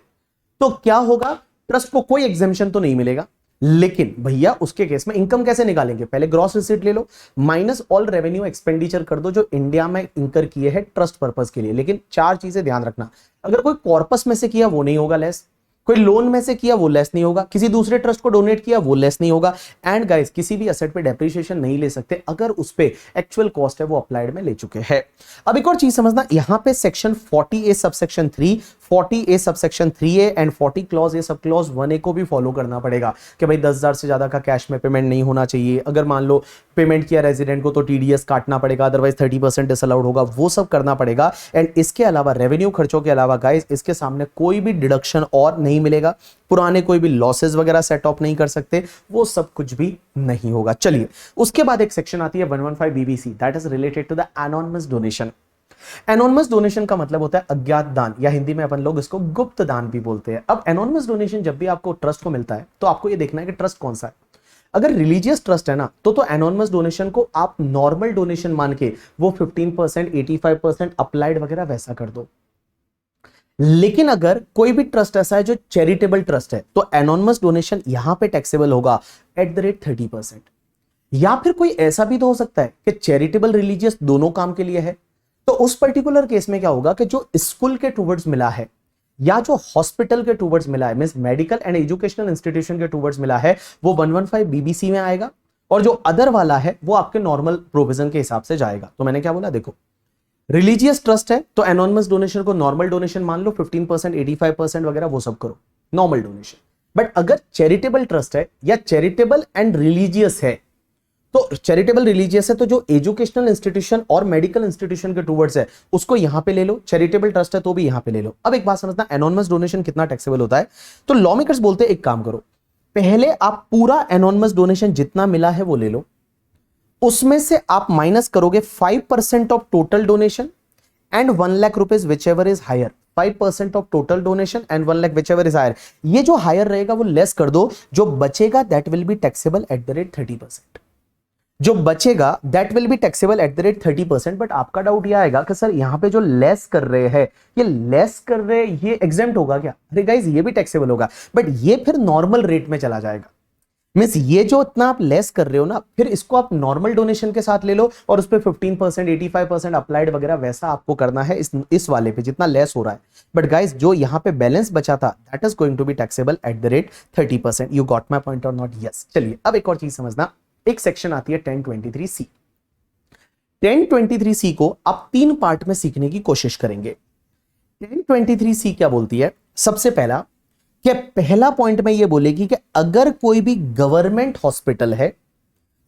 A: तो क्या होगा? ट्रस्ट को कोई एग्जेम्पशन तो नहीं मिलेगा, लेकिन भैया उसके केस में इनकम कैसे निकालेंगे? पहले ग्रॉस रिसिट ले लो, माइनस ऑल रेवेन्यू एक्सपेंडिचर कर दो जो इंडिया में इंकर किए हैं ट्रस्ट पर्पस के लिए। लेकिन 4 चीजें ध्यान रखना, अगर कोई कॉर्पस में से किया वो नहीं होगा लेस, कोई लोन में से किया वो लेस नहीं होगा, किसी दूसरे ट्रस्ट को डोनेट किया वो लेस नहीं होगा, एंड गाइस किसी भी एसेट पे डेप्रिसिएशन नहीं ले सकते अगर उस पे एक्चुअल कॉस्ट है वो अप्लाइड में ले चुके हैं। अब एक और चीज समझना, यहां पे section 40A subsection 3, 40A subsection 3A and 40 clause A sub clause 1A को भी फॉलो करना पड़ेगा कि भाई 10,000 से ज्यादा का कैश में पेमेंट नहीं होना चाहिए। अगर मान लो पेमेंट किया रेजिडेंट को तो TDS काटना पड़ेगा, अदरवाइज 30% डिसअलाउड होगा, वो सब करना पड़ेगा। एंड इसके अलावा रेवेन्यू खर्चों के अलावा गाइस इसके सामने कोई भी डिडक्शन और नहीं मिलेगा, पुराने कोई भी लॉसेस वगैरह सेट ऑफ नहीं कर सकते, वो सब कुछ भी नहीं होगा। चलिए उसके बाद एक सेक्शन आती है 115 BBC, that is related to the anonymous donation. Anonymous donation का मतलब होता है अज्ञात दान, या हिंदी में अपन लोग इसको गुप्त दान भी बोलते हैं। अब एनोनिमस डोनेशन जब भी आपको ट्रस्ट को मिलता है तो आपको ये देखना है कि ट्रस्ट कौन सा है। अगर रिलीजियस ट्रस्ट है ना तो एनोनिमस डोनेशन को आप नॉर्मल डोनेशन मान के वो 15%, 85% अप्लाइड वगैरह वैसा कर दो। लेकिन अगर कोई भी ट्रस्ट ऐसा है जो चैरिटेबल ट्रस्ट है तो एनोनिमस डोनेशन यहां पे टैक्सेबल होगा @30%। या फिर कोई ऐसा भी तो हो सकता है कि चैरिटेबल रिलीजियस दोनों काम के लिए है, तो उस पर्टिकुलर केस में क्या होगा कि जो स्कूल के टूवर्ड्स मिला है या जो हॉस्पिटल के टूवर्ड्स मिला है, means medical and educational institution के टूवर्ड्स मिला है, वो 115 BBC में आएगा, और जो अदर वाला है वो आपके नॉर्मल प्रोविजन के हिसाब से जाएगा। तो मैंने क्या बोला, देखो रिलीजियस ट्रस्ट है तो एनोनिमस डोनेशन को नॉर्मल डोनेशन मान लो, 15%, 85% वगैरह वो सब करो, नॉर्मल डोनेशन। बट अगर चैरिटेबल ट्रस्ट है या चैरिटेबल एंड रिलीजियस है तो चैरिटेबल रिलीजियस है तो जो एजुकेशनल इंस्टीट्यूशन और मेडिकल इंस्टीट्यूशन के टूवर्ड्स है उसको यहां पे ले लो, चैरिटेबल ट्रस्ट है तो भी यहां पे ले लो। अब एक बात समझना, एनोनिमस डोनेशन कितना टैक्सेबल होता है। तो लॉ मेकर्स बोलते हैं एक काम करो, पहले आप पूरा एनोनिमस डोनेशन जितना मिला है वो ले लो, उसमें से आप माइनस करोगे 5% of total donation and 1 lakh rupees whichever is higher. 5% of total donation and 1 lakh whichever is higher. ये जो हायर रहेगा वो लेस कर दो, जो बचेगा that will B taxable at the rate 30%। जो बचेगा that will B taxable at the rate 30%। But आपका डाउट यह आएगा कि सर यहां पे जो लेस कर रहे हैं, ये लेस कर रहे हैं ये एग्जेम्प्ट होगा क्या? अरे गाइस ये भी टैक्सेबल होगा, बट ये फिर नॉर्मल रेट में चला जाएगा। मींस ये जो इतना आप लेस कर रहे हो ना, फिर इसको आप नॉर्मल डोनेशन के साथ ले लो और उस पे 15%, 85% अप्लाइड वगैरह वैसा आपको करना है इस वाले पे जितना लेस हो रहा है। बट गाइस जो यहां पे बैलेंस बचा था that is going to be taxable at the rate 30%। You got my point और नॉट? यस। चलिए अब एक और चीज समझना, एक सेक्शन आती है 1023C। 1023C को आप 3 पार्ट में सीखने की कोशिश करेंगे। 1023C क्या बोलती है? सबसे पहला कि पहला पॉइंट में यह बोलेगी कि अगर कोई भी गवर्नमेंट हॉस्पिटल है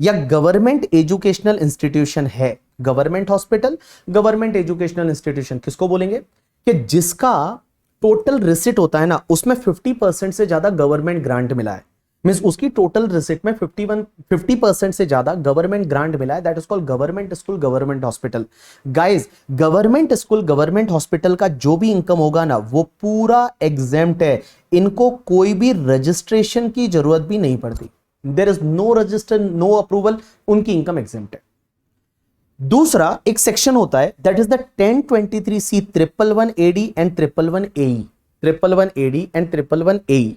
A: या गवर्नमेंट एजुकेशनल इंस्टीट्यूशन है, government hospital, government educational institution किसको बोलेंगे? कि जिसका टोटल रिसिट होता है ना उसमें 50% से ज्यादा गवर्नमेंट ग्रांट मिला है। मींस उसकी टोटल रिसिट में 50% से ज्यादा गवर्नमेंट ग्रांट मिला है, that is called government school, government hospital. Guys government school, government hospital का जो भी इनकम होगा ना वो पूरा एग्जेम्प्ट है, इनको कोई भी रजिस्ट्रेशन की जरूरत भी नहीं पड़ती। There is no register, no approval, उनकी इनकम एग्जेम्प्ट है। दूसरा एक सेक्शन होता है that is the 1023C 111AD and 111AE, 111AD and 111AE।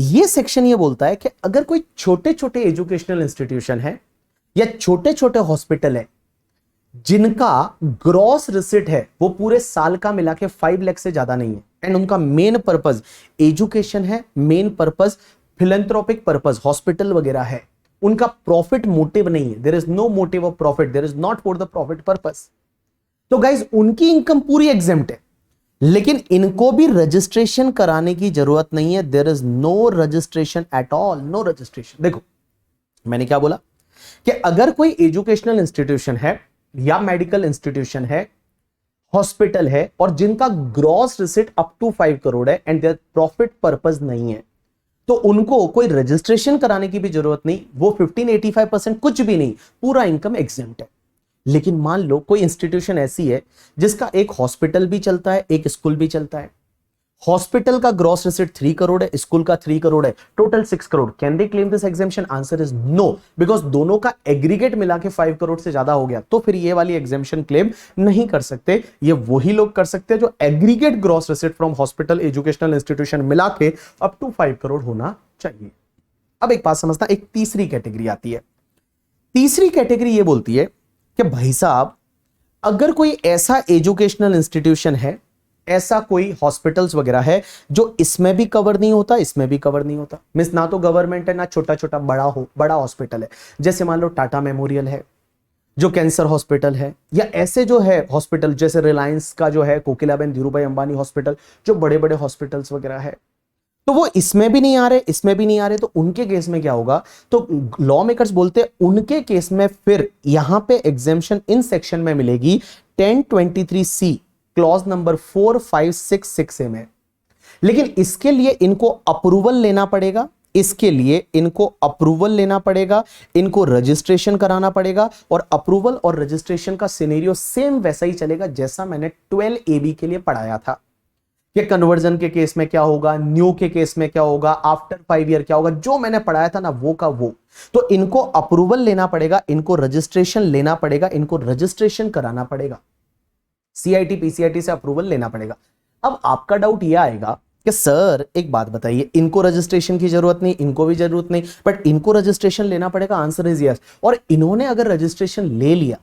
A: ये सेक्शन ये बोलता है कि अगर कोई छोटे छोटे एजुकेशनल इंस्टीट्यूशन है या छोटे छोटे हॉस्पिटल है जिनका ग्रॉस रिसिट है वो पूरे साल का मिला के 5 लाख से ज्यादा नहीं है एंड उनका मेन पर्पस एजुकेशन है, main purpose philanthropic purpose hospital वगैरह है, उनका प्रॉफिट मोटिव नहीं है, there is no motive of profit, there is not for the profit purpose, तो गाइज उनकी इनकम पूरी एग्जेम्प्ट है। लेकिन इनको भी रजिस्ट्रेशन कराने की जरूरत नहीं है, there is no registration at all, no registration. देखो मैंने क्या बोला कि अगर कोई एजुकेशनल इंस्टीट्यूशन है या मेडिकल इंस्टीट्यूशन है, हॉस्पिटल है और जिनका gross receipt up to 5 crore है एंड देयर प्रॉफिट पर्पस नहीं है, तो उनको कोई रजिस्ट्रेशन कराने की भी जरूरत नहीं, वो 15-85% कुछ भी नहीं, पूरा इनकम एग्जेम्प्ट है। लेकिन मान लो कोई इंस्टीट्यूशन ऐसी है जिसका एक हॉस्पिटल भी चलता है, एक स्कूल भी चलता है, हॉस्पिटल का ग्रॉस रिसिट 3 करोड़ है, स्कूल का 3 करोड़ है, total 6 crore, can they claim this exemption? Answer is no, because दोनों का एग्रीगेट मिला के 5 करोड़ से ज्यादा हो गया, तो फिर ये वाली एग्जेम्पशन क्लेम नहीं कर सकते। ये वही लोग कर सकते हैं जो aggregate gross receipt from hospital, educational institution मिला के अप टू 5 करोड़ होना चाहिए। अब एक बात समझना, एक तीसरी कैटेगरी आती है। तीसरी कैटेगरी ये बोलती है कि भाई साहब अगर कोई ऐसा एजुकेशनल इंस्टीट्यूशन है, ऐसा कोई हॉस्पिटल्स वगैरह है जो इसमें भी कवर नहीं होता, इसमें भी कवर नहीं होता, मींस ना तो गवर्नमेंट है ना छोटा छोटा बड़ा हॉस्पिटल है, जैसे मान लो टाटा मेमोरियल है जो कैंसर हॉस्पिटल है, या ऐसे जो है हॉस्पिटल जैसे रिलायंस का जो है कोकिलाबेन धीरूभाई अंबानी हॉस्पिटल, जो बड़े बड़े हॉस्पिटल्स वगैरह है, तो वो इसमें भी नहीं आ रहे, इसमें भी नहीं आ रहे, तो उनके केस में क्या होगा? तो लॉ मेकर्स बोलते हैं उनके केस में फिर यहां पे एग्जेम्पशन इन सेक्शन में मिलेगी 1023C क्लॉज नंबर 4, 5, 6 में। लेकिन इसके लिए इनको अप्रूवल लेना पड़ेगा, इसके लिए इनको अप्रूवल लेना पड़ेगा, इनको रजिस्ट्रेशन कराना पड़ेगा, और अप्रूवल और रजिस्ट्रेशन का सिनेरियो सेम वैसा ही चलेगा जैसा मैंने 12AB के लिए पढ़ाया था कि कन्वर्जन के केस में क्या होगा, न्यू के केस में क्या होगा, आफ्टर 5 ईयर क्या होगा, जो मैंने पढ़ाया था ना वो का वो। तो इनको अप्रूवल लेना पड़ेगा, इनको रजिस्ट्रेशन लेना पड़ेगा, इनको रजिस्ट्रेशन कराना पड़ेगा, CIT PCIT से अप्रूवल लेना पड़ेगा। अब आपका डाउट यह आएगा कि सर एक बात बताइए, इनको रजिस्ट्रेशन की जरूरत नहीं, इनको भी जरूरत नहीं, बट इनको रजिस्ट्रेशन लेना पड़ेगा, आंसर इज यस। और इन्होंने अगर रजिस्ट्रेशन ले लिया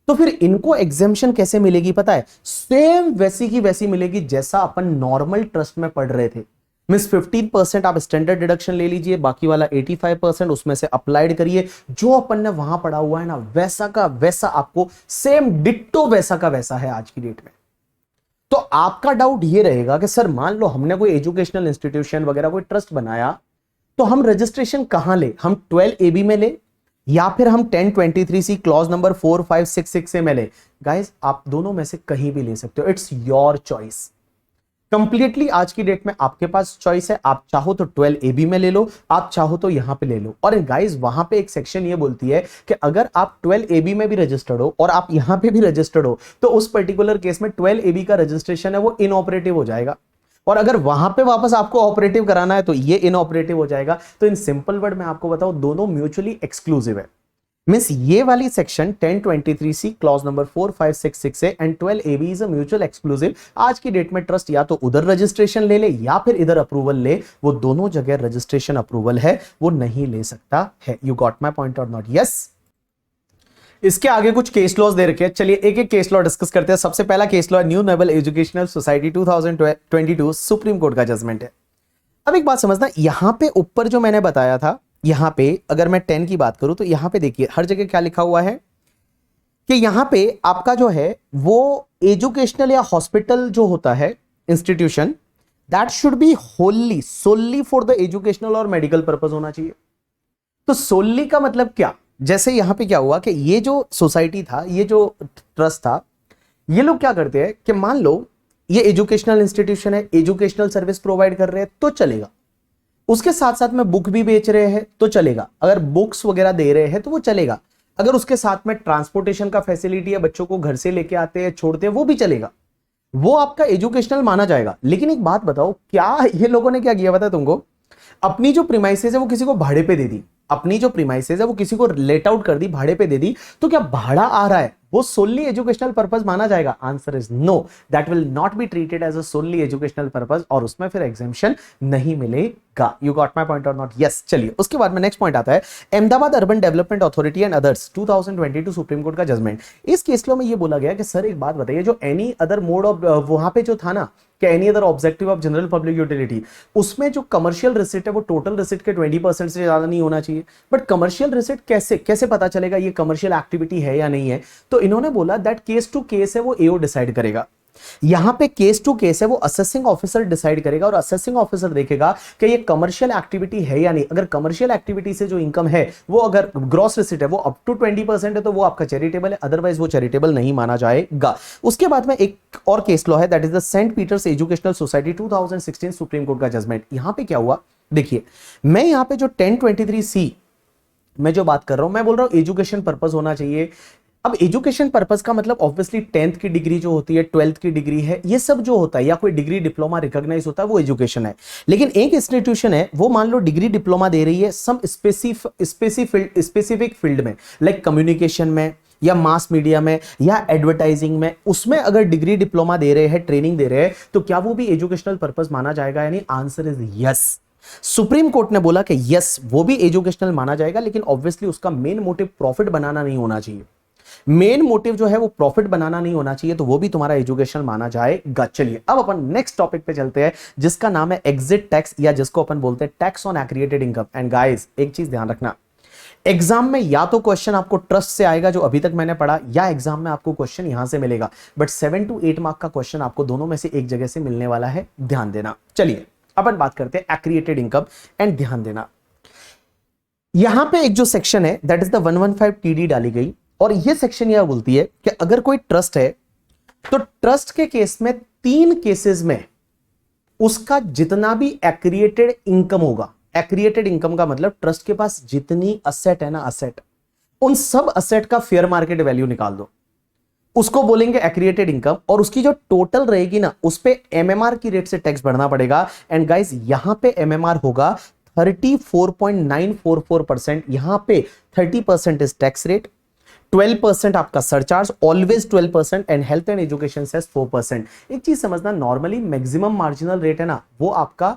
A: तो फिर इनको एग्जेम्पशन कैसे मिलेगी पता है? सेम वैसी की वैसी मिलेगी जैसा अपन नॉर्मल ट्रस्ट में पढ़ रहे थे। मींस 15% आप स्टैंडर्ड डिडक्शन ले लीजिए, बाकी वाला 85% उसमें से अप्लाइड करिए, जो अपन ने वहां पढ़ा हुआ है ना वैसा का वैसा आपको सेम डिट्टो वैसा का वैसा है आज की डेट में। तो आपका डाउट ये रहेगा कि सर मान लो हमने कोई एजुकेशनल इंस्टीट्यूशन वगैरह कोई ट्रस्ट बनाया, तो हम रजिस्ट्रेशन कहां ले? हम 12AB में ले या फिर हम 1023C क्लॉज नंबर 4566 से में ले, गाइस आप दोनों में से कहीं भी ले सकते हो, इट्स योर चॉइस। कंप्लीटली आज की डेट में आपके पास चॉइस है, आप चाहो तो 12AB में ले लो, आप चाहो तो यहां पे ले लो। और गाइस वहां पे एक सेक्शन ये बोलती है कि अगर आप 12AB में भी रजिस्टर्ड हो और आप यहां पे भी रजिस्टर्ड हो तो उस पर्टिकुलर केस में 12AB का रजिस्ट्रेशन है वो इनऑपरेटिव हो जाएगा, और अगर वहां पे वापस आपको ऑपरेटिव कराना है तो ये इनऑपरेटिव हो जाएगा। तो इन सिंपल वर्ड में आपको बताऊं, दोनों म्यूचुअली एक्सक्लूसिव है। मींस ये वाली सेक्शन 1023C क्लॉज नंबर 4566 से and 12AB is a mutual exclusive. आज की डेट में ट्रस्ट या तो उधर रजिस्ट्रेशन ले ले या फिर इधर अप्रूवल ले, वो दोनों जगह रजिस्ट्रेशन अप्रूवल है, वो नहीं ले सकता है। यू गॉट माई पॉइंट और नॉट? यस। इसके आगे कुछ केस लॉज दे रखे हैं, चलिए एक एक केस लॉ डिस्कस करते हैं। सबसे पहला case law new naval educational society 2022, supreme court का जजमेंट है। अब एक बात समझना, यहां पे ऊपर जो मैंने बताया था, यहां पे अगर मैं 10 की बात करूं तो यहां पे देखिए हर जगह क्या लिखा हुआ है कि यहां पे आपका जो है वो एजुकेशनल या हॉस्पिटल जो होता है institution, that should be wholly solely for the educational और मेडिकल पर्पज होना चाहिए। तो सोली का मतलब क्या, जैसे यहां पे क्या हुआ कि ये जो सोसाइटी था, ये जो ट्रस्ट था, ये लोग क्या करते हैं कि मान लो ये एजुकेशनल इंस्टीट्यूशन है, एजुकेशनल सर्विस प्रोवाइड कर रहे हैं तो चलेगा, उसके साथ साथ में बुक भी बेच रहे हैं तो चलेगा, अगर बुक्स वगैरह दे रहे हैं तो वो चलेगा, अगर उसके साथ में ट्रांसपोर्टेशन का फैसिलिटी है, बच्चों को घर से लेके आते हैं छोड़ते हैं, वो भी चलेगा, वो आपका एजुकेशनल माना जाएगा। लेकिन एक बात बताओ, क्या ये लोगों ने क्या किया पता है तुमको, अपनी जो प्रीमाइसेस है वो किसी को भाड़े पे दे दी, अपनी जो प्रीमाइसेस है वो किसी को लेट आउट कर दी, भाड़े पे दे दी, तो क्या भाड़ा आ रहा है वो सोनली एजुकेशनल पर्पस माना जाएगा? Answer is no, that will not be treated as a solely educational purpose, और उसमें फिर एग्जेम्पशन नहीं मिलेगा। यू गॉट माय पॉइंट और नॉट? यस। चलिए उसके बाद में नेक्स्ट पॉइंट आता है Ahmedabad urban development authority and others 2022 supreme court का जजमेंट। इस केस में ये बोला गया कि सर एक बात बताइए, जो एनी अदर मोड ऑफ वहां पे जो था ना कि any other objective of general public utility, उसमें जो कमर्शियल रिसिट है वो टोटल रिसिट के 20% से ज्यादा नहीं होना चाहिए। बट कमर्शियल रिसिट कैसे कैसे पता चलेगा ये कमर्शियल एक्टिविटी है या नहीं है? तो इन्होंने बोला दैट केस टू केस है वो एओ डिसाइड करेगा। यहां पे केस टू केस है वो असेसिंग ऑफिसर डिसाइड करेगा, और असेसिंग ऑफिसर देखेगा कि ये कमर्शियल एक्टिविटी है या नहीं। अगर कमर्शियल एक्टिविटी से जो इनकम है वो अगर ग्रॉस रिसिट है वो अप टू 20% है तो वो आपका चैरिटेबल है, अदरवाइज वो चैरिटेबल नहीं माना जाएगा। उसके बाद में एक और केस लॉ है, that is the Saint Peter's Educational Society 2016 Supreme court का जजमेंट। यहां पे क्या हुआ देखिए, मैं यहां पे जो 1023C मैं जो बात कर रहा हूं, मैं बोल रहा हूं एजुकेशन पर्पस होना चाहिए। अब एजुकेशन पर्पस का मतलब ऑब्वियसली 10th की डिग्री जो होती है, 12th की डिग्री है, ये सब जो होता है या कोई डिग्री डिप्लोमा रिकॉग्नाइज होता है वो एजुकेशन है। लेकिन एक इंस्टीट्यूशन है वो मान लो डिग्री डिप्लोमा दे रही है सम स्पेसिफिक फील्ड में, लाइक कम्युनिकेशन में या मास मीडिया में या एडवर्टाइजिंग में, उसमें अगर डिग्री डिप्लोमा दे रहे हैं, ट्रेनिंग दे रहे हैं, तो क्या वो भी एजुकेशनल पर्पस माना जाएगा? यानी answer is yes. Supreme court ने बोला कि यस वो भी एजुकेशनल माना जाएगा, लेकिन ऑब्वियसली उसका मेन मोटिव प्रॉफिट बनाना नहीं होना चाहिए। मेन मोटिव जो है वो प्रॉफिट बनाना नहीं होना चाहिए, तो वो भी तुम्हारा एजुकेशनल माना जाएगा। चलिए अब अपन नेक्स्ट टॉपिक पे चलते हैं, जिसका नाम है एग्जिट टैक्स, या जिसको अपन बोलते हैं tax on accreted income. And guys एक चीज ध्यान रखना, एग्जाम में या तो क्वेश्चन आपको ट्रस्ट से आएगा जो अभी तक मैंने पढ़ा, या एग्जाम में आपको क्वेश्चन यहां से मिलेगा, बट 7 to 8 मार्क का क्वेश्चन आपको दोनों में से एक जगह से मिलने वाला है, ध्यान देना। चलिए अपन बात करते हैं एक्रिएटेड इनकम, एंड ध्यान देना यहां पे एक जो सेक्शन है दैट इज द 115 TD डाली गई, और ये सेक्शन यह बोलती है कि अगर कोई ट्रस्ट है तो ट्रस्ट के केस में 3 केसेस में उसका जितना भी एक्रिएटेड इनकम होगा, एक्रिएटेड इनकम का मतलब ट्रस्ट के पास जितनी असेट है ना, असेट, उन सब असेट का फेयर मार्केट वैल्यू निकाल दो, उसको बोलेंगे एक्रिएटेड इनकम, और उसकी जो टोटल रहेगी ना उस पे एमएमआर की रेट से टैक्स भरना पड़ेगा। एंड गाइस यहां पे एमएमआर होगा 34.944%, यहां पे 30% इज टैक्स रेट, 12% आपका surcharge, always 12%, and health and education cess 4%। एक चीज समझना, नॉर्मली मैक्सिमम मार्जिनल रेट है ना वो आपका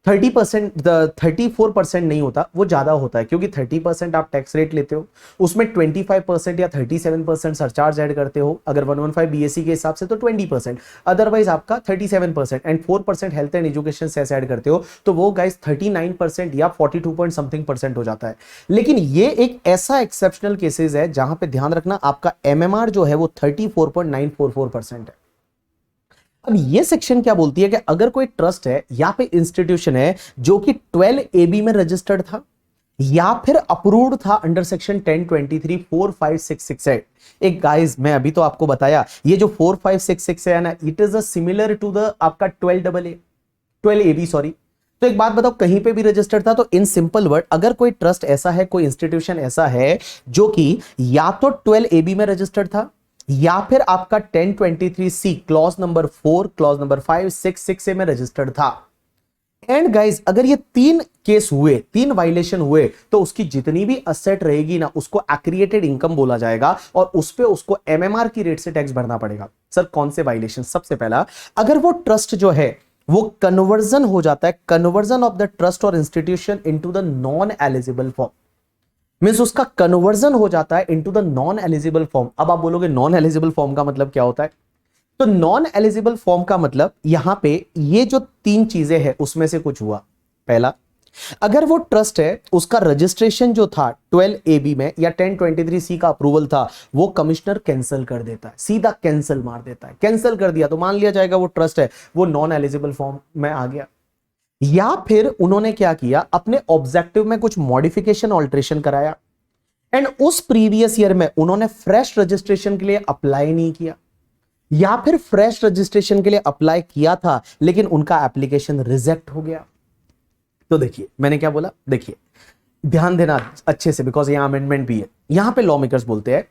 A: 30%, 34% नहीं होता, वो ज्यादा होता है, क्योंकि 30% आप टैक्स रेट लेते हो, उसमें 25% या 37% सरचार्ज ऐड करते हो, अगर 115 BSc के हिसाब से तो 20%, अदरवाइज आपका 37%, and 4% health and education cess add करते हो, तो वो गाइस 39% या 42 पॉइंट समथिंग परसेंट हो जाता है। लेकिन ये एक ऐसा एक्सेप्शनल केसेस है जहां पे ध्यान रखना आपका एमएमआर जो है वो 34.944% है। अब ये सेक्शन क्या बोलती है कि अगर कोई ट्रस्ट है या पे इंस्टीट्यूशन है जो कि 12AB में रजिस्टर्ड था, या फिर अप्रूव्ड था अंडर सेक्शन 1023 45668। एक गाइस मैं अभी तो आपको बताया ये जो 4566 है ना, it is a similar to the आपका 12 AB सॉरी। तो एक बात बताओ, कहीं पे भी रजिस्टर्ड था? तो इन सिंपल वर्ड, अगर कोई ट्रस्ट ऐसा है, कोई इंस्टीट्यूशन ऐसा है जो कि या तो 12AB में रजिस्टर्ड था या फिर आपका 1023C clause number 4 clause number 5 6 6 में रजिस्टर्ड था, एंड गाइज अगर ये तीन केस हुए, तीन वायलेशन हुए, तो उसकी जितनी भी असेट रहेगी ना उसको एक्रिएटेड इनकम बोला जाएगा और उस पे उसको एमएमआर की रेट से टैक्स भरना पड़ेगा। सर कौन से वायलेशन? सबसे पहला, अगर वो ट्रस्ट जो है वो कन्वर्जन हो जाता है, कन्वर्जन ऑफ द ट्रस्ट और institution into the non eligible form, means उसका कन्वर्जन हो जाता है into the non eligible form. अब आप बोलोगे नॉन एलिजिबल फॉर्म का मतलब क्या होता है? तो नॉन एलिजिबल फॉर्म का मतलब यहां पे ये जो तीन चीजें हैं उसमें से कुछ हुआ। पहला, अगर वो ट्रस्ट है उसका रजिस्ट्रेशन जो था 12AB में या 1023C का अप्रूवल था, वो कमिश्नर कैंसिल कर देता है, सीधा कैंसिल मार देता है। कैंसिल कर दिया तो मान लिया जाएगा वो ट्रस्ट है वो नॉन एलिजिबल फॉर्म में आ गया। या फिर उन्होंने क्या किया, अपने ऑब्जेक्टिव में कुछ मॉडिफिकेशन ऑल्ट्रेशन कराया एंड उस प्रीवियस ईयर में उन्होंने फ्रेश रजिस्ट्रेशन के लिए अप्लाई नहीं किया, या फिर फ्रेश रजिस्ट्रेशन के लिए अप्लाई किया था लेकिन उनका एप्लीकेशन रिजेक्ट हो गया। तो देखिए मैंने क्या बोला, देखिए ध्यान देना अच्छे से, बिकॉज यहां अमेंडमेंट भी है। यहां पे लॉ मेकर्स बोलते हैं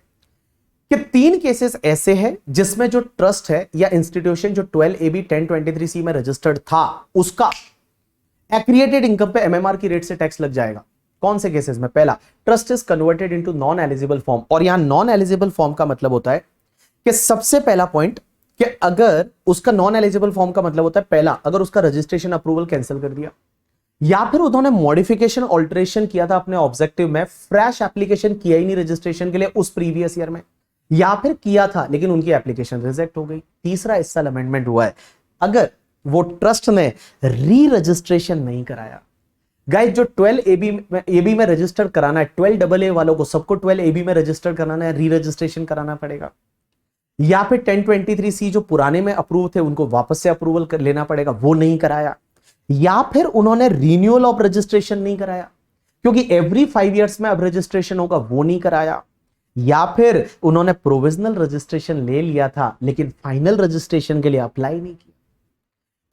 A: कि तीन केसेस ऐसे हैं जिसमें जो ट्रस्ट है या इंस्टीट्यूशन जो 12AB 1023C में रजिस्टर्ड था उसका एक्रिएटेड इनकम पे एमएमआर की रेट से टैक्स लग जाएगा। कौन से केसेस में? पहला, trust is converted into non eligible form, और यहां नॉन एलिजिबल फॉर्म का मतलब होता है कि सबसे पहला पॉइंट कि अगर उसका नॉन एलिजिबल फॉर्म का मतलब होता है, पहला, अगर उसका रजिस्ट्रेशन अप्रूवल कैंसिल कर दिया या फिर उन्होंने मॉडिफिकेशन ऑल्टरेशन किया था अपने ऑब्जेक्टिव में, फ्रेश एप्लीकेशन किया ही नहीं रजिस्ट्रेशन के लिए उस प्रीवियस ईयर में, या फिर किया था लेकिन उनकी एप्लीकेशन रिजेक्ट हो गई। तीसरा, इस साल अमेंडमेंट हुआ है, अगर वो ट्रस्ट ने री रजिस्ट्रेशन नहीं कराया। गाइस जो 12AB में रजिस्टर कराना है, 12AA वालों को सबको 12AB में रजिस्टर कराना है, री रजिस्ट्रेशन कराना पड़ेगा। या फिर 1023C जो पुराने में अप्रूव थे उनको वापस से अप्रूवल कर लेना पड़ेगा, वो नहीं कराया। या फिर उन्होंने रिन्यूअल ऑफ रजिस्ट्रेशन नहीं कराया क्योंकि एवरी 5 इयर्स में अब रजिस्ट्रेशन होगा, वो नहीं कराया। या फिर उन्होंने प्रोविजनल रजिस्ट्रेशन ले लिया था लेकिन फाइनल रजिस्ट्रेशन के लिए अप्लाई नहीं किया।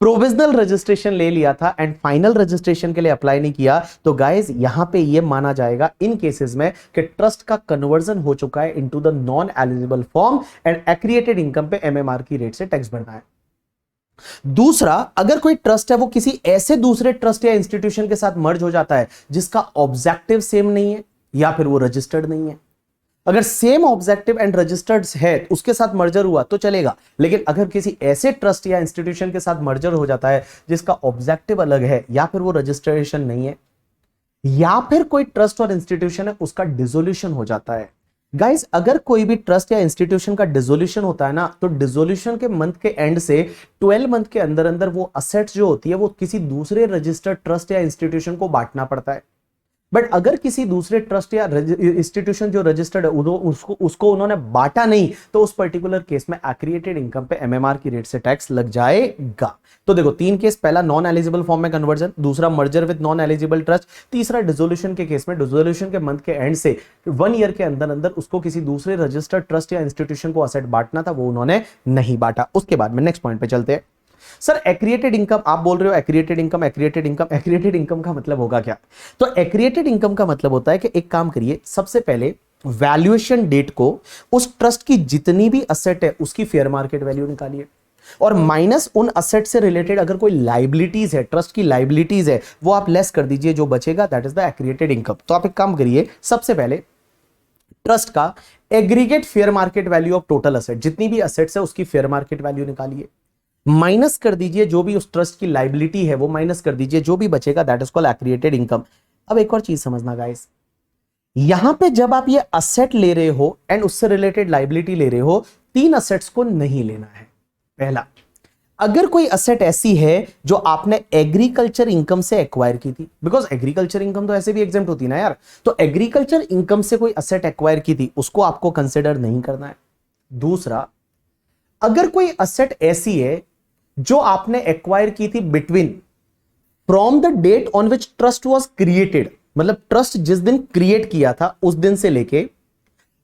A: प्रोविजनल रजिस्ट्रेशन ले लिया था एंड फाइनल रजिस्ट्रेशन के लिए अप्लाई नहीं किया, तो गाइस यहां पे ये माना जाएगा इन केसेस में कि ट्रस्ट का कन्वर्जन हो चुका है into the non eligible form and accreted income पे एमएमआर की रेट से टैक्स भरना है। दूसरा, अगर कोई ट्रस्ट है वो किसी ऐसे दूसरे ट्रस्ट या इंस्टीट्यूशन के साथ मर्ज हो जाता है जिसका ऑब्जेक्टिव सेम नहीं है या फिर वो रजिस्टर्ड नहीं है। अगर सेम ऑब्जेक्टिव एंड रजिस्टर्ड है उसके साथ मर्जर हुआ तो चलेगा, लेकिन अगर किसी ऐसे ट्रस्ट या इंस्टीट्यूशन के साथ मर्जर हो जाता है जिसका ऑब्जेक्टिव अलग है या फिर वो रजिस्ट्रेशन नहीं है, या फिर कोई ट्रस्ट और इंस्टीट्यूशन है उसका डिसोल्यूशन हो जाता है। गाइस अगर कोई भी ट्रस्ट या इंस्टीट्यूशन का डिसोल्यूशन होता है ना, तो डिसोल्यूशन के मंथ के एंड से 12 मंथ के अंदर अंदर वो असेट्स जो होती है वो किसी दूसरे रजिस्टर्ड ट्रस्ट या इंस्टीट्यूशन को बांटना पड़ता है। बट अगर किसी दूसरे ट्रस्ट या इंस्टीट्यूशन जो रजिस्टर्ड है उसको उन्होंने बांटा नहीं, तो उस पर्टिकुलर केस में एक्रिएटेड इनकम पे एमएमआर की रेट से टैक्स लग जाएगा। तो देखो तीन केस, पहला नॉन एलिजिबल फॉर्म में कन्वर्जन, दूसरा merger with non eligible trust, तीसरा डिसोल्यूशन के केस में डिसोल्यूशन के मंथ के एंड से 1 ईयर के अंदर अंदर उसको किसी दूसरे रजिस्टर्ड ट्रस्ट या इंस्टीट्यूशन को असेट बांटना था, वो उन्होंने नहीं बांटा। उसके बाद में नेक्स्ट पॉइंट पे चलते हैं। सर एक्रिएटेड इनकम, आप बोल रहे हो एक्रिएटेड इनकम, एक्रिएटेड इनकम, एक्रिएटेड इनकम का मतलब होगा क्या? तो एक्रिएटेड इनकम का मतलब होता है कि एक काम करिए, सबसे पहले वैल्यूएशन डेट को उस ट्रस्ट की जितनी भी असेट है उसकी फेयर मार्केट वैल्यू निकालिए और माइनस उन असेट से रिलेटेड अगर कोई लाइबिलिटीज है, ट्रस्ट की लाइबिलिटीज है, वो आप लेस कर दीजिए, जो बचेगा दैट इज द एक्रिएटेड इनकम। तो आप एक काम करिए, सबसे पहले ट्रस्ट का aggregate fair market value of total asset, जितनी भी असेट्स है उसकी फेयर मार्केट वैल्यू निकालिए, माइनस कर दीजिए जो भी उस ट्रस्ट की लाइबिलिटी है वो माइनस कर दीजिए, जो भी बचेगा दैट इज कॉल्ड एक्रिएटेड इनकम। अब एक और चीज समझना गाइस, यहां पे जब आप ये असेट ले रहे हो एंड उससे रिलेटेड लाइबिलिटी ले रहे हो, तीन असेट्स को नहीं लेना है। पहला, अगर कोई असेट ऐसी है जो आपने एग्रीकल्चर इनकम से एक्वायर की थी, बिकॉज एग्रीकल्चर इनकम तो ऐसे भी एग्जेम्प्ट होती है ना यार, तो एग्रीकल्चर इनकम से कोई असेट एक्वायर की थी उसको आपको कंसिडर नहीं करना है। दूसरा, अगर कोई असेट ऐसी है जो आपने एक्वायर की थी between from the date on which trust was created, मतलब ट्रस्ट जिस दिन क्रिएट किया था उस दिन से लेके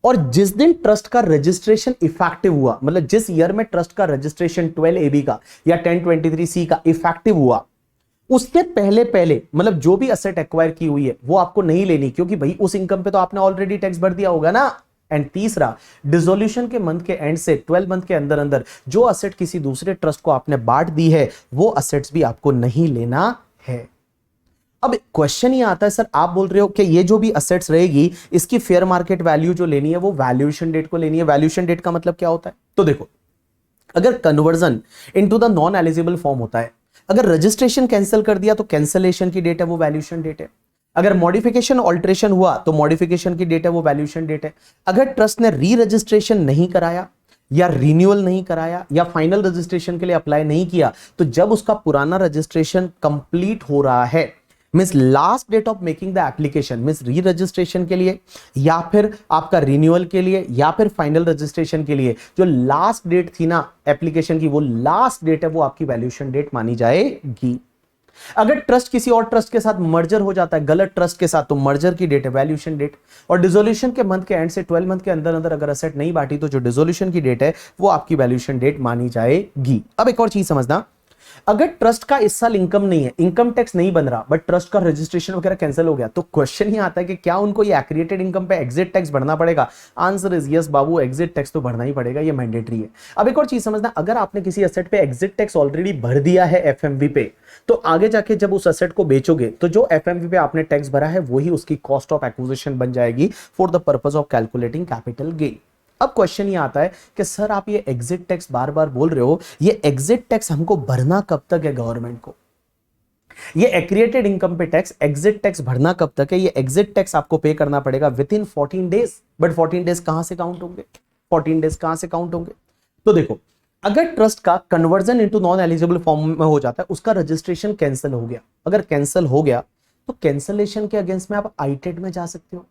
A: और जिस दिन ट्रस्ट का रजिस्ट्रेशन इफेक्टिव हुआ, मतलब जिस ईयर में ट्रस्ट का रजिस्ट्रेशन 12AB का या 1023C का इफेक्टिव हुआ, उसके पहले पहले मतलब जो भी असेट एक्वायर की हुई है वो आपको नहीं लेनी, क्योंकि भाई उस इनकम पे तो आपने ऑलरेडी टैक्स भर दिया होगा ना। एंड तीसरा, डिसोल्यूशन के मंथ के एंड से 12 मंथ के अंदर अंदर जो असेट किसी दूसरे ट्रस्ट को आपने बांट दी है वो असेट्स भी आपको नहीं लेना है। अब क्वेश्चन ये आता है, सर आप बोल रहे हो कि ये जो भी असेट्स रहेगी इसकी फेयर मार्केट वैल्यू जो लेनी है वो वैल्यूएशन डेट को लेनी है। वैल्यूएशन डेट का मतलब क्या होता है? तो देखो, अगर conversion into the non eligible form होता है, अगर रजिस्ट्रेशन कैंसिल कर दिया तो कैंसिलेशन की डेट है वो वैल्यूएशन डेट है। अगर मॉडिफिकेशन ऑल्ट्रेशन हुआ तो मॉडिफिकेशन की डेट है वो वैल्यूएशन डेट है। अगर ट्रस्ट ने री रजिस्ट्रेशन नहीं कराया या रिन्यूअल नहीं कराया या फाइनल रजिस्ट्रेशन के लिए अप्लाई नहीं किया, तो जब उसका पुराना रजिस्ट्रेशन कंप्लीट हो रहा है, means last date of making the application, means re registration के लिए या फिर आपका रिन्यूअल के लिए या फिर फाइनल रजिस्ट्रेशन के लिए, जो लास्ट डेट थी ना एप्लीकेशन की, वो लास्ट डेट है वो आपकी वैल्यूएशन डेट मानी जाएगी। अगर ट्रस्ट किसी और ट्रस्ट के साथ मर्जर हो जाता है, गलत ट्रस्ट के साथ, तो मर्जर की डेट है वैल्यूएशन डेट। और डिसोल्यूशन के मंथ के एंड से 12 मंथ के अंदर अंदर अगर असेट नहीं बांटी तो जो डिसोल्यूशन की डेट है वो आपकी वैल्यूएशन डेट मानी जाएगी। अब एक और चीज समझना, अगर ट्रस्ट का इस साल इनकम नहीं है, इनकम टैक्स नहीं बन रहा, बट ट्रस्ट का रजिस्ट्रेशन वगैरह कैंसिल हो गया, तो क्वेश्चन ये आता है कि क्या उनको ये एक्रिएटेड इनकम पे एग्जिट टैक्स भरना पड़ेगा? Answer is yes Babu, exit tax तो भरना ही पड़ेगा, ये मैंडेटरी है। अब एक और चीज समझना, अगर आपने किसी एसेट पे एग्जिट टैक्स ऑलरेडी भर दिया है एफएमवी पे, तो आगे जाके जब उस एसेट को बेचोगे तो जो एफएमवी पे आपने टैक्स भरा है वही उसकी कॉस्ट ऑफ एक्विजिशन बन जाएगी for the purpose of calculating capital gain. अब क्वेश्चन ये आता है कि सर आप ये एग्जिट टैक्स बार बार बोल रहे हो, ये एग्जिट टैक्स हमको भरना कब तक है गवर्नमेंट को? ये एक्रिएटेड इनकम पे टैक्स, एग्जिट टैक्स भरना कब तक है? ये एग्जिट टैक्स आपको पे करना पड़ेगा with in 14 days. But 14 days कहां से काउंट होंगे? 14 डेज कहां से काउंट होंगे? तो देखो, अगर ट्रस्ट का conversion into non eligible form में हो जाता है, उसका रजिस्ट्रेशन कैंसिल हो गया, अगर कैंसिल हो गया तो कैंसिलेशन के अगेंस्ट में आप आईटेट में जा सकते हो।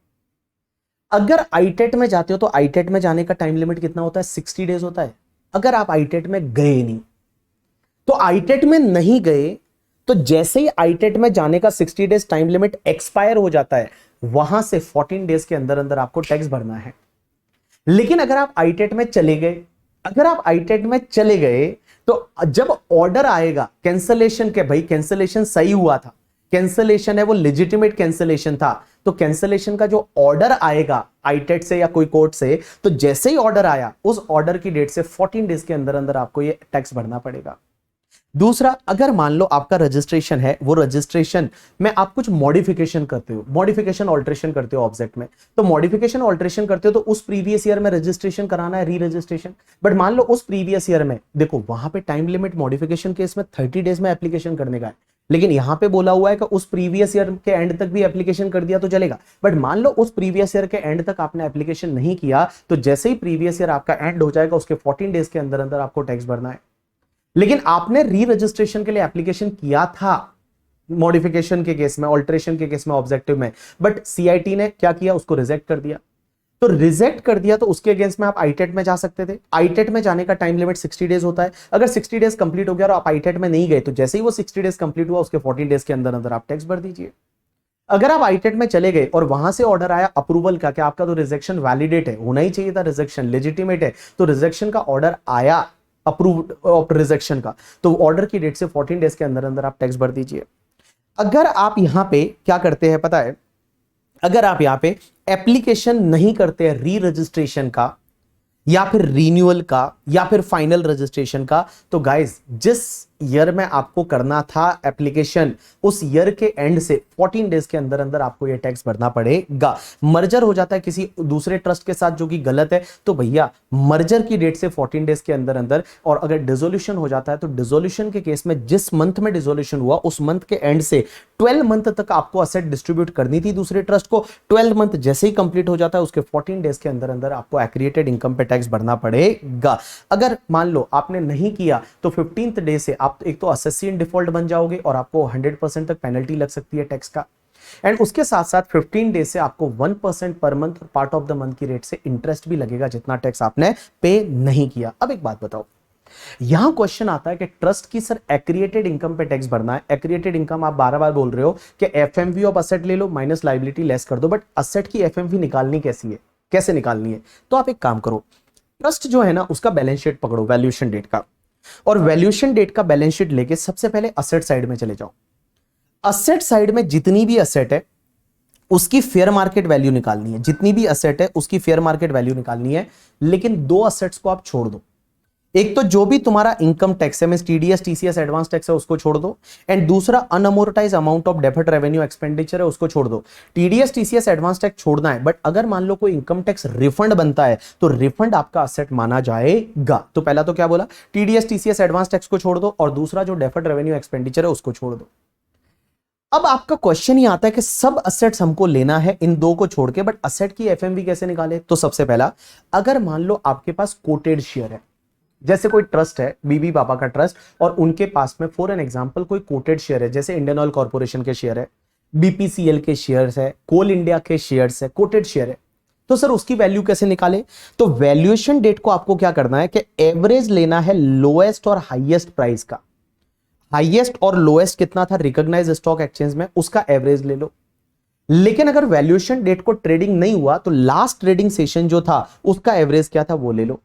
A: अगर आईटेट में जाते हो तो आईटेट में जाने का टाइम लिमिट कितना होता है? 60 डेज होता है। अगर आप आईटेट में गए नहीं, तो आईटेट में नहीं गए तो जैसे ही आईटेट में जाने का 60 डेज टाइम लिमिट एक्सपायर हो जाता है, वहां से 14 डेज के अंदर अंदर आपको टैक्स भरना है। लेकिन अगर आप आईटेट में चले गए, अगर आप आईटेट में चले गए तो जब ऑर्डर आएगा कैंसलेशन के, भाई कैंसलेशन सही हुआ था, कैंसलेशन है वो लेजिटिमेट कैंसलेशन था, तो कैंसलेशन का जो ऑर्डर आएगा आईटेट से या कोई कोर्ट से, तो जैसे ही ऑर्डर आया उस ऑर्डर की डेट से 14 डेज के अंदर अंदर आपको ये टैक्स भरना पड़ेगा। दूसरा, अगर मान लो आपका रजिस्ट्रेशन है, वो रजिस्ट्रेशन में आप कुछ मॉडिफिकेशन करते हो, मॉडिफिकेशन ऑल्ट्रेशन करते हो ऑब्जेक्ट में, तो मॉडिफिकेशन ऑल्ट्रेशन करते हो तो उस प्रीवियस ईयर में रजिस्ट्रेशन कराना है, री रजिस्ट्रेशन। बट मान लो उस प्रीवियस ईयर में, देखो वहां पे टाइम लिमिट मॉडिफिकेशन केस में 30 डेज में एप्लीकेशन करने का है, लेकिन यहां पे बोला हुआ है कि उस प्रीवियस ईयर के एंड तक भी एप्लीकेशन कर दिया तो चलेगा। बट मान लो उस प्रीवियस ईयर के एंड तक आपने एप्लीकेशन नहीं किया, तो जैसे ही प्रीवियस ईयर आपका एंड हो जाएगा उसके 14 डेज के अंदर अंदर आपको टैक्स भरना है। लेकिन आपने री रजिस्ट्रेशन के लिए एप्लीकेशन किया था मॉडिफिकेशन के केस में, ऑल्ट्रेशन के केस में, ऑब्जेक्टिव में, बट सीआईटी ने क्या किया? उसको रिजेक्ट कर दिया। तो रिजेक्ट कर दिया तो उसके अगेंस्ट में आप आईटेट में जा सकते थे। आईटेट में जाने का टाइम लिमिट 60 डेज होता है। अगर 60 डेज कंप्लीट हो गया और आप आईटेट में नहीं गए, तो जैसे ही वो 60 डेज कंप्लीट हुआ उसके 14 डेज के अंदर अंदर आप टैक्स भर दीजिए। अगर आप आईटेट में चले गए और वहां से ऑर्डर आया अप्रूवल का कि आपका तो रिजेक्शन वैलिडेट है, होना ही चाहिए था, रिजेक्शन लेजिटिमेट है, तो रिजेक्शन का ऑर्डर आया अप्रूव्ड ऑफ रिजेक्शन का, तो ऑर्डर की डेट से 14 डेज के अंदर अंदर आप टैक्स भर दीजिए। अगर आप यहां पे क्या करते हैं पता है, अगर आप यहां पे एप्लीकेशन नहीं करते हैं री रजिस्ट्रेशन का या फिर रीन्यूअल का या फिर फाइनल रजिस्ट्रेशन का, तो गाइस जिस ईयर में आपको करना था एप्लीकेशन, उस ईयर के एंड से 14 डेज के अंदर अंदर आपको यह टैक्स भरना पड़ेगा। मर्जर हो जाता है किसी दूसरे ट्रस्ट के साथ जो कि गलत है, तो भैया मर्जर की डेट से 14 डेज के अंदर अंदर, और अगर डिसोल्यूशन हो जाता है तो डिसोल्यूशन के केस में जिस मंथ में डिसोल्यूशन हुआ उस मंथ के एंड से 12 मंथ तक आपको असेट डिस्ट्रीब्यूट करनी थी दूसरे ट्रस्ट को। 12 मंथ जैसे ही कंप्लीट हो जाता है उसके 14 डेज के अंदर अंदर आपको एक्रिएटेड इनकम पे टैक्स भरना पड़ेगा। अगर मान लो आपने नहीं किया तो 15th डे से आप एक तो असेसी इन डिफॉल्ट बन जाओगे और आपको 100% तक पेनल्टी लग सकती है टैक्स का, एंड उसके साथ साथ 15 डेज से आपको 1% per month part of the month की रेट से इंटरेस्ट भी लगेगा जितना टैक्स आपने पे नहीं किया। अब एक बात बताओ, यहां क्वेश्चन आता है कि ट्रस्ट की सर एक्रिएटेड इनकम पे टैक्स भरना है। एक्रिएटेड इनकम आप बार बार बोल रहे हो कि एफएमवी ऑफ असेट ले लो माइनस लायबिलिटी लेस कर दो, बट असेट की एफएमवी निकालनी कैसी है, कैसे निकालनी है? तो आप एक काम करो, ट्रस्ट जो है ना उसका बैलेंस शीट पकड़ो वैल्यूएशन डेट का, और वैल्यूएशन डेट का बैलेंस शीट लेके सबसे पहले असेट साइड में चले जाओ। असेट साइड में जितनी भी असेट है उसकी फेयर मार्केट वैल्यू निकालनी है, जितनी भी असेट है उसकी फेयर मार्केट वैल्यू निकालनी है। लेकिन दो असेट्स को आप छोड़ दो, एक तो जो भी तुम्हारा इनकम टैक्स है, means TDS TCS advance tax है उसको छोड़ दो, एंड दूसरा unamortised amount of deferred revenue expenditure है उसको छोड़ दो। टीडीएस टीसीएस एडवांस टैक्स छोड़ना है, बट अगर मान लो कोई इनकम टैक्स रिफंड बनता है तो रिफंड आपका असेट माना जाएगा। तो पहला तो क्या बोला, टीडीएस टीसीएस एडवांस टैक्स को छोड़ दो, और दूसरा जो डेफर्ड रेवेन्यू एक्सपेंडिचर है उसको छोड़ दो। अब आपका क्वेश्चन ही आता है कि सब असेट्स हमको लेना है इन दो को छोड़ के, बट असेट की एफएमवी कैसे निकाले? तो सबसे पहला, अगर मान लो आपके पास कोटेड शेयर है, जैसे कोई ट्रस्ट है बीबी पापा का ट्रस्ट, और उनके पास में फॉर एन एग्जांपल कोई कोटेड शेयर है, जैसे इंडियन ऑयल कॉर्पोरेशन के शेयर है, बीपीसीएल के शेयर्स है, कोल इंडिया के शेयर्स है, कोटेड शेयर है, तो सर उसकी वैल्यू कैसे निकाले? तो वैल्यूएशन डेट को आपको क्या करना है कि एवरेज लेना है लोएस्ट और हाईएस्ट प्राइस का। हाईएस्ट और लोएस्ट कितना था रिकॉग्नाइज्ड स्टॉक एक्सचेंज में, उसका एवरेज ले लो। लेकिन अगर वैल्यूएशन डेट को ट्रेडिंग नहीं हुआ तो लास्ट ट्रेडिंग सेशन जो था उसका एवरेज क्या था वो ले लो।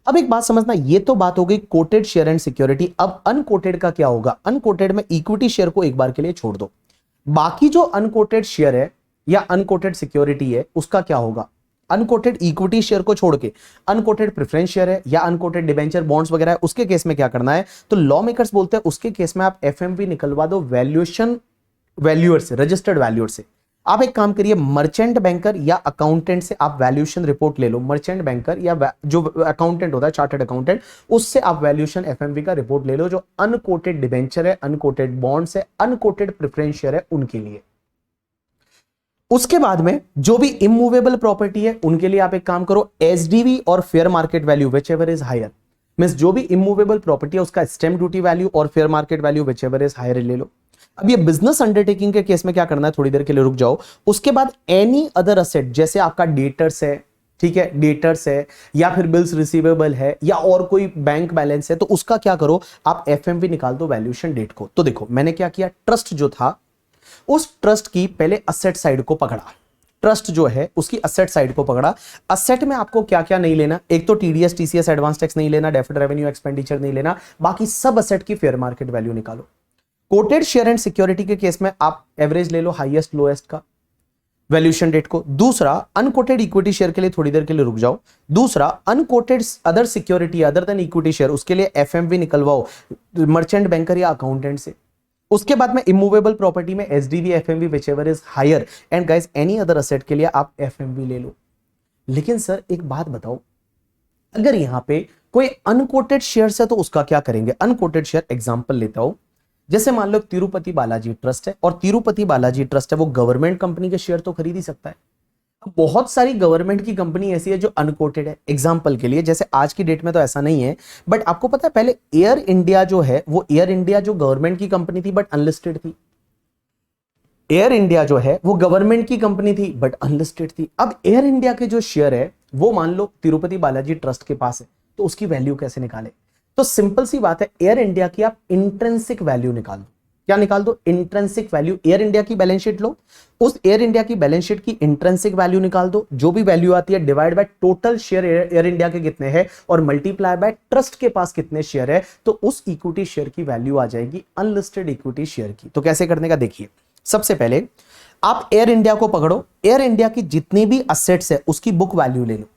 A: अब एक बात समझना, ये तो बात हो गई कोटेड शेयर एंड सिक्योरिटी। अब अनकोटेड का क्या होगा? अनकोटेड में इक्विटी शेयर को एक बार के लिए छोड़ दो, बाकी जो अनकोटेड शेयर है या अनकोटेड सिक्योरिटी है उसका क्या होगा? अनकोटेड इक्विटी शेयर को छोड़ के अनकोटेड प्रेफरेंस शेयर है या अनकोटेड डिबेंचर बॉन्ड्स वगैरह है, उसके केस में क्या करना है? तो लॉ मेकर्स बोलते हैं उसके केस में आप एफएमवी निकलवा दो वैल्यूएशन वैल्यूअर से, रजिस्टर्ड वैल्यूअर से। आप एक काम करिए, मर्चेंट बैंकर या अकाउंटेंट से आप वैल्यूएशन रिपोर्ट ले लो। मर्चेंट बैंकर या जो अकाउंटेंट होता है चार्टर्ड अकाउंटेंट, उससे आप वैल्यूएशन एफएमवी का रिपोर्ट ले लो, जो अनकोटेड डिबेंचर है, अनकोटेड बॉन्ड्स है, अनकोटेड प्रेफरेंस शेयर है उनके लिए। उसके बाद में जो भी इमूवेबल प्रॉपर्टी है उनके लिए आप एक काम करो, एसडीवी और fair market value whichever is higher, means जो भी इमूवेबल प्रॉपर्टी है उसका स्टैम्प ड्यूटी वैल्यू और fair market value whichever is higher ले लो। अब ये बिजनेस अंडरटेकिंग के केस में क्या करना है, थोड़ी देर के लिए रुक जाओ। उसके बाद एनी अदर असेट, जैसे आपका डेटर्स है, ठीक है, डेटर्स है या फिर बिल्स रिसीवेबल है या और कोई बैंक बैलेंस है, तो उसका क्या करो, आप एफएमवी निकाल दो वैल्यूएशन डेट को। तो देखो मैंने क्या किया, ट्रस्ट जो था उस ट्रस्ट की पहले असेट साइड को पकड़ा, ट्रस्ट जो है उसकी असेट साइड को पकड़ा। असेट में आपको क्या क्या नहीं लेना, एक तो टीडीएस टीसीएस एडवांस टैक्स नहीं लेना, डेफर्ड रेवेन्यू एक्सपेंडिचर नहीं लेना, बाकी सब असेट की फेयर मार्केट वैल्यू निकालो। कोटेड शेयर एंड सिक्योरिटी के केस में आप एवरेज ले लो हाईएस्ट लोएस्ट का वैल्यूएशन डेट को। दूसरा, अनकोटेड इक्विटी शेयर के लिए थोड़ी देर के लिए रुक जाओ। दूसरा, unquoted other security other than equity share, उसके लिए एफएमवी निकलवाओ मर्चेंट बैंकर या अकाउंटेंट से। उसके बाद में इमूवेबल प्रॉपर्टी में SDV FMV whichever is higher, and guys any other asset के लिए आप एफएमवी ले लो। लेकिन सर एक बात बताओ, अगर यहां पे कोई अनकोटेड शेयर है तो उसका क्या करेंगे? अनकोटेड शेयर एग्जांपल लेता हूं, जैसे मान लो तिरुपति बालाजी ट्रस्ट है, और तिरुपति बालाजी ट्रस्ट है वो गवर्नमेंट कंपनी के शेयर तो खरीद ही सकता है। अब बहुत सारी गवर्नमेंट की कंपनी ऐसी है जो अनकोटेड है, एग्जांपल के लिए जैसे आज की डेट में तो ऐसा नहीं है, बट आपको पता है पहले एयर इंडिया जो है, वो एयर इंडिया जो गवर्नमेंट की कंपनी थी बट अनलिस्टेड थी। एयर इंडिया जो है वो गवर्नमेंट की कंपनी थी बट अनलिस्टेड थी। अब एयर इंडिया के जो शेयर है वो मान लो तिरुपति बालाजी ट्रस्ट के पास है, तो उसकी वैल्यू कैसे निकाले? तो सिंपल सी बात है, एयर इंडिया की आप इंट्रिंसिक वैल्यू निकाल दो। क्या निकाल दो? Intrinsic value. एयर इंडिया की बैलेंस शीट लो, उस एयर इंडिया की बैलेंस शीट की इंट्रिंसिक वैल्यू निकाल दो, जो भी वैल्यू आती है divide by total share air India के कितने हैं और मल्टीप्लाई बाय ट्रस्ट के पास कितने शेयर है, तो उस इक्विटी शेयर की वैल्यू आ जाएगी अनलिस्टेड इक्विटी शेयर की। तो कैसे करने का देखिए, सबसे पहले आप एयर इंडिया को पकड़ो, एयर इंडिया की जितनी भी असेट्स है उसकी बुक वैल्यू ले लो।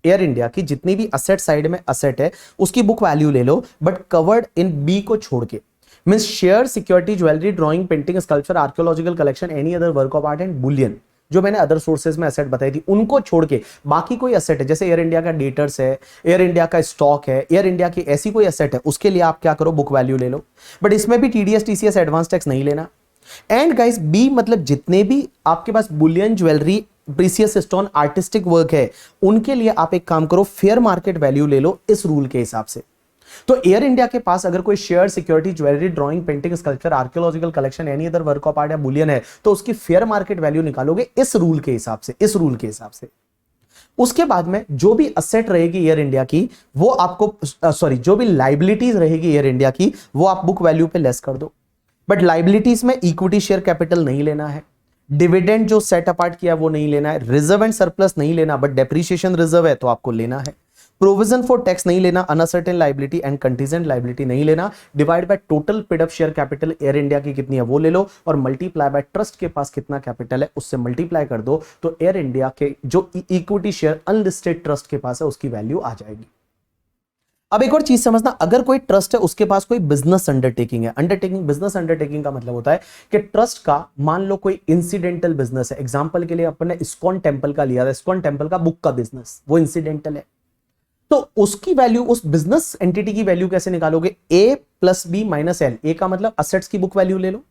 A: एयर इंडिया की जितनी भी असेट साइड में असेट है उसकी बुक वैल्यू ले लो, बट कवर्ड इन बी को छोड़ के, means share, security, jewellery, drawing, painting, sculpture, archaeological collection, any other work of art and Boolean, जो मैंने अदर सोर्सेज में असेट बताई थी उनको छोड़ के बाकी कोई असेट है, जैसे एयर इंडिया का डेटर्स है, एयर इंडिया का स्टॉक है, एयर इंडिया की ऐसी कोई असेट है, उसके लिए आप क्या करो, बुक वैल्यू ले लो, बट इसमें भी टीडीएस टीसीएस एडवांस टैक्स नहीं लेना। एंड गाइस बी मतलब जितने भी आपके पास bullion, jewellery, precious stone, artistic work है, उनके लिए आप एक काम करो, फेयर मार्केट वैल्यू ले लो इस रूल के हिसाब से। तो एयर इंडिया के पास अगर कोई share, security, jewellery, drawing, painting, sculpture, archaeological collection, any other work of art या बुलियन है, तो उसकी फेयर मार्केट वैल्यू निकालोगे इस रूल के हिसाब से, इस रूल के हिसाब से। उसके बाद में जो भी असेट रहेगी एयर इंडिया की वो आपको सॉरी जो भी लाइबिलिटीज रहेगी एयर इंडिया की वो आप बुक वैल्यू पे लेस कर दो। बट लाइबिलिटीज में इक्विटी शेयर कैपिटल नहीं लेना है, डिविडेंड जो सेट अपार्ट किया वो नहीं लेना है, रिजर्व एंड सरप्लस नहीं लेना, बट डेप्रीशिएशन रिजर्व है तो आपको लेना है, प्रोविजन फॉर टैक्स नहीं लेना, uncertain liability and contingent liability नहीं लेना, divide by total paid up share capital air India की कितनी है वो ले लो और मल्टीप्लाई बाय ट्रस्ट के पास कितना कैपिटल है उससे मल्टीप्लाई कर दो, तो एयर इंडिया के जो इक्विटी शेयर अनलिस्टेड ट्रस्ट के पास है उसकी वैल्यू आ जाएगी। अब एक और चीज समझना, अगर कोई ट्रस्ट है उसके पास कोई बिजनेस अंडरटेकिंग है, अंडरटेकिंग बिजनेस अंडरटेकिंग का मतलब होता है कि ट्रस्ट का मान लो कोई इंसिडेंटल बिजनेस है, एग्जांपल के लिए अपन ने इस्कॉन टेंपल का लिया था, इस्कॉन टेंपल का बुक का बिजनेस वो इंसिडेंटल है, तो उसकी वैल्यू उस बिजनेस एंटिटी की वैल्यू कैसे निकालोगे, ए प्लस बी माइनस एल, ए का मतलब असेट्स की बुक वैल्यू ले लो,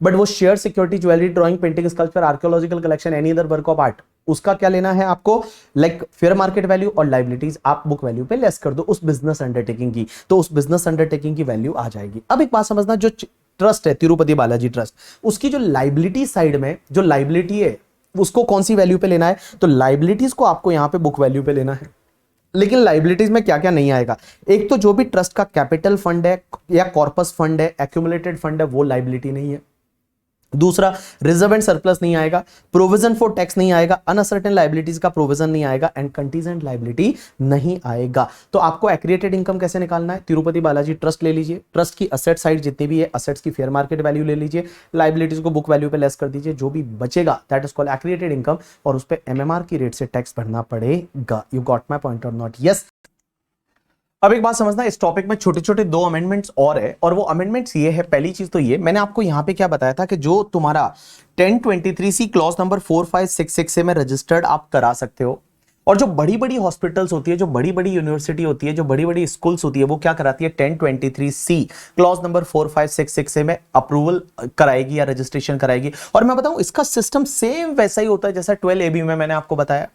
A: बट वो share security jewellery drawing painting sculpture archaeological collection any other work of art उसका क्या लेना है आपको, लाइक फेयर मार्केट वैल्यू और लाइबिलिटीज आप बुक वैल्यू पे लेस कर दो उस बिजनेस अंडरटेकिंग की, तो उस बिजनेस अंडरटेकिंग की वैल्यू आ जाएगी। अब एक बात समझना, जो ट्रस्ट है तिरुपति बालाजी ट्रस्ट, उसकी जो लाइबिलिटी साइड में जो लाइबिलिटी है उसको कौन सी वैल्यू पे लेना है, तो लाइबिलिटीज को आपको यहां पे बुक वैल्यू पे लेना है। लेकिन लाइबिलिटीज में क्या क्या नहीं आएगा, एक तो जो भी ट्रस्ट का कैपिटल फंड है या कॉर्पस फंड है, एक्यूमुलेटेड फंड है, वो लाइबिलिटी नहीं है। दूसरा, रिजर्व एंड सरप्लस नहीं आएगा, प्रोविजन फॉर टैक्स नहीं आएगा, अनसर्टेन लाइबिलिटीज का प्रोविजन नहीं आएगा एंड कंटीजेंट लाइबिलिटी नहीं आएगा। तो आपको एक्रिएटेड इनकम कैसे निकालना है, तिरुपति बालाजी ट्रस्ट ले लीजिए, ट्रस्ट की असेट साइड जितनी भी है असेट्स की फेयर मार्केट वैल्यू ले लीजिए, लाइबिलिटीज को बुक वैल्यू पे लेस कर दीजिए, जो भी बचेगा दैट इज कॉल्ड एक्रिएटेड इनकम और उस पे एमएमआर की रेट से टैक्स भरना पड़ेगा। यू गॉट माय पॉइंट और नॉट? यस। अब एक बात समझना, इस टॉपिक में छोटे छोटे दो अमेंडमेंट्स और है, और वो अमेंडमेंट्स ये है, पहली चीज तो ये मैंने आपको यहां पे क्या बताया था कि जो तुम्हारा 1023C क्लॉज नंबर 4566 से में रजिस्टर्ड आप करा सकते हो, और जो बड़ी बड़ी हॉस्पिटल्स होती है, जो बड़ी बड़ी यूनिवर्सिटी होती है, जो बड़ी बड़ी स्कूल्स होती है, वो क्या कराती है 1023C क्लॉज नंबर 4566 से में अप्रूवल कराएगी या रजिस्ट्रेशन कराएगी। और मैं बताऊं इसका सिस्टम सेम वैसा ही होता है जैसा 12AB में मैंने आपको बताया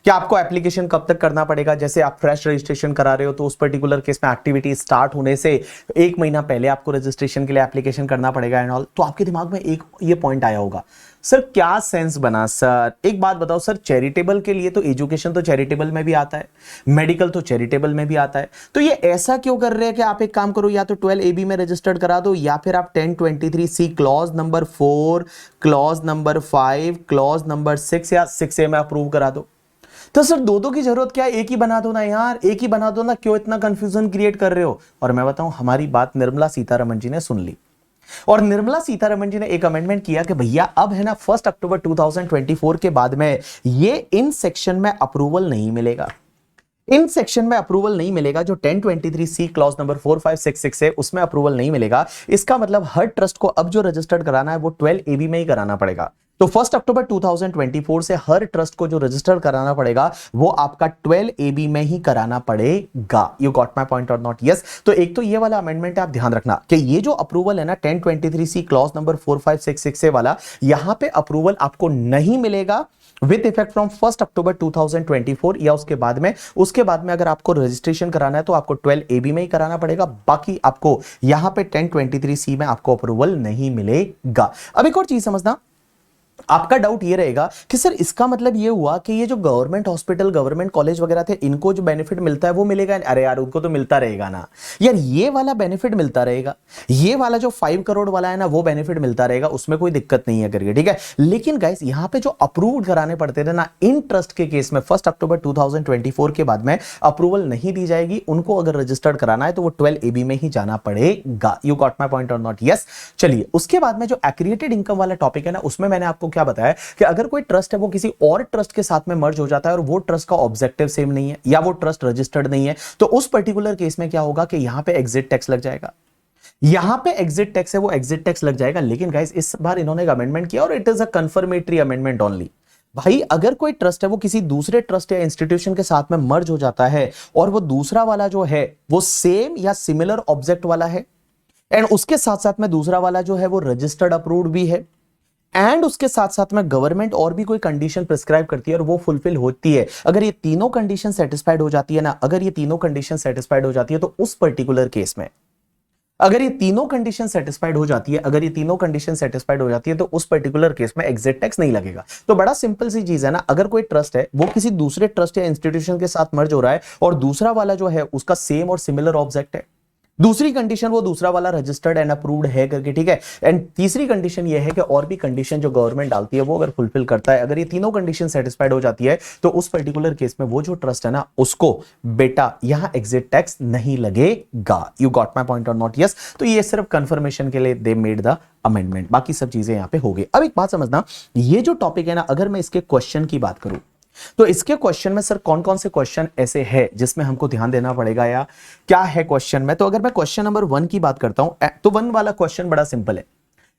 A: कि आपको एप्लीकेशन कब तक करना पड़ेगा, जैसे आप फ्रेश रजिस्ट्रेशन करा रहे हो तो उस पर्टिकुलर केस में एक्टिविटी स्टार्ट होने से 1 महीना पहले आपको रजिस्ट्रेशन के लिए एप्लीकेशन करना पड़ेगा एंड ऑल। तो आपके दिमाग में एक ये पॉइंट आया होगा, सर क्या सेंस बना सर, एक बात बताओ सर, चैरिटेबल के लिए तो एजुकेशन तो चैरिटेबल में भी आता है, मेडिकल तो चैरिटेबल में भी आता है, तो ये ऐसा क्यों कर रहे हैं कि आप एक काम करो या तो 12AB में रजिस्टर्ड करा दो या फिर आप 1023C clause number 4 clause number 5 clause number 6 या 6A में अप्रूव करा दो। तो सर दो की जरूरत क्या है, एक ही बना दो ना यार, एक ही बना दो ना, क्यों इतना कंफ्यूजन क्रिएट कर रहे हो। और मैं बताऊं हमारी बात निर्मला सीतारमण जी ने सुन ली, और निर्मला सीतारमण जी ने एक अमेंडमेंट किया कि भैया अब है ना 1 अक्टूबर 2024 के बाद में ये इन सेक्शन में अप्रूवल नहीं मिलेगा, इन सेक्शन में अप्रूवल नहीं मिलेगा, जो 1023C क्लॉज नंबर 4566 है उसमें अप्रूवल नहीं मिलेगा। इसका मतलब हर ट्रस्ट को अब जो रजिस्टर्ड कराना है वो 12AB में ही कराना पड़ेगा। तो 1 अक्टूबर 2024 से हर ट्रस्ट को जो रजिस्टर कराना पड़ेगा वो आपका 12AB में ही कराना पड़ेगा। यू गॉट माय पॉइंट और नॉट? यस। तो एक तो ये वाला अमेंडमेंट आप ध्यान रखना कि ये जो अप्रूवल है ना 1023C क्लॉज नंबर 4566 से वाला, यहां पे अप्रूवल आपको नहीं मिलेगा विद इफेक्ट फ्रॉम 1 अक्टूबर 2024 या उसके बाद में। उसके बाद में अगर आपको रजिस्ट्रेशन कराना है तो आपको 12AB में ही कराना पड़ेगा, बाकी आपको यहां पे 1023C में आपको अप्रूवल नहीं मिलेगा। अब एक और चीज समझना, आपका डाउट ये रहेगा कि सर इसका मतलब ये हुआ कि ये जो गवर्नमेंट हॉस्पिटल गवर्नमेंट कॉलेज वगैरह थे इनको जो बेनिफिट मिलता है वो मिलेगा? अरे यार उनको तो मिलता रहेगा ना यार, ये वाला बेनिफिट मिलता रहेगा, ये वाला जो 5 करोड़ वाला है ना वो बेनिफिट मिलता रहेगा, उसमें कोई दिक्कत नहीं है करके, ठीक है। लेकिन गाइस यहाँ पे जो अप्रूव कराने पड़ते थे ना इन ट्रस्ट के केस में 1 अक्टूबर 2024 के बाद में अप्रूवल नहीं दी जाएगी, उनको अगर रजिस्टर्ड कराना है तो वो 12AB में ही जाना पड़ेगा। यू गॉट माय पॉइंट और नॉट? यस। चलिए उसके बाद में जो एक्रिएटेड इनकम वाला टॉपिक है ना उसमें मैंने आपको क्या बताया कि अगर कोई ट्रस्ट है वो किसी और ट्रस्ट के साथ में मर्ज हो जाता है और वो ट्रस्ट का ऑब्जेक्टिव सेम नहीं है या वो ट्रस्ट रजिस्टर्ड नहीं है, तो उस पर्टिकुलर केस में क्या होगा कि यहां पे एग्जिट टैक्स लग जाएगा, यहां पे एग्जिट टैक्स है वो एग्जिट टैक्स लग जाएगा। लेकिन गाइस इस बार इन्होंने एक अमेंडमेंट किया और it is a confirmatory amendment only. भाई अगर कोई ट्रस्ट है वो किसी दूसरे ट्रस्ट या इंस्टीट्यूशन के साथ में मर्ज हो जाता है और वो दूसरा वाला जो है वो सेम या सिमिलर ऑब्जेक्ट वाला है एंड उसके साथ साथ में दूसरा वाला जो है वो रजिस्टर्ड अप्रूव्ड भी है एंड उसके साथ साथ में गवर्नमेंट और भी कोई कंडीशन प्रिस्क्राइब करती है और वो फुलफिल होती है, अगर ये तीनों कंडीशन सेटिस्फाइड हो जाती है ना, अगर ये तीनों कंडीशन सेटिस्फाइड हो जाती है तो उस पर्टिकुलर केस में अगर ये तीनों कंडीशन सेटिस्फाइड हो जाती है, अगर ये तीनों कंडीशन सेटिस्फाइड हो जाती है तो उस पर्टिकुलर केस में एग्जिट टैक्स नहीं लगेगा। तो बड़ा सिंपल सी चीज है ना, अगर कोई ट्रस्ट है वो किसी दूसरे ट्रस्ट या इंस्टीट्यूशन के साथ मर्ज हो रहा है और दूसरा वाला जो है उसका सेम और सिमिलर ऑब्जेक्ट है, दूसरी कंडीशन वो दूसरा वाला रजिस्टर्ड एंड अप्रूव्ड है करके, ठीक है। एंड तीसरी कंडीशन ये है कि और भी कंडीशन जो गवर्नमेंट डालती है वो अगर फुलफिल करता है, अगर ये तीनों कंडीशन सेटिस्फाइड हो जाती है तो उस पर्टिकुलर केस में वो जो ट्रस्ट है ना उसको बेटा यहां एग्जिट टैक्स नहीं लगेगा। यू गॉट माय पॉइंट और नॉट? यस। तो ये सिर्फ कंफर्मेशन के लिए दे मेड द अमेंडमेंट, बाकी सब चीजें यहां पे हो गई। अब एक बात समझना, ये जो टॉपिक है ना, अगर मैं इसके क्वेश्चन की बात करूं तो इसके क्वेश्चन में सर कौन कौन से क्वेश्चन ऐसे हैं जिसमें हमको ध्यान देना पड़ेगा या क्या है क्वेश्चन में। तो अगर मैं क्वेश्चन नंबर 1 की बात करता हूं तो 1 वाला क्वेश्चन बड़ा सिंपल है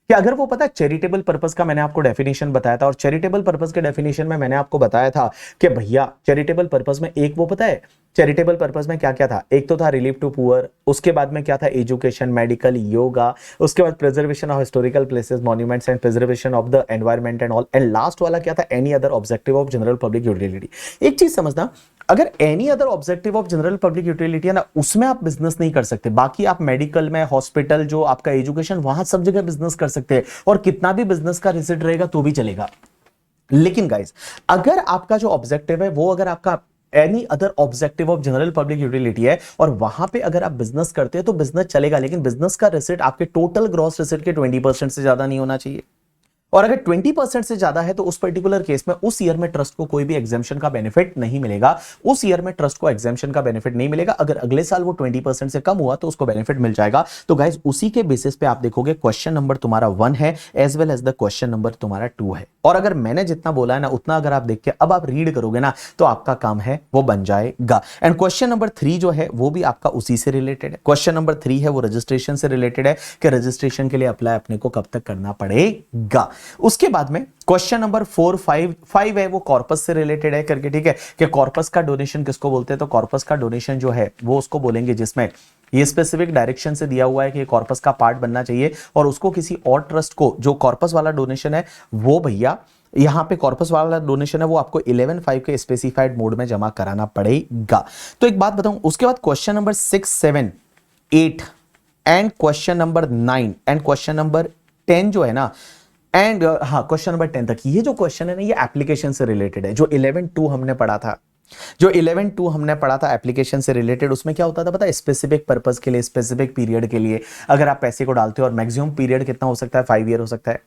A: कि अगर वो पता है चैरिटेबल पर्पस का मैंने आपको डेफिनेशन बताया था, और चैरिटेबल पर्पस के डेफिनेशन में मैंने आपको बताया था कि भैया चैरिटेबल पर्पस में एक वो पता है चैरिटेबल पर्पस में क्या क्या था, एक तो था रिलीफ टू पुअर, उसके बाद में क्या था एजुकेशन, मेडिकल, योगा, उसके बाद preservation of historical places, monuments and preservation of the environment and all, and last वाला क्या था any other objective of general public utility. एक चीज समझना, अगर any other objective of general public utility है ना उसमें आप बिजनेस नहीं कर सकते, बाकी आप मेडिकल में, हॉस्पिटल, जो आपका एजुकेशन, वहां सब जगह बिजनेस कर सकते हैं और कितना भी बिजनेस का रिसिट रहेगा तो भी चलेगा। लेकिन गाइस अगर आपका जो ऑब्जेक्टिव है वो अगर आपका any other objective of general public utility है और वहां पे अगर आप बिजनेस करते हैं तो बिजनेस चलेगा, लेकिन बिजनेस का रिसिट आपके टोटल ग्रॉस रिसिट के 20% से ज्यादा नहीं होना चाहिए। और अगर 20% से ज्यादा है तो उस पर्टिकुलर केस में उस ईयर में ट्रस्ट को कोई भी एग्जाम्पशन का बेनिफिट नहीं मिलेगा, उस ईयर में ट्रस्ट को एग्जाम्पशन का बेनिफिट नहीं मिलेगा। अगर अगले साल वो 20% से कम हुआ तो उसको बेनिफिट मिल जाएगा। तो गाइस उसी के बेसिस पे आप देखोगे क्वेश्चन नंबर तुम्हारा 1 है as well as the question number तुम्हारा 2 है। और अगर मैंने जितना बोला है ना उतना अगर आप देख के अब आप रीड करोगे ना तो आपका काम है वो बन जाएगा। एंड क्वेश्चन नंबर 3 जो है वो भी आपका उसी से रिलेटेड है। क्वेश्चन नंबर 3 है वो रजिस्ट्रेशन से रिलेटेड है कि रजिस्ट्रेशन के लिए अप्लाई अपने को कब तक करना पड़ेगा। उसके बाद में क्वेश्चन नंबर 4, 5 है वो कॉर्पस से रिलेटेड है करके, ठीक है, कि कॉर्पस का डोनेशन किसको बोलते हैं। तो कॉर्पस का डोनेशन जो है वो उसको बोलेंगे जिसमें ये स्पेसिफिक डायरेक्शन से दिया हुआ है कि कॉर्पस का पार्ट बनना चाहिए और उसको किसी और ट्रस्ट को, जो कॉर्पस वाला डोनेशन है वो भैया यहां पे कॉर्पस वाला डोनेशन है वो आपको 11(5) के स्पेसिफाइड मोड में जमा कराना पड़ेगा। तो एक बात बताऊं, उसके बाद question number 6, 7, 8 and question number 9 and question number 10 जो है ना, एंड हाँ क्वेश्चन नंबर 10 तक ये जो क्वेश्चन है ना ये एप्लीकेशन से रिलेटेड है। जो 11(2) हमने पढ़ा था, जो 11(2) हमने पढ़ा था एप्लीकेशन से रिलेटेड, उसमें क्या होता था पता है, स्पेसिफिक पर्पस के लिए, स्पेसिफिक पीरियड के लिए अगर आप पैसे को डालते हो और मैक्सिमम पीरियड कितना हो सकता है 5 ईयर हो सकता है,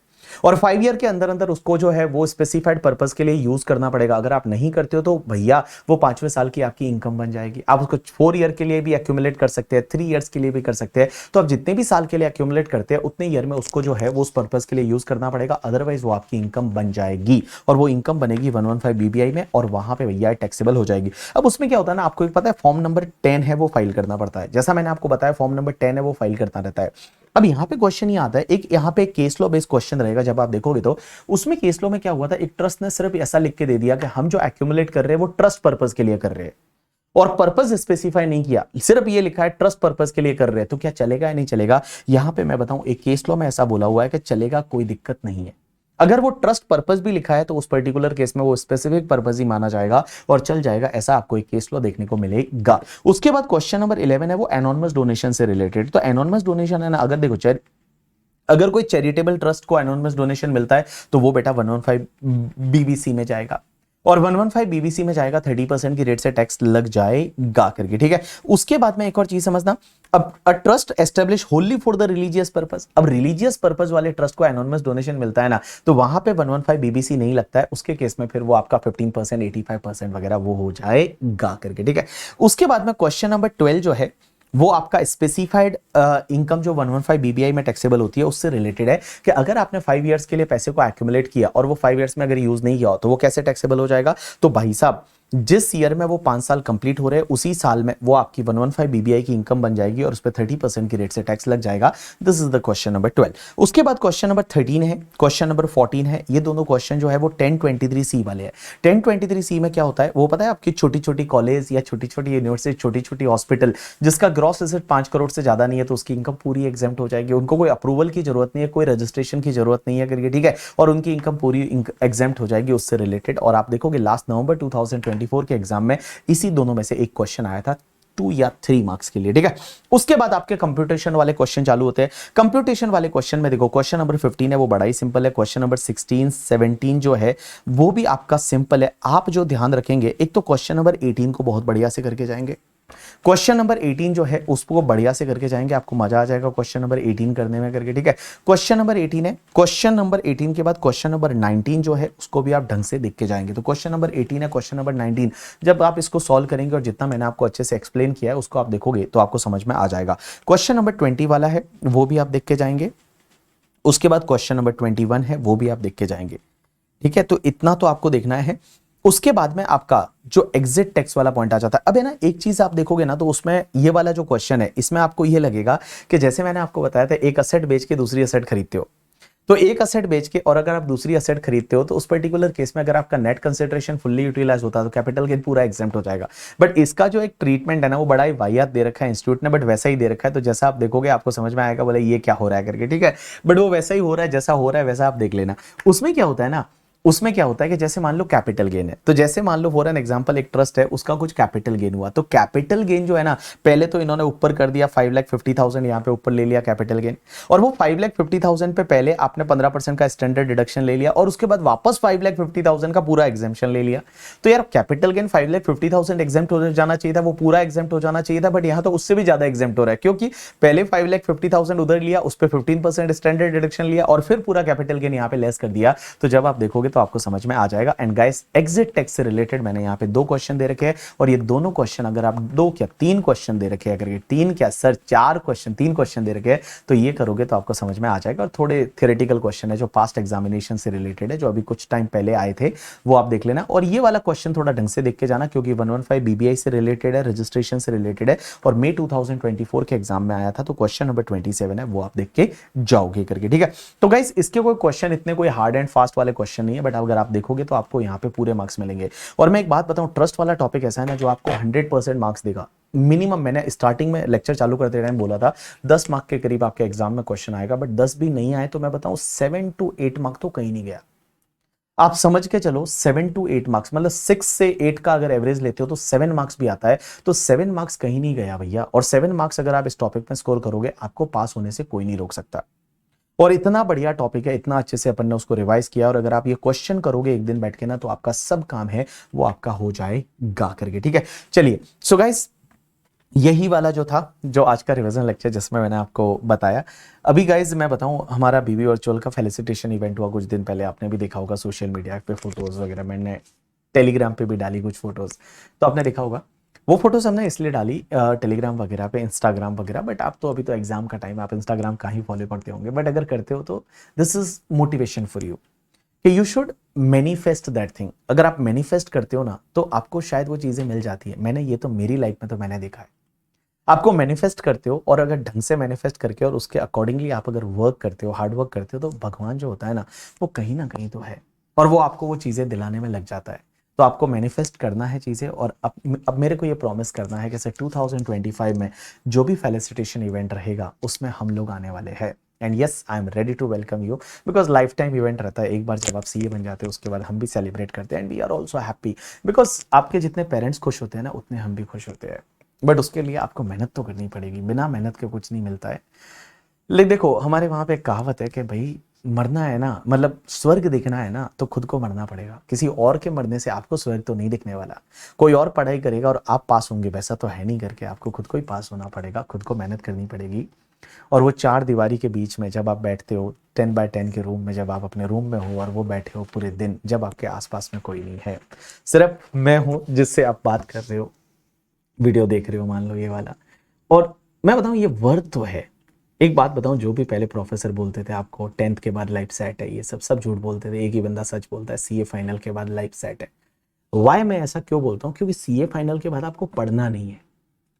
A: और 5 ईयर के अंदर अंदर उसको जो है वो स्पेसिफाइड पर्पस के लिए यूज करना पड़ेगा। अगर आप नहीं करते हो तो भैया वो 5वें साल की आपकी इनकम बन जाएगी। आप उसको 4 ईयर के लिए भी एक्यूमुलेट कर सकते हैं, 3 इयर्स के लिए भी कर सकते हैं। तो आप जितने भी साल के लिए एक्यूमुलेट करते हैं उतने ईयर में उसको जो है वो उस पर्पस के लिए यूज करना पड़ेगा, अदरवाइज वो आपकी इनकम बन जाएगी और वो इनकम बनेगी 115 BBI में और वहां पे भैया टैक्सेबल हो जाएगी। अब उसमें क्या होता है ना, आपको पता है फॉर्म नंबर 10 है वो फाइल करना पड़ता है, जैसा मैंने आपको बताया फॉर्म नंबर 10 है वो फाइल करना रहता है। अब यहां पे क्वेश्चन ये आता है, एक यहां पे केस लॉ बेस्ड क्वेश्चन रहेगा जब आप देखोगे तो उसमें केस लॉ में क्या हुआ था, एक ट्रस्ट ने सिर्फ ऐसा लिख के दे दिया कि हम जो एक्यूमुलेट कर रहे हैं वो ट्रस्ट पर्पस के लिए कर रहे हैं और पर्पस स्पेसिफाई नहीं किया, सिर्फ ये लिखा है ट्रस्ट पर्पस के लिए कर रहे हैं। तो क्या चलेगा या नहीं चलेगा? यहां पे मैं बताऊं एक केस लॉ में ऐसा बोला हुआ है कि चलेगा, कोई दिक्कत नहीं है। अगर वो ट्रस्ट पर्पस भी लिखा है तो उस पर्टिकुलर केस में वो स्पेसिफिक पर्पस ही माना जाएगा और चल जाएगा, ऐसा आपको एक केस लॉ देखने को मिलेगा। उसके बाद क्वेश्चन नंबर 11 है वो एनोनिमस डोनेशन से रिलेटेड। तो एनोनिमस डोनेशन है ना, अगर देखो अगर कोई चैरिटेबल ट्रस्ट को एनोनिमस डोनेशन मिलता है तो वो बेटा 115 BBC में जाएगा और 115 BBC में जाएगा, 30% की रेट से टैक्स लग जाएगा करके, ठीक है। उसके बाद में एक और चीज समझना, अब a trust establish होनली for the religious purpose. अब रिलीजियस पर्पस वाले ट्रस्ट को एनोनिमस डोनेशन मिलता है ना तो वहां पे 115 BBC नहीं लगता है, उसके केस में फिर वो आपका 15%, 85% वगैरह वो हो जाएगा करके, ठीक है। उसके बाद में क्वेश्चन नंबर 12 जो है वो आपका स्पेसिफाइड इनकम जो 115 BBI में टैक्सेबल होती है उससे रिलेटेड है कि अगर आपने 5 इयर्स के लिए पैसे को एक्यूमुलेट किया और वो 5 इयर्स में अगर यूज नहीं किया हो तो वो कैसे टैक्सेबल हो जाएगा। तो भाई साहब जिस ईयर में वो 5 साल कंप्लीट हो रहे हैं उसी साल में वो आपकी 115 BBI की इनकम बन जाएगी और उस पर 30% की रेट से टैक्स लग जाएगा। This is the question number 12। उसके बाद क्वेश्चन नंबर 13 है, क्वेश्चन नंबर 14 है। ये दोनों क्वेश्चन जो है वो 1023C वाले हैं। 1023C में क्या होता है वो पता है, आपकी छोटी छोटी कॉलेज या छोटी छोटी यूनिवर्सिटी, छोटी छोटी हॉस्पिटल जिसका ग्रॉस रिसिट 5 करोड़ से ज्यादा नहीं है तो उसकी इनकम पूरी एग्जेम्प्ट हो जाएगी, उनको कोई अप्रूवल की जरूरत नहीं है, कोई रजिस्ट्रेशन की जरूरत नहीं है करके, ठीक है, और उनकी इनकम पूरी एग्जेम्प्ट हो जाएगी उससे रिलेटेड। और आप देखोगे लास्ट नवंबर 2024 के एग्जाम में इसी दोनों में से एक क्वेश्चन आया था 2 या 3 मार्क्स के लिए, ठीक है। उसके बाद आपके कंप्यूटेशन वाले क्वेश्चन चालू होते हैं। कंप्यूटेशन वाले क्वेश्चन में देखो क्वेश्चन नंबर 15 है वो बड़ा ही सिंपल है। क्वेश्चन नंबर 16 17 जो है वो भी आपका सिंपल है। आप जो ध्यान रखेंगे, एक तो क्वेश्चन नंबर 18 को बहुत बढ़िया से करके जाएंगे। क्वेश्चन नंबर 18 जो है उसको बढ़िया से करके जाएंगे, आपको मजा आ जाएगा क्वेश्चन नंबर 18 करने में करके, ठीक है। क्वेश्चन नंबर 18 है। क्वेश्चन नंबर 18 के बाद क्वेश्चन नंबर 19 जो है उसको भी आप ढंग से देख के जाएंगे। तो क्वेश्चन नंबर 18 है, क्वेश्चन नंबर 19 जब आप इसको सॉल्व करेंगे और जितना मैंने आपको अच्छे से एक्सप्लेन किया है उसको आप देखोगे तो आपको समझ में आ जाएगा। क्वेश्चन नंबर 20 वाला है वो भी आप देख के जाएंगे। उसके बाद क्वेश्चन नंबर 21 है वो भी आप देख के जाएंगे, ठीक है। तो इतना तो आपको देखना है। उसके बाद में आपका जो एग्जिट टेक्स्ट वाला पॉइंट आ जाता है। अब है ना, एक चीज आप देखोगे ना तो उसमें ये वाला जो क्वेश्चन है इसमें आपको ये लगेगा कि जैसे मैंने आपको बताया था, एक असेट बेच के दूसरी असेट खरीदते हो, तो एक असेट बेच के और अगर आप दूसरी असेट खरीदते हो तो उस पर्टिकुलर केस में अगर आपका नेट कंसिडरेशन फुल्ली यूटिलाइज होता है तो कैपिटल गेन पूरा एग्जेम्प्ट हो जाएगा। बट इसका जो एक ट्रीटमेंट है ना वो बड़ा ही वाहियात दे रखा है इंस्टीट्यूट ने, बट वैसा ही दे रखा है। तो जैसा आप देखोगे आपको समझ में आएगा बोले ये क्या हो रहा है करके, ठीक है। बट वो वैसा ही हो रहा है, जैसा हो रहा है वैसा आप देख लेना। उसमें क्या होता है ना, उसमें क्या होता है कि जैसे मान लो कैपिटल गेन है, तो जैसे मान लो फॉर एन एग्जांपल एक ट्रस्ट है उसका कुछ कैपिटल गेन हुआ, तो कैपिटल गेन जो है ना पहले तो इन्होंने ऊपर कर दिया 5,50,000, यहां पे ऊपर ले लिया कैपिटल गेन, और वो 5,50,000 पे पहले आपने 15% का स्टैंडर्ड डिडक्शन ले लिया और उसके बाद वापस 5,50,000 का पूरा एग्जाम्पशन ले लिया। तो यार कैपिटल गेन 5,50,000 एग्जाम्प्ट हो जाना चाहिए था, वो पूरा एग्जाम्प्ट हो जाना चाहिए था, बट यहां तो उससे भी ज्यादा एग्जाम्प्ट हो रहा है क्योंकि पहले 5,50,000 उधर लिया, उस पर 15% स्टैंडर्ड डिडक्शन लिया और फिर पूरा कैपिटल गेन यहां पे लेस कर दिया। तो जब आप देखोगे तो आपको समझ में आ जाएगा। एंड गाइस एग्जिट टैक्स से रिलेटेड मैंने यहां पे 2 क्वेश्चन दे रखे हैं और ये दोनों क्वेश्चन अगर आप 2 क्या 3 क्वेश्चन दे रखे हैं, अगर ये 3 क्या सर 4 क्वेश्चन 3 क्वेश्चन दे रखे हैं तो ये करोगे तो आपको समझ में आ जाएगा। और थोड़े थ्योरेटिकल क्वेश्चन है जो पास्ट एग्जामिनेशन से रिलेटेड है, जो अभी कुछ टाइम पहले आए थे वो आप देख लेना। और ये वाला क्वेश्चन थोड़ा ढंग से देख के जाना क्योंकि 115 बीबीआई से रिलेटेड है, रजिस्ट्रेशन से रिलेटेड है और मई 2024 के एग्जाम में आया था। तो क्वेश्चन नंबर 27 है वो आप देख के जाओगे करके, ठीक है। तो गाइस इसके कोई क्वेश्चन इतने कोई हार्ड एंड फास्ट वाले क्वेश्चन नहीं है, बट अगर आप देखोगे तो आपको यहाँ पे पूरे मार्क्स मिलेंगे। और मैं एक बात बताऊं, ट्रस्ट वाला टॉपिक ऐसा है ना जो आपको 100% मार्क्स देगा मिनिमम। मैंने स्टार्टिंग में लेक्चर चालू करते टाइम बोला था 10 मार्क के करीब आपके एग्जाम में क्वेश्चन आएगा, बट 10 भी नहीं आए तो मैं बताऊं 7 to 8 मार्क तो कहीं नहीं गया। आप समझ के चलो 7 to 8 मार्क्स मतलब 6 से 8 का अगर एवरेज लेते हो तो 7 मार्क्स भी आता है, तो 7 मार्क्स कहीं नहीं गया भैया। और 7 मार्क्स अगर आप इस टॉपिक में स्कोर करोगे आपको पास होने से कोई नहीं रोक सकता। और इतना बढ़िया टॉपिक है, इतना अच्छे से अपन ने उसको रिवाइज किया और अगर आप ये क्वेश्चन करोगे एक दिन बैठ के ना तो आपका सब काम है वो आपका हो जाएगा करके, ठीक है। चलिए सो गाइस यही वाला जो था जो आज का रिवीजन लेक्चर जिसमें मैंने आपको बताया। अभी गाइज मैं बताऊं हमारा बीबी वर्चुअल का फेलिसिटेशन इवेंट हुआ कुछ दिन पहले, आपने भी देखा होगा सोशल मीडिया पे फोटोज वगैरह, मैंने टेलीग्राम पे भी डाली कुछ फोटोज, तो आपने देखा होगा। वो फोटोज हमने इसलिए डाली टेलीग्राम वगैरह पे, इंस्टाग्राम वगैरह, बट आप तो अभी तो एग्जाम का टाइम है, आप इंस्टाग्राम का ही फॉलो करते होंगे, बट अगर करते हो तो this is motivation for you कि you should manifest that thing. अगर आप मैनिफेस्ट करते हो ना तो आपको शायद वो चीजें मिल जाती है। मैंने ये तो मेरी लाइफ में तो मैंने देखा है, आपको मैनिफेस्ट करते हो और अगर ढंग से मैनिफेस्ट करके और उसके अकॉर्डिंगली आप अगर वर्क करते हो, हार्ड वर्क करते हो, तो भगवान जो होता है ना वो कहीं ना कहीं तो है और वो आपको वो चीजें दिलाने में लग जाता है। तो आपको मैनिफेस्ट करना है चीजें और अब मेरे को ये प्रॉमिस करना है कि सर 2025 में जो भी फेलिसिटेशन इवेंट रहेगा उसमें हम लोग आने वाले हैं। And yes I am ready to welcome you because lifetime event रहता है। एक बार जब आप सीए बन जाते हो उसके बाद हम भी सेलिब्रेट करते हैं and we are also happy because आपके जितने पेरेंट्स खुश होते हैं ना उतने हम भी खुश होते हैं। बट उसके लिए आपको मेहनत तो करनी पड़ेगी, बिना मेहनत के कुछ नहीं मिलता है। लेकिन देखो हमारे वहां पे एक कहावत है कि भाई मरना है ना, मतलब स्वर्ग देखना है ना तो खुद को मरना पड़ेगा। किसी और के मरने से आपको स्वर्ग तो नहीं दिखने वाला। कोई और पढ़ाई करेगा और आप पास होंगे वैसा तो है नहीं करके, आपको खुद को ही पास होना पड़ेगा, खुद को मेहनत करनी पड़ेगी। और वो 4 दीवारी के बीच में जब आप बैठते हो 10x10 के रूम में, जब आप अपने रूम में हो और वो बैठे हो पूरे दिन, जब आपके आसपास में कोई नहीं है, सिर्फ मैं हूं जिससे आप बात कर रहे हो, वीडियो देख रहे हो मान लो ये वाला। और मैं बताऊं ये वर्थ तो है। एक बात बताऊं, जो भी पहले प्रोफेसर बोलते थे आपको 10th के बाद लाइफ सेट है, ये सब झूठ बोलते थे। एक ही बंदा सच बोलता है, सीए फाइनल के बाद लाइफ सेट है। वाई मैं ऐसा क्यों बोलता हूं? क्योंकि सीए फाइनल के बाद आपको पढ़ना नहीं है,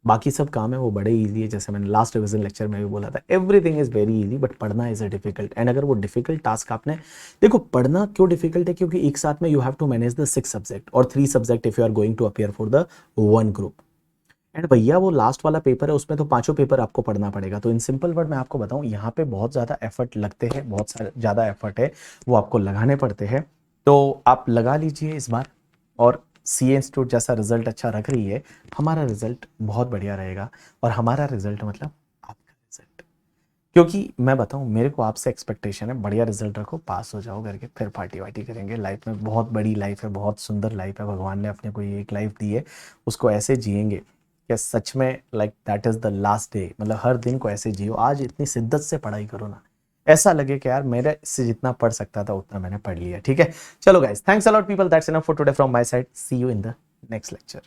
A: बाकी सब काम है वो बड़े इजी है। जैसे मैंने लास्ट रिवीजन लेक्चर में भी बोला था, everything is very easy but पढ़ना इज अ डिफिकल्ट। एंड अगर वो डिफिकल्ट टास्क आपने, देखो पढ़ना क्यों डिफिकल्ट है, क्योंकि एक साथ में you have to manage the 6 subject और 3 subject if you are going to appear for the 1 group. And भैया वो लास्ट वाला पेपर है उसमें तो 5 पेपर आपको पढ़ना पड़ेगा। तो इन सिंपल वर्ड में आपको बताऊं यहाँ पे बहुत ज्यादा एफर्ट लगते हैं, बहुत ज्यादा एफर्ट है वो आपको लगाने पड़ते हैं। तो आप लगा लीजिए इस बार और सीए इंस्टीट्यूट जैसा रिजल्ट अच्छा रख रही है, हमारा रिजल्ट बहुत बढ़िया रहेगा। और हमारा रिजल्ट मतलब आपका रिजल्ट, क्योंकि मैं बताऊं मेरे को आपसे एक्सपेक्टेशन है बढ़िया रिजल्ट रखो, पास हो जाओ करके, फिर पार्टी वार्टी करेंगे। लाइफ में बहुत बड़ी लाइफ है, बहुत सुंदर लाइफ है, भगवान ने अपने को ये एक लाइफ दी है, उसको ऐसे जिएंगे कि सच में like that is the last day. मतलब हर दिन को ऐसे जियो, आज इतनी शिद्दत से पढ़ाई करो ना, ऐसा लगे कि यार मेरे इससे जितना पढ़ सकता था उतना मैंने पढ़ लिया। ठीक है, चलो guys, thanks a lot people, that's enough for today from my side, see you in the next lecture.